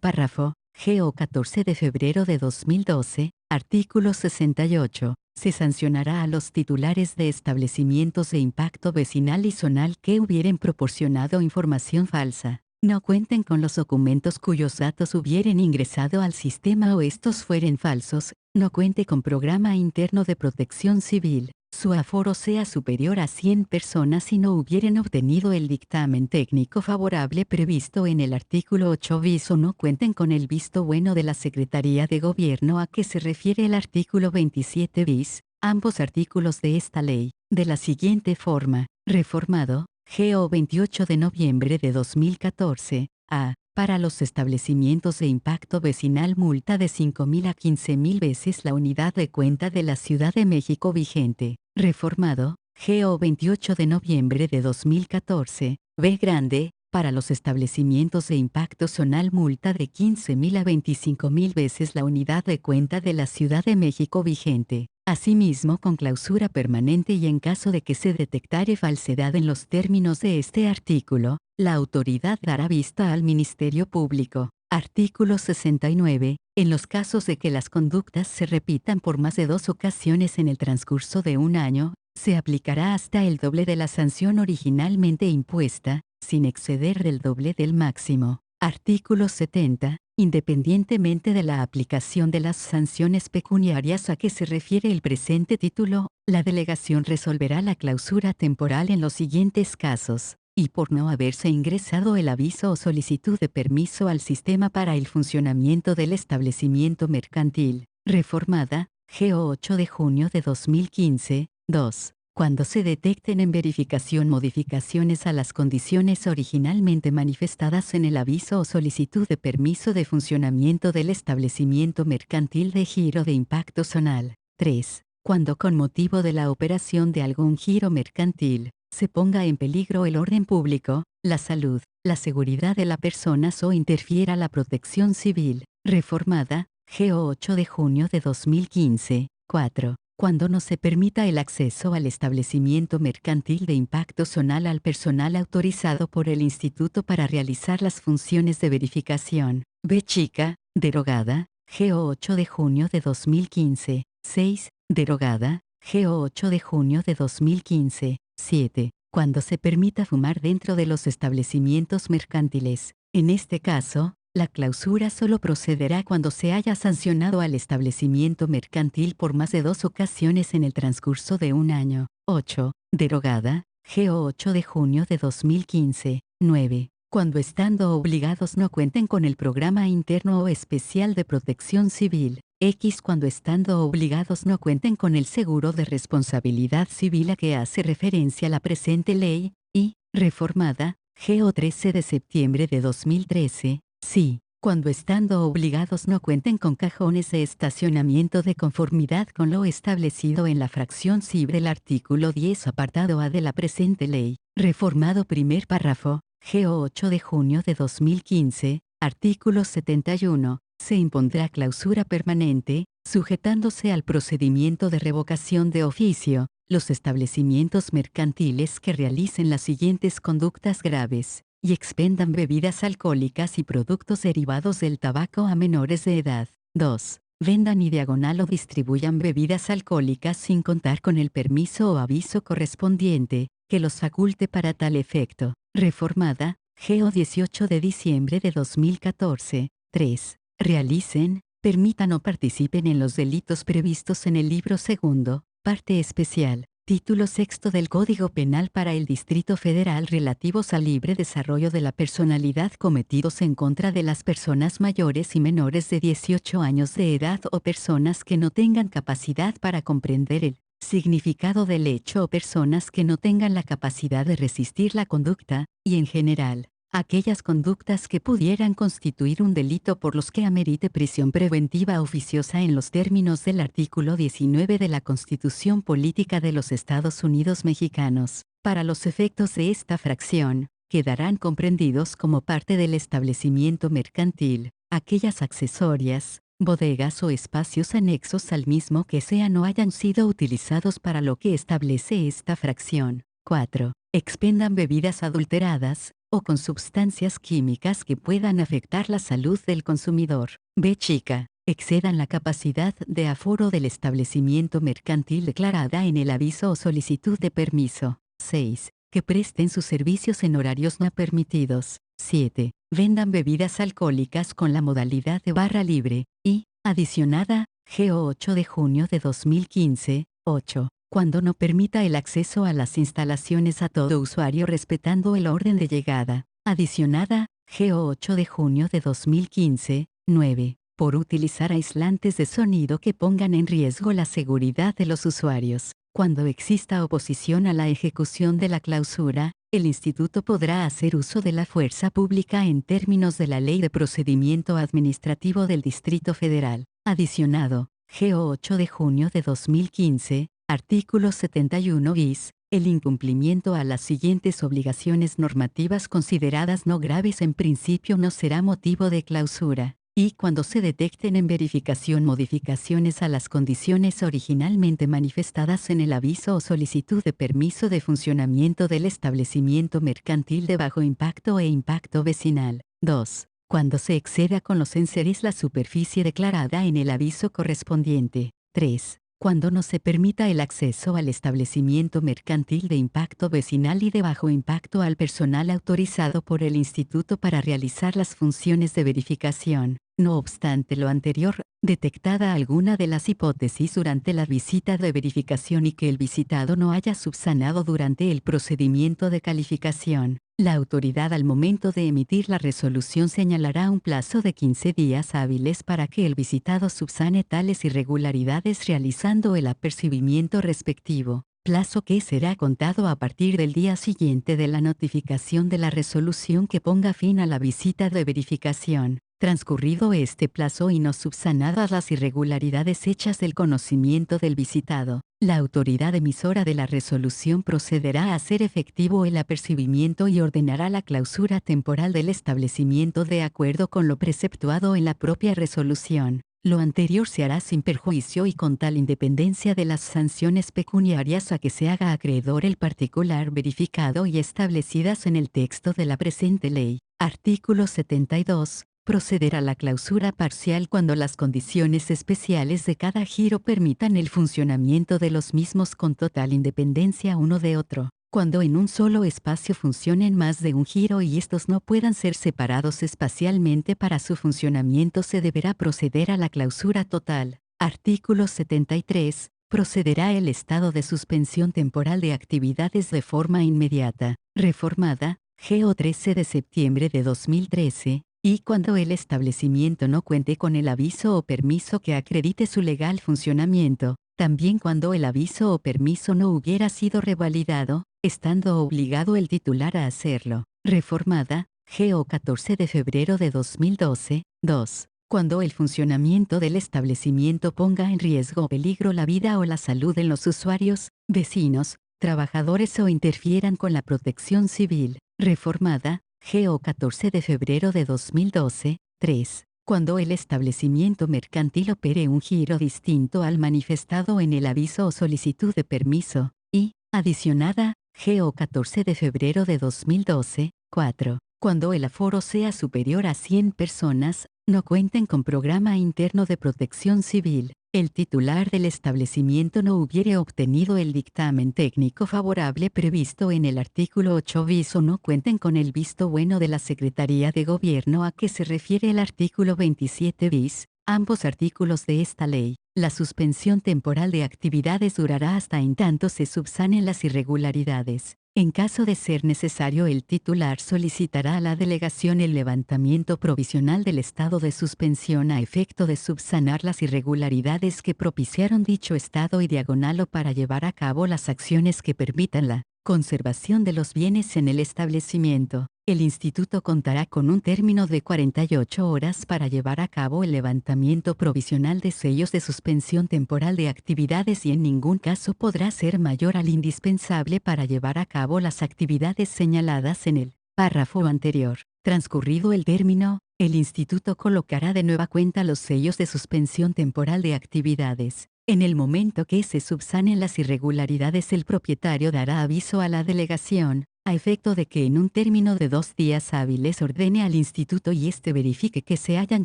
párrafo, GO 14 de febrero de 2012, artículo 68, se sancionará a los titulares de establecimientos de impacto vecinal y zonal que hubieren proporcionado información falsa, no cuenten con los documentos cuyos datos hubieren ingresado al sistema o estos fueren falsos, no cuente con programa interno de protección civil, su aforo sea superior a 100 personas y no hubieren obtenido el dictamen técnico favorable previsto en el artículo 8 bis o no cuenten con el visto bueno de la Secretaría de Gobierno a que se refiere el artículo 27 bis, ambos artículos de esta ley, de la siguiente forma, reformado, GO 28 de noviembre de 2014, a. Para los establecimientos de impacto vecinal multa de 5.000 a 15.000 veces la unidad de cuenta de la Ciudad de México vigente, reformado, GO 28 de noviembre de 2014, B grande, para los establecimientos de impacto zonal multa de 15.000 a 25.000 veces la unidad de cuenta de la Ciudad de México vigente. Asimismo, con clausura permanente y en caso de que se detectare falsedad en los términos de este artículo, la autoridad dará vista al Ministerio Público. Artículo 69. En los casos de que las conductas se repitan por más de 2 ocasiones en el transcurso de un año, se aplicará hasta el doble de la sanción originalmente impuesta, sin exceder del doble del máximo. Artículo 70. Independientemente de la aplicación de las sanciones pecuniarias a que se refiere el presente título, la delegación resolverá la clausura temporal en los siguientes casos, y por no haberse ingresado el aviso o solicitud de permiso al sistema para el funcionamiento del establecimiento mercantil, reformada, GO 8 de junio de 2015, 2. Cuando se detecten en verificación modificaciones a las condiciones originalmente manifestadas en el aviso o solicitud de permiso de funcionamiento del establecimiento mercantil de giro de impacto zonal. 3. Cuando con motivo de la operación de algún giro mercantil, se ponga en peligro el orden público, la salud, la seguridad de las personas o interfiera la protección civil, reformada, GO 8 de junio de 2015. 4. Cuando no se permita el acceso al establecimiento mercantil de impacto zonal al personal autorizado por el Instituto para realizar las funciones de verificación. B chica, derogada, GO 8 de junio de 2015. 6. Derogada, GO 8 de junio de 2015. 7. Cuando se permita fumar dentro de los establecimientos mercantiles. En este caso, la clausura solo procederá cuando se haya sancionado al establecimiento mercantil por más de 2 ocasiones en el transcurso de un año. 8. Derogada, GO 8 de junio de 2015. 9. Cuando estando obligados no cuenten con el programa interno o especial de protección civil. X cuando estando obligados no cuenten con el seguro de responsabilidad civil a que hace referencia la presente ley, y, reformada, GO 13 de septiembre de 2013. Sí, cuando estando obligados no cuenten con cajones de estacionamiento de conformidad con lo establecido en la fracción C del artículo 10 apartado A de la presente ley, reformado primer párrafo, GO 8 de junio de 2015, artículo 71, se impondrá clausura permanente, sujetándose al procedimiento de revocación de oficio, los establecimientos mercantiles que realicen las siguientes conductas graves y expendan bebidas alcohólicas y productos derivados del tabaco a menores de edad. 2. Vendan y diagonal o distribuyan bebidas alcohólicas sin contar con el permiso o aviso correspondiente, que los faculte para tal efecto. Reformada, GO 18 de diciembre de 2014. 3. Realicen, permitan o participen en los delitos previstos en el libro segundo, parte especial, título sexto del Código Penal para el Distrito Federal relativos al libre desarrollo de la personalidad cometidos en contra de las personas mayores y menores de 18 años de edad o personas que no tengan capacidad para comprender el significado del hecho o personas que no tengan la capacidad de resistir la conducta, y en general, aquellas conductas que pudieran constituir un delito por los que amerite prisión preventiva oficiosa en los términos del artículo 19 de la Constitución Política de los Estados Unidos Mexicanos. Para los efectos de esta fracción, quedarán comprendidos como parte del establecimiento mercantil, aquellas accesorias, bodegas o espacios anexos al mismo que sean o hayan sido utilizados para lo que establece esta fracción. 4. Expendan bebidas adulteradas, o con sustancias químicas que puedan afectar la salud del consumidor. B chica, excedan la capacidad de aforo del establecimiento mercantil declarada en el aviso o solicitud de permiso. 6. Que presten sus servicios en horarios no permitidos. 7. Vendan bebidas alcohólicas con la modalidad de barra libre, y, adicionada, GO 8 de junio de 2015, 8. Cuando no permita el acceso a las instalaciones a todo usuario respetando el orden de llegada. Adicionada, GO 8 de junio de 2015, 9. Por utilizar aislantes de sonido que pongan en riesgo la seguridad de los usuarios. Cuando exista oposición a la ejecución de la clausura, el Instituto podrá hacer uso de la fuerza pública en términos de la Ley de Procedimiento Administrativo del Distrito Federal. Adicionado, GO 8 de junio de 2015, artículo 71 bis, el incumplimiento a las siguientes obligaciones normativas consideradas no graves en principio no será motivo de clausura, y cuando se detecten en verificación modificaciones a las condiciones originalmente manifestadas en el aviso o solicitud de permiso de funcionamiento del establecimiento mercantil de bajo impacto e impacto vecinal. 2. Cuando se exceda con los enseres la superficie declarada en el aviso correspondiente. 3. Cuando no se permita el acceso al establecimiento mercantil de impacto vecinal y de bajo impacto al personal autorizado por el Instituto para realizar las funciones de verificación. No obstante lo anterior, detectada alguna de las hipótesis durante la visita de verificación y que el visitado no haya subsanado durante el procedimiento de calificación, la autoridad al momento de emitir la resolución señalará un plazo de 15 días hábiles para que el visitado subsane tales irregularidades realizando el apercibimiento respectivo, plazo que será contado a partir del día siguiente de la notificación de la resolución que ponga fin a la visita de verificación. Transcurrido este plazo y no subsanadas las irregularidades hechas del conocimiento del visitado, la autoridad emisora de la resolución procederá a hacer efectivo el apercibimiento y ordenará la clausura temporal del establecimiento de acuerdo con lo preceptuado en la propia resolución. Lo anterior se hará sin perjuicio y con tal independencia de las sanciones pecuniarias a que se haga acreedor el particular verificado y establecidas en el texto de la presente ley. Artículo 72. Proceder a la clausura parcial cuando las condiciones especiales de cada giro permitan el funcionamiento de los mismos con total independencia uno de otro. Cuando en un solo espacio funcionen más de un giro y estos no puedan ser separados espacialmente para su funcionamiento se deberá proceder a la clausura total. Artículo 73. Procederá el estado de suspensión temporal de actividades de forma inmediata, reformada, GO 13 de septiembre de 2013. Y cuando el establecimiento no cuente con el aviso o permiso que acredite su legal funcionamiento, también cuando el aviso o permiso no hubiera sido revalidado, estando obligado el titular a hacerlo. Reformada, GO 14 de febrero de 2012, 2. Cuando el funcionamiento del establecimiento ponga en riesgo o peligro la vida o la salud de los usuarios, vecinos, trabajadores o interfieran con la protección civil. Reformada, GO 14 de febrero de 2012, 3. Cuando el establecimiento mercantil opere un giro distinto al manifestado en el aviso o solicitud de permiso, y, adicionada, GO 14 de febrero de 2012, 4. Cuando el aforo sea superior a 100 personas, no cuenten con programa interno de protección civil, el titular del establecimiento no hubiere obtenido el dictamen técnico favorable previsto en el artículo 8 bis o no cuenten con el visto bueno de la Secretaría de Gobierno a que se refiere el artículo 27 bis, ambos artículos de esta ley, la suspensión temporal de actividades durará hasta en tanto se subsanen las irregularidades. En caso de ser necesario, el titular solicitará a la delegación el levantamiento provisional del estado de suspensión a efecto de subsanar las irregularidades que propiciaron dicho estado y diagonal o para llevar a cabo las acciones que permitan la conservación de los bienes en el establecimiento. El instituto contará con un término de 48 horas para llevar a cabo el levantamiento provisional de sellos de suspensión temporal de actividades y en ningún caso podrá ser mayor al indispensable para llevar a cabo las actividades señaladas en el párrafo anterior. Transcurrido el término, el instituto colocará de nueva cuenta los sellos de suspensión temporal de actividades. En el momento que se subsanen las irregularidades, el propietario dará aviso a la delegación, a efecto de que en un término de 2 días hábiles ordene al instituto y éste verifique que se hayan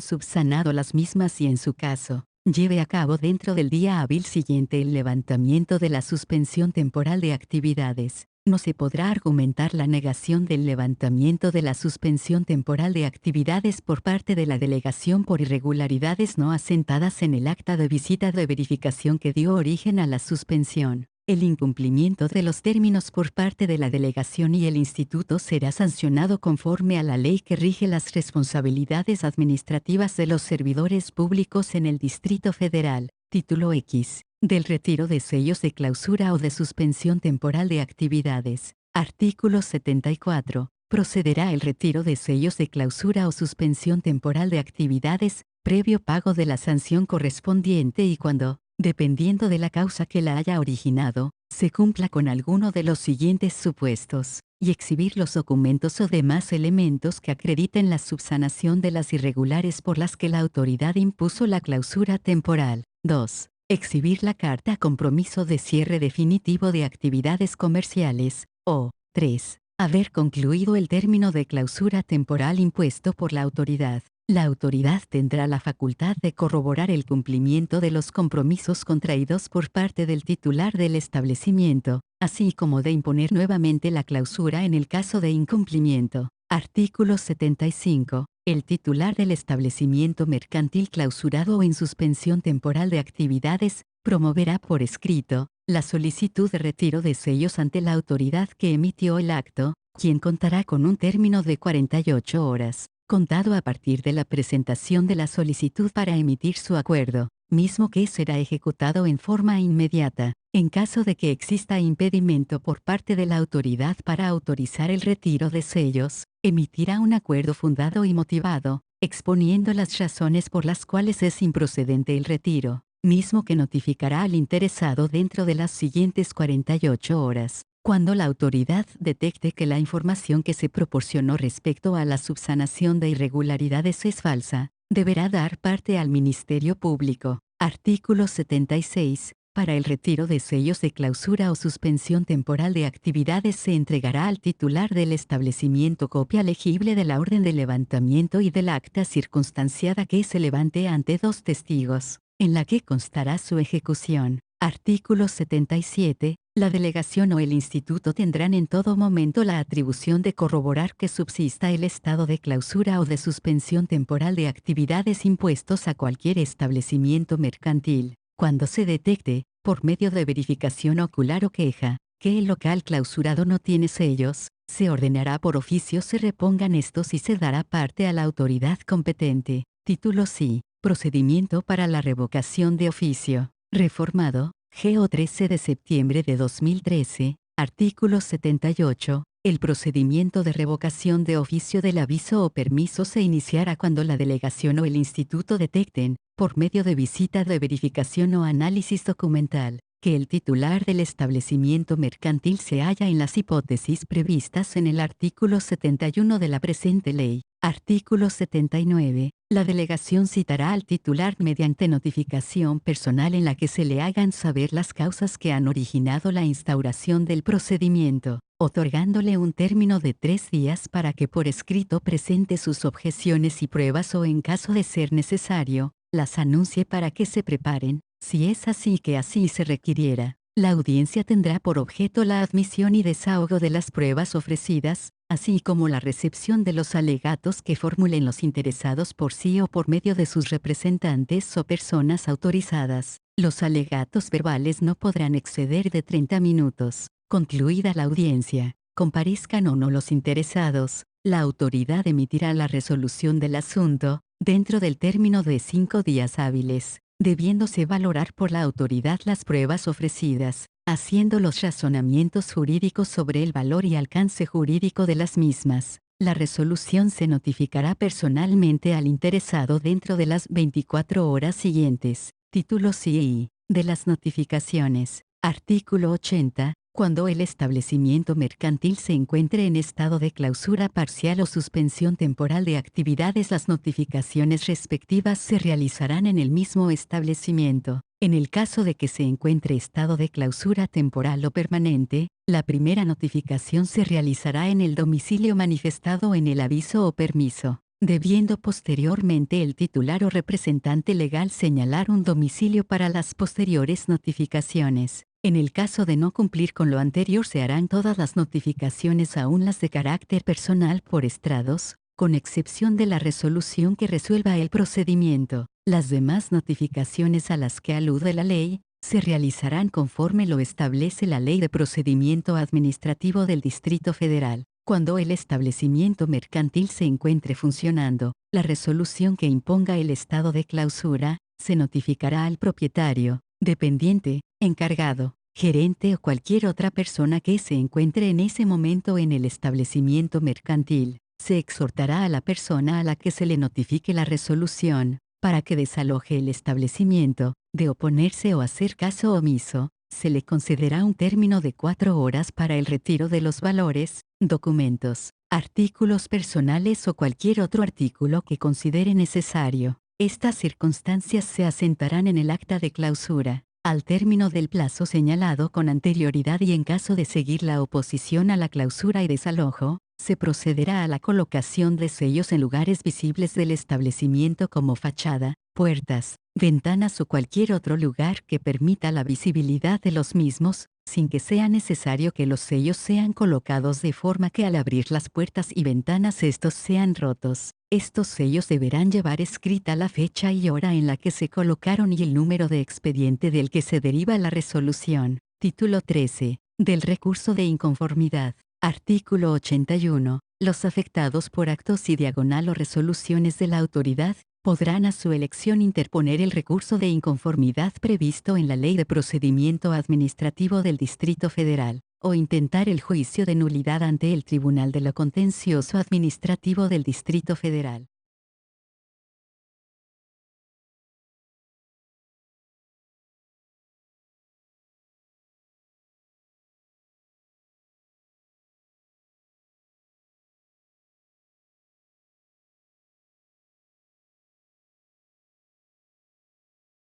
subsanado las mismas y en su caso, lleve a cabo dentro del día hábil siguiente el levantamiento de la suspensión temporal de actividades. No se podrá argumentar la negación del levantamiento de la suspensión temporal de actividades por parte de la delegación por irregularidades no asentadas en el acta de visita de verificación que dio origen a la suspensión. El incumplimiento de los términos por parte de la delegación y el instituto será sancionado conforme a la ley que rige las responsabilidades administrativas de los servidores públicos en el Distrito Federal. Título X. Del retiro de sellos de clausura o de suspensión temporal de actividades. Artículo 74. Procederá el retiro de sellos de clausura o suspensión temporal de actividades, previo pago de la sanción correspondiente y cuando, dependiendo de la causa que la haya originado, se cumpla con alguno de los siguientes supuestos, y exhibir los documentos o demás elementos que acrediten la subsanación de las irregulares por las que la autoridad impuso la clausura temporal. 2. Exhibir la carta compromiso de cierre definitivo de actividades comerciales, o 3. Haber concluido el término de clausura temporal impuesto por la autoridad. La autoridad tendrá la facultad de corroborar el cumplimiento de los compromisos contraídos por parte del titular del establecimiento, así como de imponer nuevamente la clausura en el caso de incumplimiento. Artículo 75. El titular del establecimiento mercantil clausurado o en suspensión temporal de actividades, promoverá por escrito la solicitud de retiro de sellos ante la autoridad que emitió el acto, quien contará con un término de 48 horas, contado a partir de la presentación de la solicitud para emitir su acuerdo, mismo que será ejecutado en forma inmediata. En caso de que exista impedimento por parte de la autoridad para autorizar el retiro de sellos, emitirá un acuerdo fundado y motivado, exponiendo las razones por las cuales es improcedente el retiro, mismo que notificará al interesado dentro de las siguientes 48 horas. Cuando la autoridad detecte que la información que se proporcionó respecto a la subsanación de irregularidades es falsa, deberá dar parte al Ministerio Público. Artículo 76. Para el retiro de sellos de clausura o suspensión temporal de actividades se entregará al titular del establecimiento copia legible de la orden de levantamiento y del acta circunstanciada que se levante ante 2 testigos, en la que constará su ejecución. Artículo 77. La delegación o el instituto tendrán en todo momento la atribución de corroborar que subsista el estado de clausura o de suspensión temporal de actividades impuestos a cualquier establecimiento mercantil. Cuando se detecte, por medio de verificación ocular o queja, que el local clausurado no tiene sellos, se ordenará por oficio se repongan estos y se dará parte a la autoridad competente. Título C. Procedimiento para la revocación de oficio. Reformado, GO 13 de septiembre de 2013, artículo 78. El procedimiento de revocación de oficio del aviso o permiso se iniciará cuando la delegación o el instituto detecten, por medio de visita de verificación o análisis documental, que el titular del establecimiento mercantil se halla en las hipótesis previstas en el artículo 71 de la presente ley. Artículo 79. La delegación citará al titular mediante notificación personal en la que se le hagan saber las causas que han originado la instauración del procedimiento, otorgándole un término de 3 días para que por escrito presente sus objeciones y pruebas o en caso de ser necesario, las anuncie para que se preparen, si es así que así se requiriera. La audiencia tendrá por objeto la admisión y desahogo de las pruebas ofrecidas, así como la recepción de los alegatos que formulen los interesados por sí o por medio de sus representantes o personas autorizadas. Los alegatos verbales no podrán exceder de 30 minutos. Concluida la audiencia, comparezcan o no los interesados, la autoridad emitirá la resolución del asunto, dentro del término de 5 días hábiles, debiéndose valorar por la autoridad las pruebas ofrecidas, haciendo los razonamientos jurídicos sobre el valor y alcance jurídico de las mismas. La resolución se notificará personalmente al interesado dentro de las 24 horas siguientes. Título CI. De las notificaciones. Artículo 80. Cuando el establecimiento mercantil se encuentre en estado de clausura parcial o suspensión temporal de actividades, las notificaciones respectivas se realizarán en el mismo establecimiento. En el caso de que se encuentre estado de clausura temporal o permanente, la primera notificación se realizará en el domicilio manifestado en el aviso o permiso, debiendo posteriormente el titular o representante legal señalar un domicilio para las posteriores notificaciones. En el caso de no cumplir con lo anterior, se harán todas las notificaciones, aun las de carácter personal, por estrados, con excepción de la resolución que resuelva el procedimiento. Las demás notificaciones a las que alude la ley, se realizarán conforme lo establece la Ley de Procedimiento Administrativo del Distrito Federal. Cuando el establecimiento mercantil se encuentre funcionando, la resolución que imponga el estado de clausura, se notificará al propietario, dependiente, encargado, gerente o cualquier otra persona que se encuentre en ese momento en el establecimiento mercantil. Se exhortará a la persona a la que se le notifique la resolución, para que desaloje el establecimiento. De oponerse o hacer caso omiso, se le concederá un término de 4 horas para el retiro de los valores, documentos, artículos personales o cualquier otro artículo que considere necesario. Estas circunstancias se asentarán en el acta de clausura, al término del plazo señalado con anterioridad, y en caso de seguir la oposición a la clausura y desalojo, se procederá a la colocación de sellos en lugares visibles del establecimiento como fachada, puertas, ventanas o cualquier otro lugar que permita la visibilidad de los mismos, sin que sea necesario que los sellos sean colocados de forma que al abrir las puertas y ventanas estos sean rotos. Estos sellos deberán llevar escrita la fecha y hora en la que se colocaron y el número de expediente del que se deriva la resolución. Título 13. Del recurso de inconformidad. Artículo 81. Los afectados por actos y diagonal o resoluciones de la autoridad podrán a su elección interponer el recurso de inconformidad previsto en la Ley de Procedimiento Administrativo del Distrito Federal, o intentar el juicio de nulidad ante el Tribunal de lo Contencioso Administrativo del Distrito Federal.